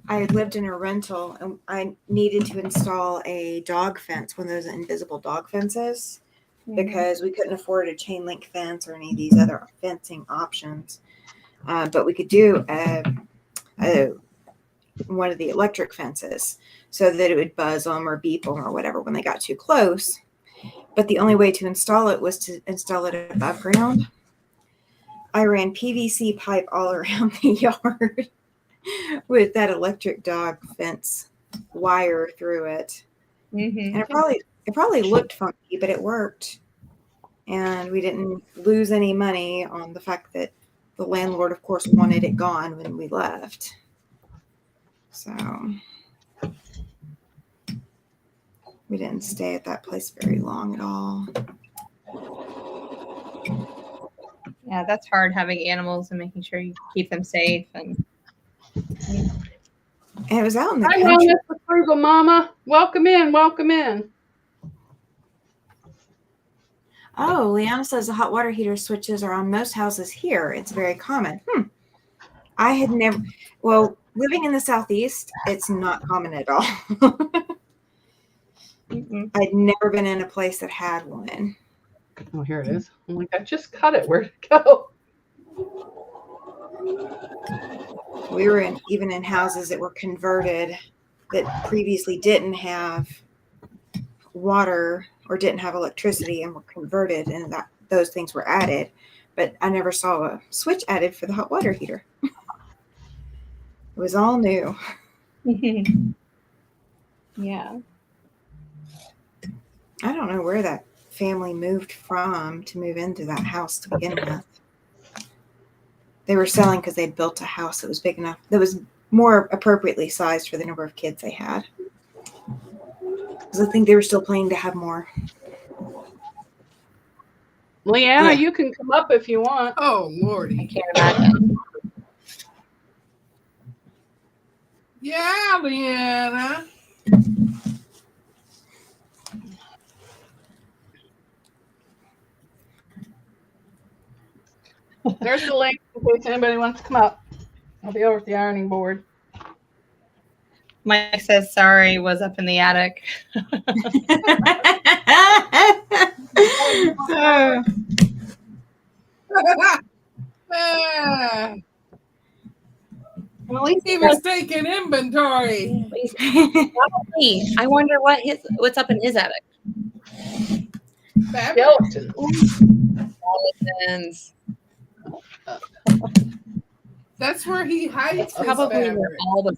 I had lived in a rental, and I needed to install a dog fence, one of those invisible dog fences, because we couldn't afford a chain link fence or any of these other fencing options. But we could do one of the electric fences so that it would buzz them or beep them or whatever when they got too close. but the only way to install it was to install it above ground. I ran PVC pipe all around the yard with that electric dog fence wire through it. Mm-hmm. And it probably looked funky, but it worked. And we didn't lose any money on the fact that the landlord, of course, wanted it gone when we left. So we didn't stay at that place very long at all. Yeah, that's hard having animals and making sure you keep them safe. And And it was out in the Hi, country. Mr. Frugal Mama. Welcome in. Welcome in. Oh, Liana says the hot water heater switches are on most houses here. It's very common. I had never, well, living in the Southeast, it's not common at all. I'd never been in a place that had one. Oh, here it is. I'm like, I just cut it. Where'd it go? We were even in houses that were converted that previously didn't have water or didn't have electricity and were converted, and that those things were added. But I never saw a switch added for the hot water heater. It was all new. Yeah. I don't know where that family moved from to move into that house to begin with. They were selling because they'd built a house that was big enough, that was more appropriately sized for the number of kids they had. Because I think they were still planning to have more. Leanna, Yeah. you can come up if you want. Oh, I Lordy. can't imagine. Yeah, Leanna. There's the link in case anybody wants to come up. I'll be over at the ironing board. Mike says sorry, was up in the attic. Ah, Well, at least he was taking inventory. probably. I wonder what's up in his attic. Skeletons. Skeletons. That's where he hides his Probably where fabric. all the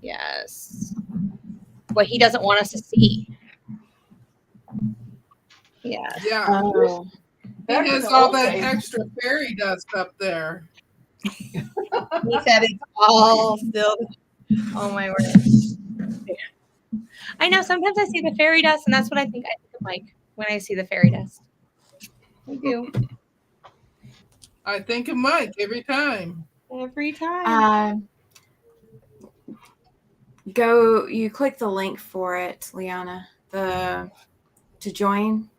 yes. What he doesn't want us to see. Yeah. Yeah. Oh. He has all that extra fairy dust up there. He said it's all still. Oh my word. I know. Sometimes I see the fairy dust, and that's what I think of Mike when I see the fairy dust. I do. I think of Mike every time. Every time. You click the link for it, Liana, to join.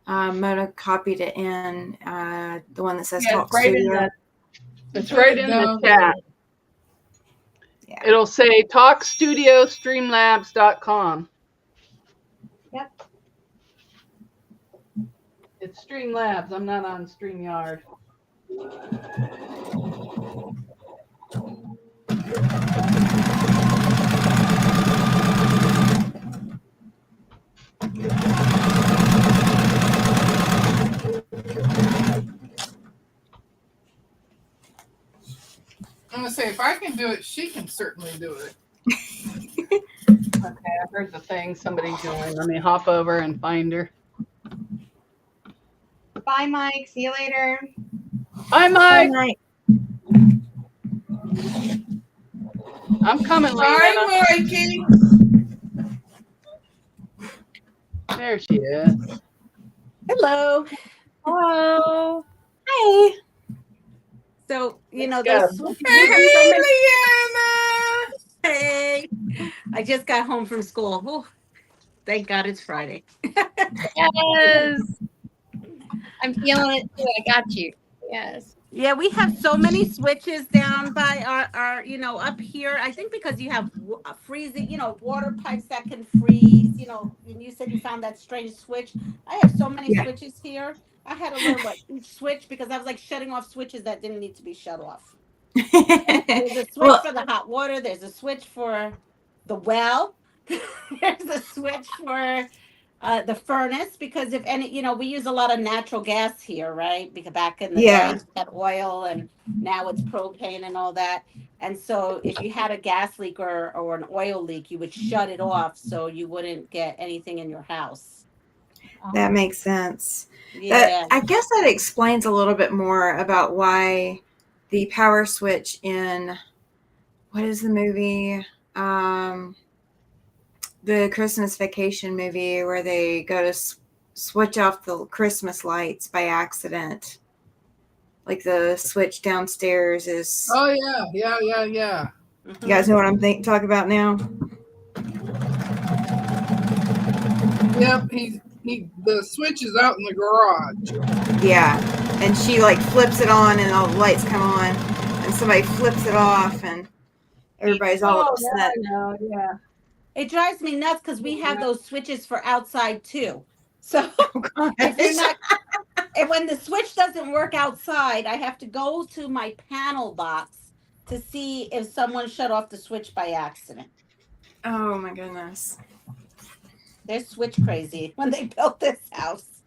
Mona copied it in the one that says Yeah, Talk it's right in Studio. It's right in the chat. Yeah. It'll say talkstudiostreamlabs.com. Yep. It's Streamlabs. I'm not on StreamYard. I'm gonna say if I can do it, she can certainly do it. Okay, I heard the thing. Somebody joined. Let me hop over and find her. Bye, Mike. See you later. Hi, Mike. Night. I'm coming, Leanna. Hi, Mikey. There she is. Hello. Hello. Hi. So, Let's those go. Hey, Leanna. Hey. I just got home from school. Oh, thank God it's Friday. Yes. I'm feeling it too. I got you. Yes. Yeah, we have so many switches down by our up here. I think because you have freezing, water pipes that can freeze, and you said you found that strange switch. I have so many switches here. I had to learn each switch because I was like shutting off switches that didn't need to be shut off. There's a switch for the hot water. There's a switch for the well There's a switch for the furnace, because if any, we use a lot of natural gas here, right? Because back in the day, Yeah. we had oil, and now it's propane and all that. And so if you had a gas leak or an oil leak, you would shut it off so you wouldn't get anything in your house. That makes sense. Yeah. I guess that explains a little bit more about why the power switch in what is the movie? The Christmas Vacation movie where they go to switch off the Christmas lights by accident. Like the switch downstairs is. Oh yeah. You guys know what I'm talking about now? Yep. The switch is out in the garage. Yeah. And she like flips it on and all the lights come on, and somebody flips it off and everybody's all upset. No, yeah. It drives me nuts because we have those switches for outside too. So if you're not, and when the switch doesn't work outside, I have to go to my panel box to see if someone shut off the switch by accident. Oh my goodness. They're switch crazy when they built this house.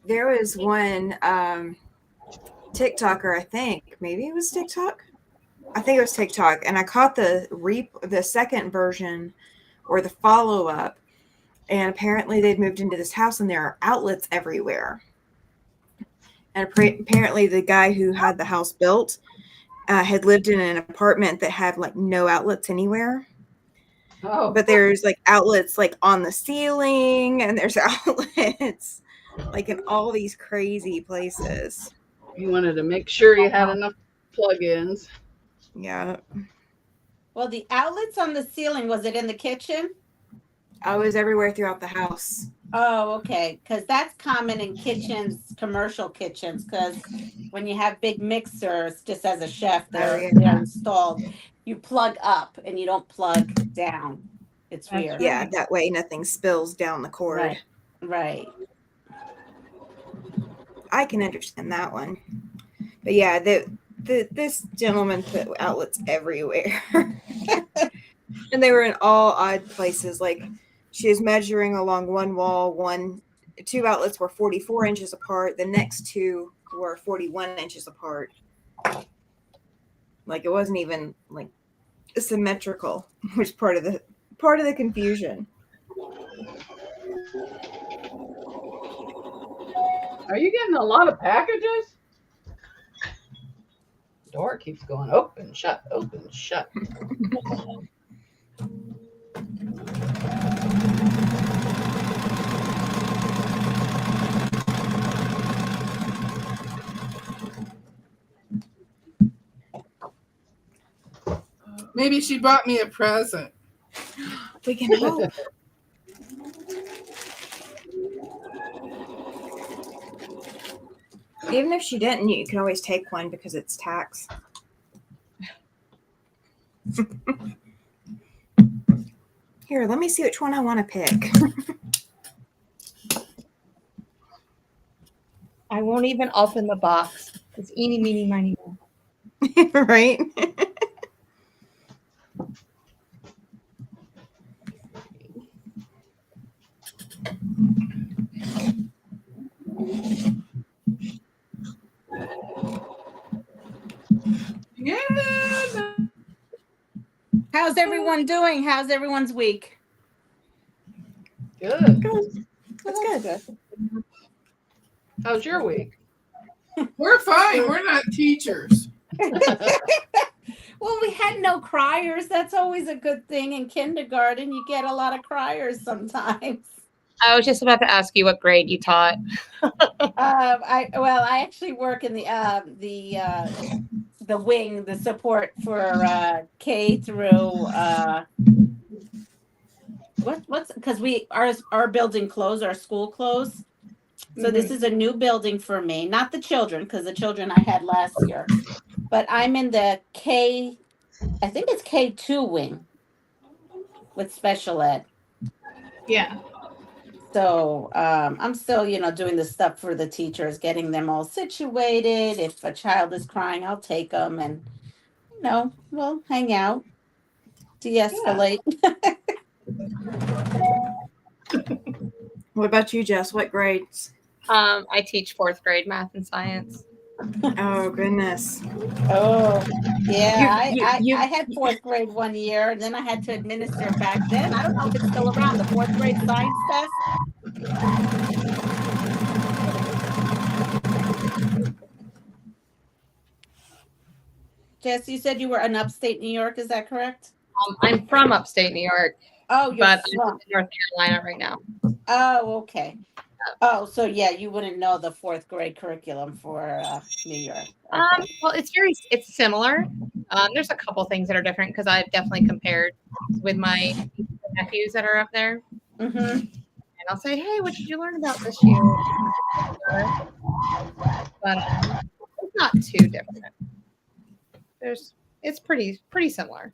There was one TikToker, I think. Maybe it was TikTok. I think it was TikTok, and I caught the second version or the follow-up, and apparently they'd moved into this house and there are outlets everywhere. And apparently the guy who had the house built had lived in an apartment that had like no outlets anywhere. Oh, But there's like outlets like on the ceiling, and there's outlets like in all these crazy places. you wanted to make sure you had enough plug-ins. Yeah. Well, the outlets on the ceiling, was it in the kitchen? I was everywhere throughout the house. Oh, okay. Because that's common in kitchens, commercial kitchens. Because when you have big mixers, just as a chef, they're installed. You plug up and you don't plug down. It's That's weird. Yeah, that way nothing spills down the cord. Right. I can understand that one. But yeah, this gentleman put outlets everywhere. And they were in all odd places. Like she was measuring along one wall, two outlets were 44 inches apart, the next two were 41 inches apart. Like it wasn't even like symmetrical, which is part of the confusion. Are you getting a lot of packages? Door keeps going open, shut, open, shut. Maybe she bought me a present. We can hope. Even if she didn't, you can always take one because it's tax. Here, let me see which one I want to pick. I won't even open the box. It's eeny, meeny, miny, moe. Right? Yeah. How's everyone doing? How's everyone's week? Good. That's good. How's your week? We're fine. We're not teachers. Well, we had no criers. That's always a good thing. In kindergarten, you get a lot of criers sometimes. I was just about to ask you what grade you taught. I actually work in the wing, the support for K through what's because our building closed, our school closed. So this is a new building for me, not the children, because the children I had last year, but I'm in the I think it's K2 wing with special ed. Yeah. So I'm still, doing the stuff for the teachers, getting them all situated. If a child is crying, I'll take them and, we'll hang out. de-escalate. What about you, Jess? What grades? I teach 4th grade math and science. Oh goodness. Oh, yeah. You I had 4th grade one year, and then I had to administer back then. I don't know if it's still around, the 4th grade science test. Jess, you said you were in upstate New York. Is that correct? I'm from upstate New York, Oh, you're but I'm from. in North Carolina right now. Oh, okay. Oh, so yeah, you wouldn't know the 4th grade curriculum for New York. Okay. Well, it's similar. There's a couple things that are different because I've definitely compared with my nephews that are up there. Mm-hmm. And I'll say, hey, what did you learn about this year? But it's not too different. It's pretty similar.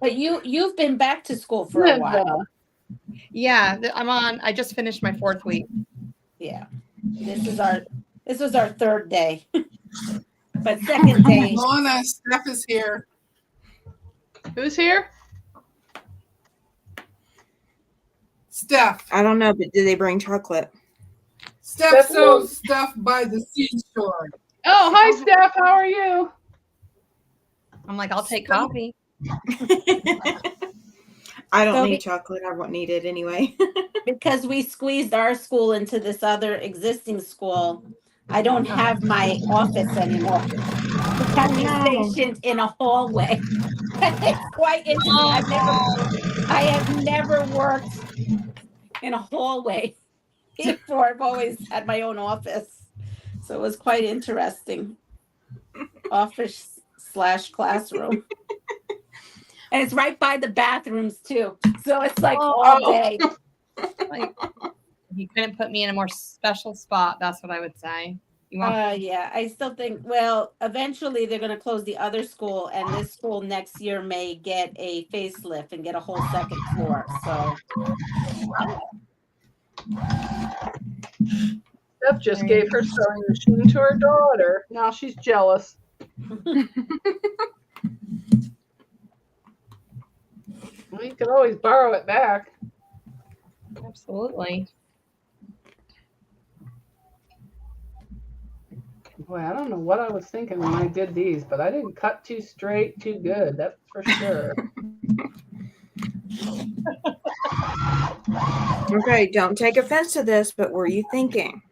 But you've been back to school for a while. Yeah, I just finished my 4th week. Yeah. This was our 3rd day. But 2nd day. Mona, Steph is here. Who's here? Steph. I don't know, but did they bring chocolate? Steph sells stuff by the seashore. Oh, hi, Steph. How are you? I'm like, I'll take coffee. I don't need chocolate. I won't need it anyway. Because we squeezed our school into this other existing school, I don't have my office anymore. It can be stationed in a hallway. It's quite interesting. I have never worked in a hallway before. I've always had my own office. So it was quite interesting. Office / classroom. And it's right by the bathrooms too. So it's like all day. Like, if you couldn't put me in a more special spot, that's what I would say. Yeah, I still think, well, eventually they're going to close the other school, and this school next year may get a facelift and get a whole 2nd floor. So Steph just gave her sewing machine to her daughter. Now she's jealous. Well, you could always borrow it back. Absolutely. Boy, I don't know what I was thinking when I did these, but I didn't cut too straight, too good. That's for sure. Okay, don't take offense to this, but were you thinking?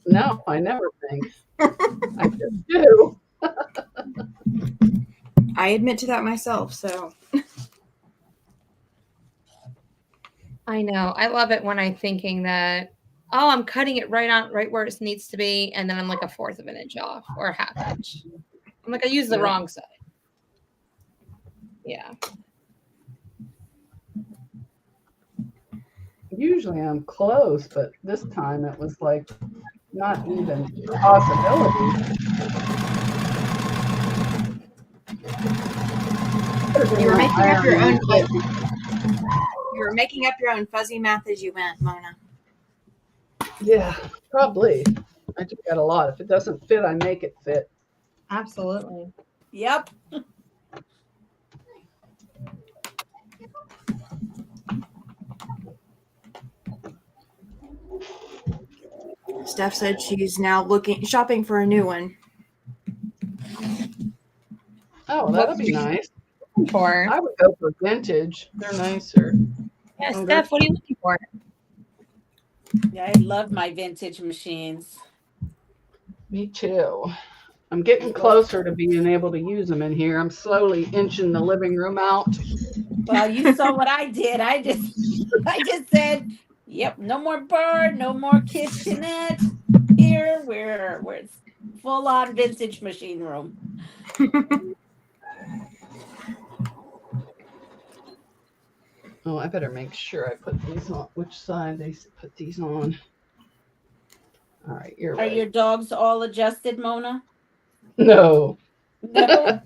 No, I never think. I just do. I admit to that myself, so. I know. I love it when I'm thinking that, oh, I'm cutting it right where it needs to be, and then I'm like 1/4 of an inch off or a 1/2 inch. I'm like, I used the wrong side. Yeah. Usually I'm close, but this time it was like not even a possibility. You were making up your own. You were making up your own fuzzy math as you went, Mona. Yeah, probably. I just got a lot. If it doesn't fit, I make it fit. Absolutely. yep. Steph said she's now shopping for a new one. Oh, that'll be nice. For I would go for vintage. They're nicer. yeah, Steph, what are you looking for? Yeah, I love my vintage machines. Me too. I'm getting closer to being able to use them in here. I'm slowly inching the living room out. Well, you saw what I did. I just said, yep, no more bird, no more kitchenette. Here we're full on vintage machine room. Oh, I better make sure I put these on. Which side they put these on? All right, you're right. Are your dogs all adjusted, Mona? No. No.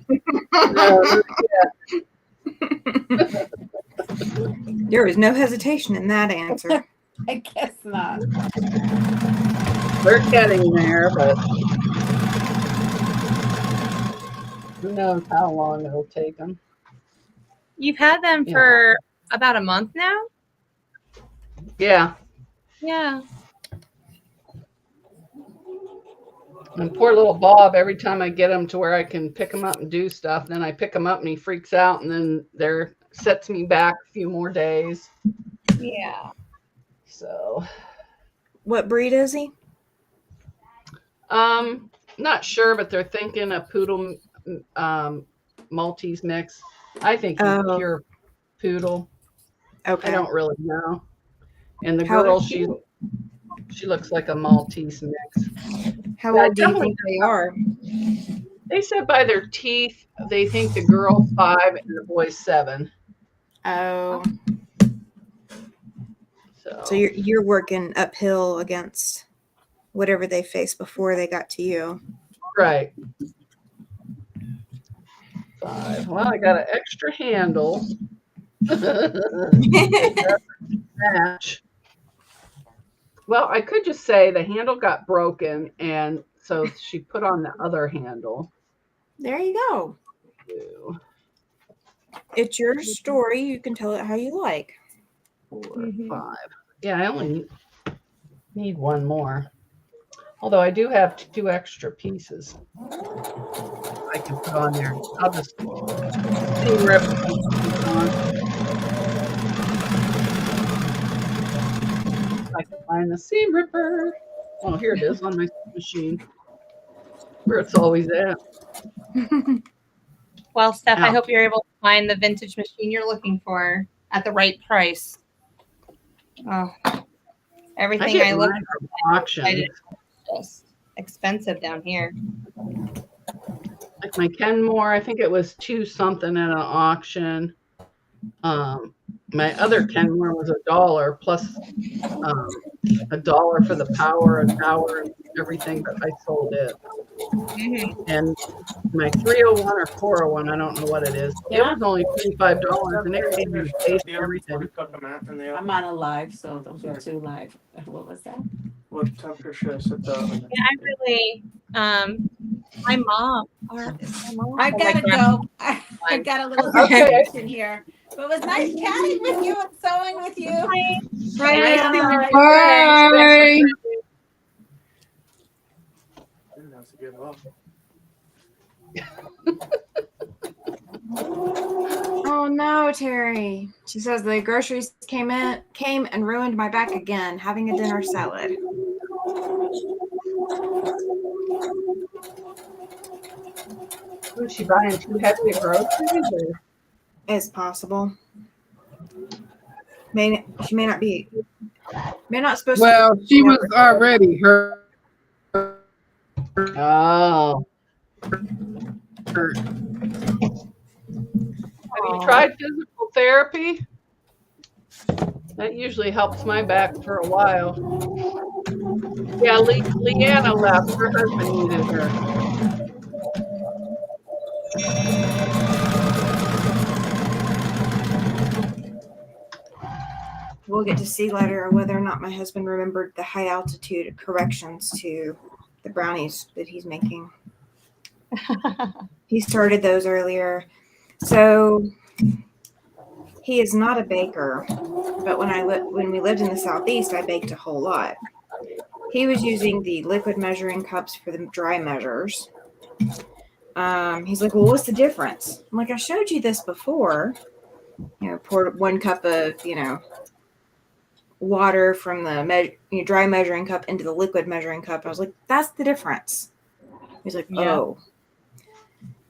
No. There was no hesitation in that answer. I guess not. We're getting there, but Who knows how long it'll take them. You've had them Yeah. for about a month now? Yeah. Yeah. And poor little Bob, every time I get him to where I can pick him up and do stuff, then I pick him up and he freaks out, and then there sets me back a few more days. Yeah. So, What breed is he? not sure, but they're thinking a poodle Maltese mix. I think he's Oh. pure poodle. Okay. I don't really know. And the How- girl, she looks like a Maltese mix. How Yeah, old do you definitely. think they are? They said by their teeth, they think the girl's 5 and the boy's 7. Oh, So so you're working uphill against whatever they faced before they got to you. right. 5. Well, I got an extra handle. Match. Well, I could just say the handle got broken, and so she put on the other handle. There you go. Two, It's your story. You can tell it how you like. 4, Mhm. 5. Yeah, I only need one more. Although I do have 2 extra pieces I can put on there. I'll just seam rip these on. I can find the seam ripper. Oh, here it is on my machine, where it's always at. Well, Steph, I Ow. hope you're able to find the vintage machine you're looking for at the right price. Oh, everything I look mine from auction. at is just expensive down here. Like my Kenmore, I think it was 2 something at an auction. My other Kenmore was $1 plus $1 for the power and hour and everything, but I sold it. Mhm. And my 301 or 401, I don't know what it is. It was only $25, and it came in the case and everything. I'm on a live, so those are 2 live. What was that? What temperature should I set the oven? Yeah, I really, my mom, I gotta go. I got a little Okay. situation here. But it was nice chatting with you and sewing with you. Right. Bye. That's a good one. Oh no, Terry. She says the groceries came and ruined my back again, having a dinner salad. Was she buying too heavy of groceries? Or? It's possible. She may not supposed to. Well, she was already her. Oh. Hurt. Have you tried physical therapy? That usually helps my back for a while. Yeah, Leanna left. Her husband needed her. We'll get to see later whether or not my husband remembered the high altitude corrections to the brownies that he's making. He started those earlier. So he is not a baker, but when we lived in the Southeast, I baked a whole lot. He was using the liquid measuring cups for the dry measures. He's like, well, what's the difference? I'm like, I showed you this before. Poured 1 cup of, water from the dry measuring cup into the liquid measuring cup. I was like, that's the difference. He's like, oh.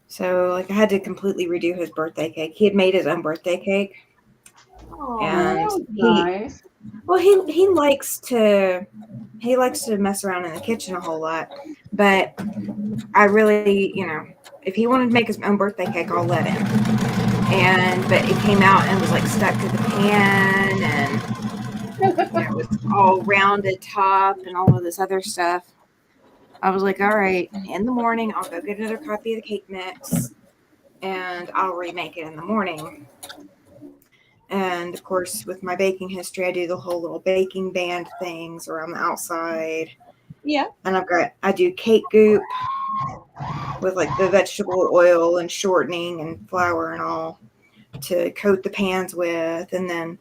So I had to completely redo his birthday cake. He had made his own birthday cake. And nice. he likes to mess around in the kitchen a whole lot. But I really, if he wanted to make his own birthday cake, I'll let him. But it came out and was like stuck to the pan, and it was all rounded top and all of this other stuff. I was like, all right, in the morning, I'll go get another copy of the cake mix and I'll remake it in the morning. And of course, with my baking history, I do the whole little baking band things around the outside. Yeah. And I do cake goop. with like the vegetable oil and shortening and flour and all to coat the pans with. And then,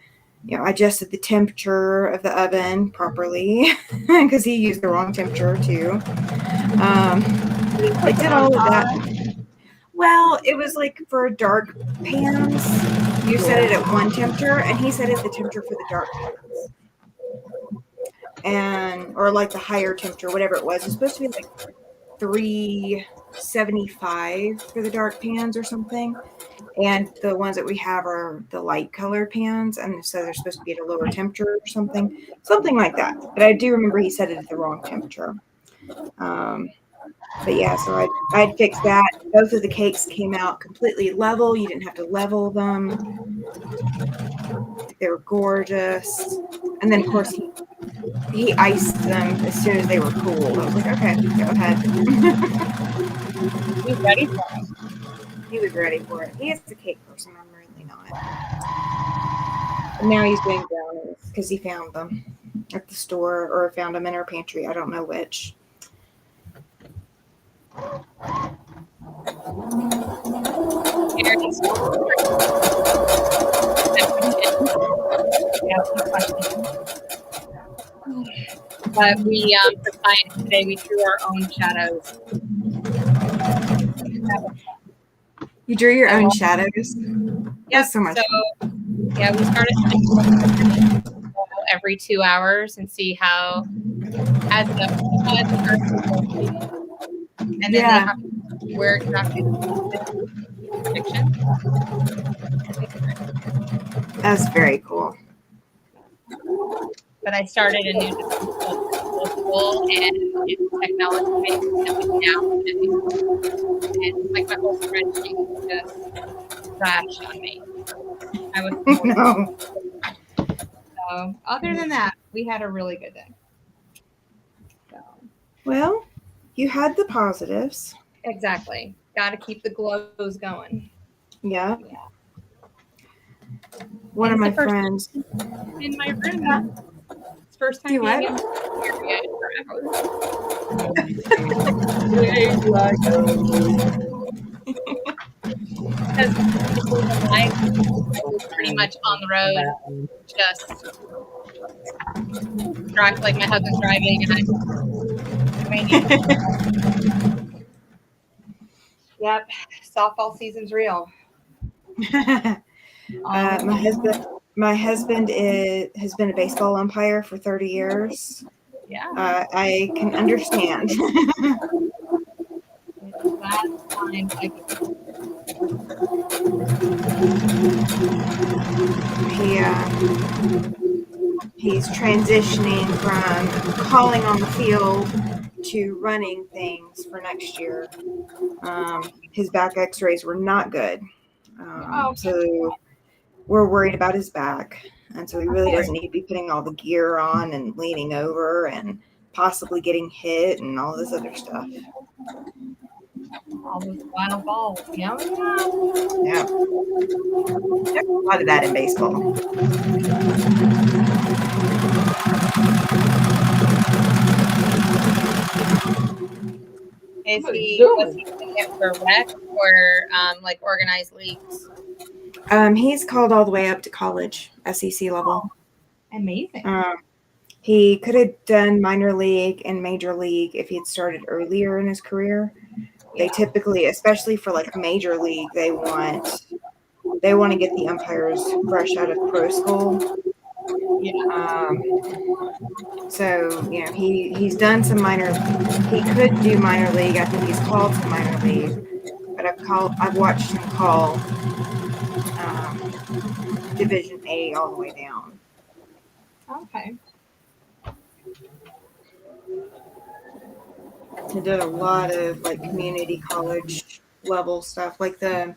I adjusted the temperature of the oven properly because he used the wrong temperature too. I did all of that. Well, it was like for dark pans, you set it at one temperature, and he set it the temperature for the dark pans. And, or like the higher temperature, whatever it was. It's supposed to be like 375 for the dark pans or something. And the ones that we have are the light colored pans, and so they're supposed to be at a lower temperature or something like that. But I do remember he set it at the wrong temperature. But yeah, so I'd fixed that. Both of the cakes came out completely level. You didn't have to level them. They were gorgeous. And then, of course, he iced them as soon as they were cool. I was like, okay, go ahead. He's ready for it. He was ready for it. He is a cake person. I'm really not. And now he's doing brownies because he found them at the store or found them in our pantry. I don't know which. But we, for science today, we drew our own shadows. You drew your own shadows? Yeah, so much fun. Yeah, we started every 2 hours and see how, as the and then they have where exactly fiction. That's very cool. But I started a new school and it's technology based now, and like my whole spreadsheet just crashed on me. I was No. So other than that, we had a really good day. So. Well, you had the positives. Exactly. Got to keep the glows going. Yeah. One of my friends in my room. It's first time being in period because I was pretty much on the road, just drive like my husband's driving, and Yep, softball season's real. My husband has been a baseball umpire for 30 years. Yeah. I can understand. He's transitioning from calling on the field to running things for next year. His back x-rays were not good. So we're worried about his back. And so he really doesn't need to be putting all the gear on and leaning over and possibly getting hit and all this other stuff. All those wild balls, Yeah. There's a lot of that in baseball. Was he doing it for rec or like organized leagues? He's called all the way up to college, SEC level. Amazing. He could have done minor league and major league if he had started earlier in his career. They typically, especially for like major league, they want to get the umpires fresh out of pro school. So he's done some minor. He could do minor league. I think he's called some minor league, but I've watched him call Division A all the way down. Okay. He did a lot of like community college level stuff. Like when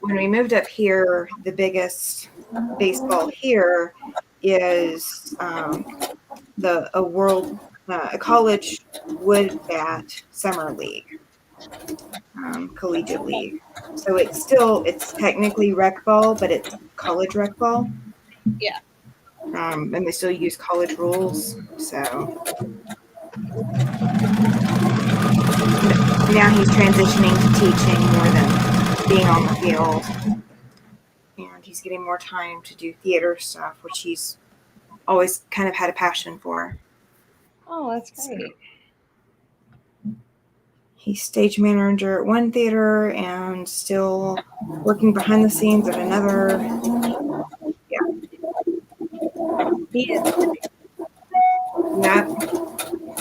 we moved up here, the biggest baseball here is a college wood bat summer league, collegiate league. So it's technically rec ball, but it's college rec ball. Yeah. And they still use college rules. So now he's transitioning to teaching more than being on the field. And he's getting more time to do theater stuff, which he's always kind of had a passion for. Oh, that's great. He's stage manager at one theater and still working behind the scenes at another. He is. Yeah.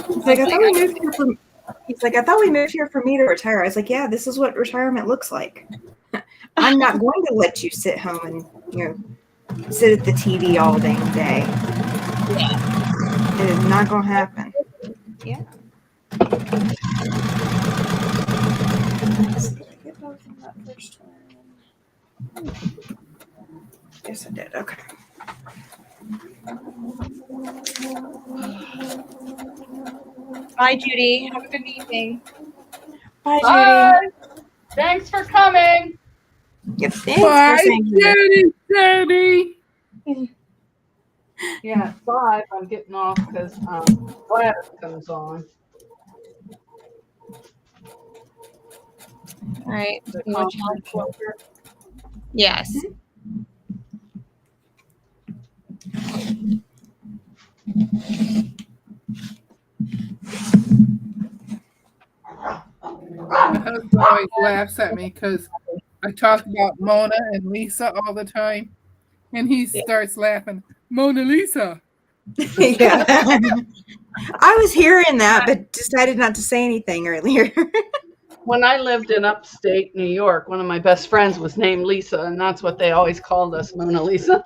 He's like, I thought we moved here for. He's like, I thought we moved here for me to retire. I was like, yeah, this is what retirement looks like. I'm not going to let you sit home and sit at the TV all day. Yeah. It is not going to happen. Yeah. Did I get both in that first one? Yes, I did. Okay. Bye, Judy. Have a good evening. Bye, Bye. Thanks for coming. Judy. Yep. Thanks Bye, for saying that. Judy. Yeah, at 5 I'm getting off because Gladys comes on. All right. The You want to conference worker. Yes. My husband always laughs at me because I talk about Mona and Lisa all the time. And he starts laughing. Mona Lisa. Yeah. I was hearing that, but decided not to say anything earlier. When I lived in upstate New York, one of my best friends was named Lisa, and that's what they always called us, Mona Lisa.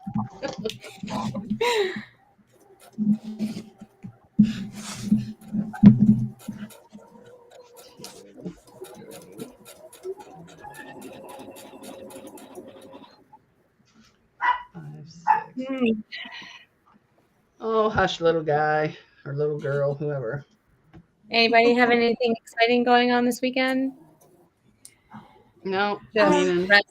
Oh, hush, little guy or little girl, whoever. Anybody have anything exciting going on this weekend? No, Just meaning rest.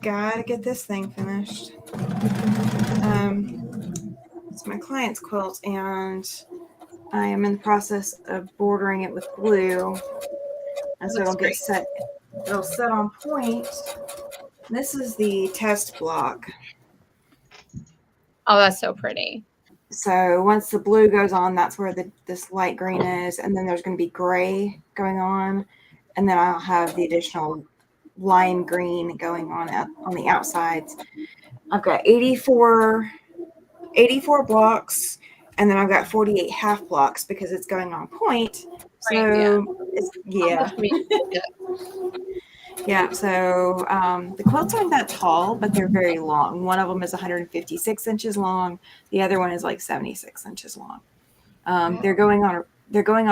Gotta get this thing finished. It's my client's quilt, and I am in the process of bordering it with glue, and so it'll get set. It'll set on point. This is the test block. Oh, that's so pretty. So once the blue goes on, that's where this light green is, and then there's going to be gray going on, and then I'll have the additional lime green going on the outsides. I've got 84 blocks, and then I've got 48 half blocks because it's going on point. So yeah. Yeah, so the quilts aren't that tall, but they're very long. One of them is 156 inches long. The other one is like 76 inches long. They're going on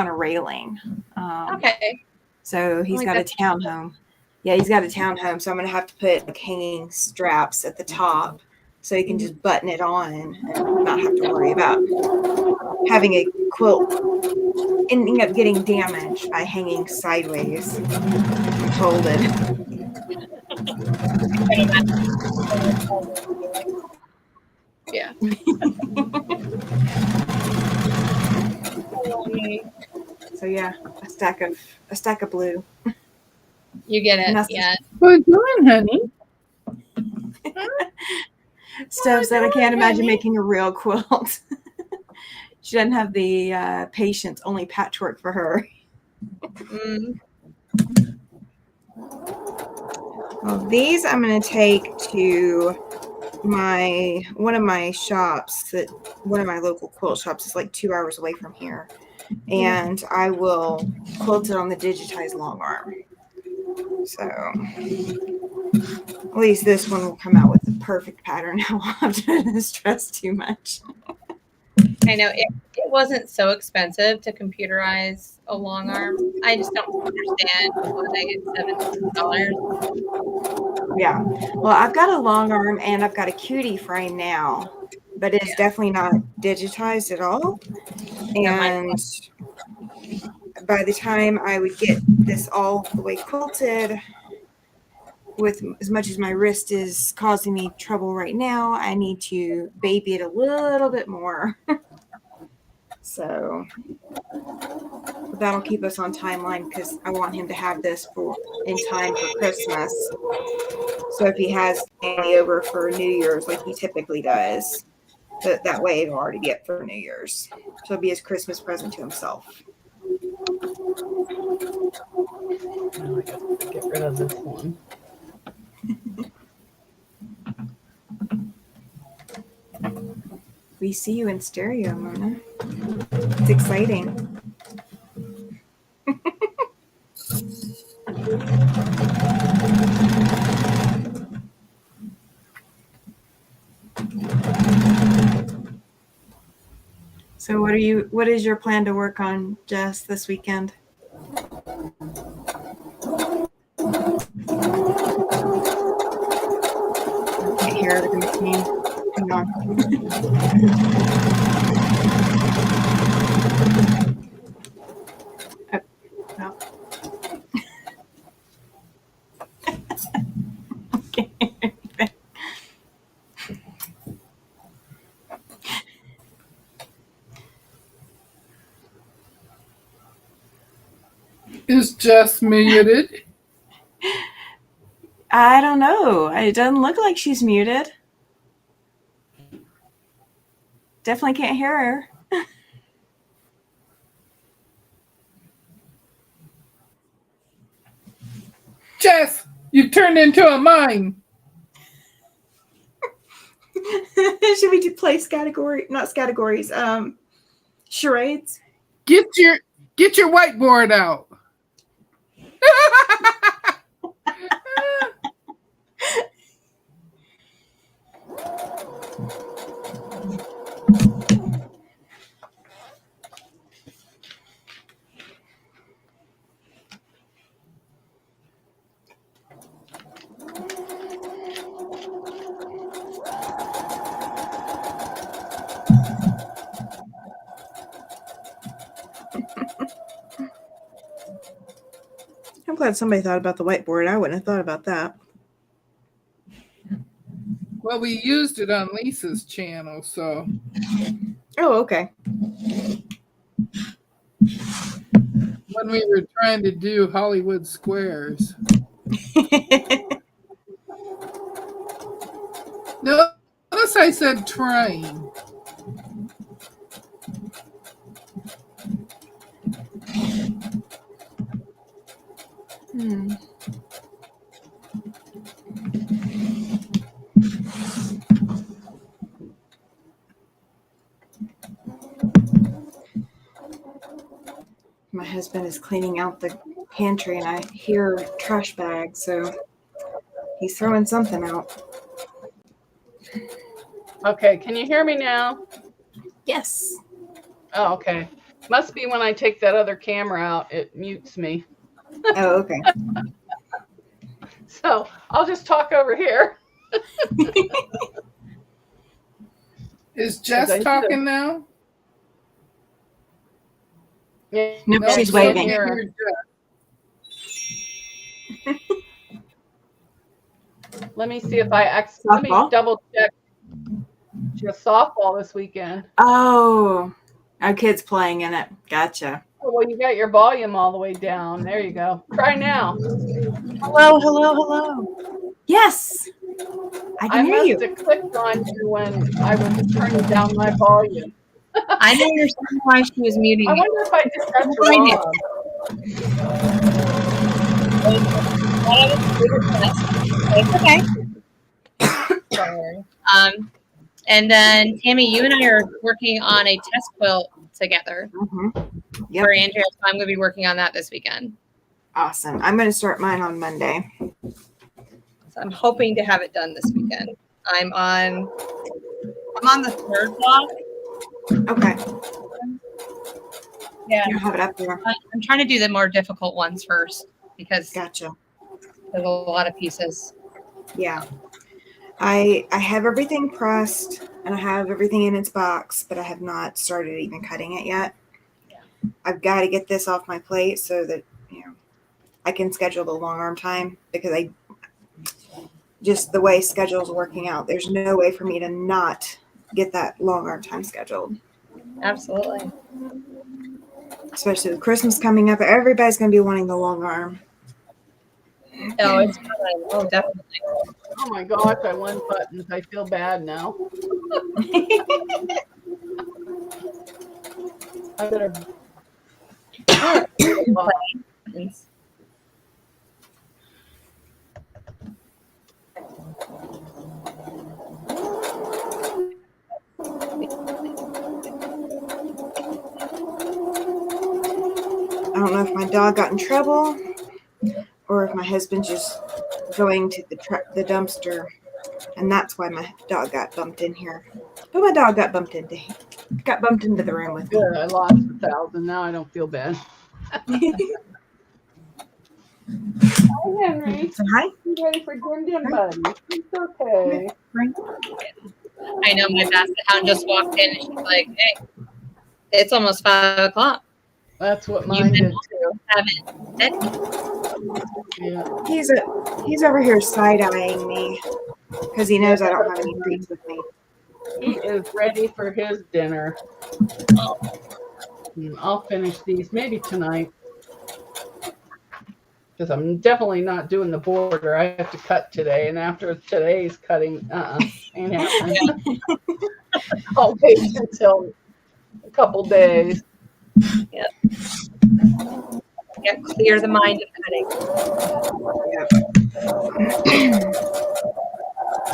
a railing. Okay. So he's got a townhome. Yeah, he's got a townhome. So I'm going to have to put like hanging straps at the top so he can just button it on and not have to worry about having a quilt ending up getting damaged by hanging sideways and folded. Yeah. So yeah, a stack of blue. You get it. Yeah. What are you doing, honey? Steph said, I can't imagine making a real quilt. She doesn't have the patience, only patchwork for her. Well, these I'm going to take to one of my shops, one of my local quilt shops is like 2 hours away from here. And I will quilt it on the digitized long arm. So at least this one will come out with the perfect pattern. I won't have to stress too much. I know it wasn't so expensive to computerize a long arm. I just don't understand why it's $7. Yeah. Well, I've got a long arm and I've got a cutie frame now, but it's definitely not digitized at all. And by the time I would get this all the way quilted, with as much as my wrist is causing me trouble right now, I need to baby it a little bit more. So that'll keep us on timeline because I want him to have this in time for Christmas. So if he has family over for New Year's like he typically does, that way it'll already be up for New Year's. So it'll be his Christmas present to himself. Now I got to get rid of this one. We see you in stereo, Mona. It's exciting. So what is your plan to work on, Jess, this weekend? I can't hear everything saying. Hang on. No. Okay. Is Jess muted? I don't know. It doesn't look like she's muted. Definitely can't hear her. Jess, you've turned into a mime. Should we play charades? Get your whiteboard out. I'm glad somebody thought about the whiteboard. I wouldn't have thought about that. Well, we used it on Lisa's channel, so. Oh, okay. When we were trying to do Hollywood Squares. Notice I said trying. My husband is cleaning out the pantry and I hear trash bags, so he's throwing something out. Okay, can you hear me now? Yes. Oh, okay. Must be when I take that other camera out, it mutes me. Oh, okay. So I'll just talk over here. Is Jess talking now? Yeah, Nope, No, she's we don't waving. hear Jess. Let me see if let me double check. Just softball this weekend. Oh, our kid's playing in it. Gotcha. Oh, well, you got your volume all the way down. There you go. Try now. Hello, hello, hello. Yes, I can hear you. must have clicked on you when I was turning down my volume. I don't understand why she was muting I me. wonder if I just got the Find it. wrong. It's okay. And then Tammy, you and I are working on a test quilt together Yep. for Andrea. So I'm going to be working on that this weekend. Awesome. I'm going to start mine on Monday. So I'm hoping to have it done this weekend. I'm on the third block. Okay. Yeah. You have it up there. I'm trying to do the more difficult ones first because Gotcha. there's a lot of pieces. Yeah. I have everything pressed and I have everything in its box, but I have not started even cutting it yet. Yeah. I've got to get this off my plate so that, I can schedule the long arm time because just the way schedule's working out, there's no way for me to not get that long arm time scheduled. Absolutely. especially with Christmas coming up. Everybody's going to be wanting the long arm. Oh, it's fun. Oh, definitely. Oh my gosh, I won buttons. I feel bad now. I better. Oh, Beautiful. buttons. I don't know if my dog got in trouble or if my husband's just going to the dumpster, and that's why my dog got bumped in here. But my dog got bumped into the room with me. Good. I lost 1,000. Now I don't feel bad. Hi, Henry. So hi. You ready for Dim Buddy? It's okay. I know my basset hound just walked in and she's like, hey, it's almost 5 o'clock. That's what mine did too. Haven't fed me. Yeah. He's over here side-eyeing me because he knows I don't have any treats with me. He is ready for his dinner. I'll finish these maybe tonight. Because I'm definitely not doing the border. I have to cut today, and after today's cutting, ain't happening. I'll wait until a couple days. Yeah, clear the mind of cutting.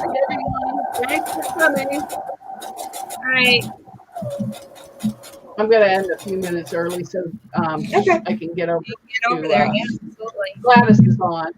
Everyone, thanks for coming. All right. I'm going to end a few minutes early so Okay. I can get over Get over there. Yeah, absolutely. Gladys is on.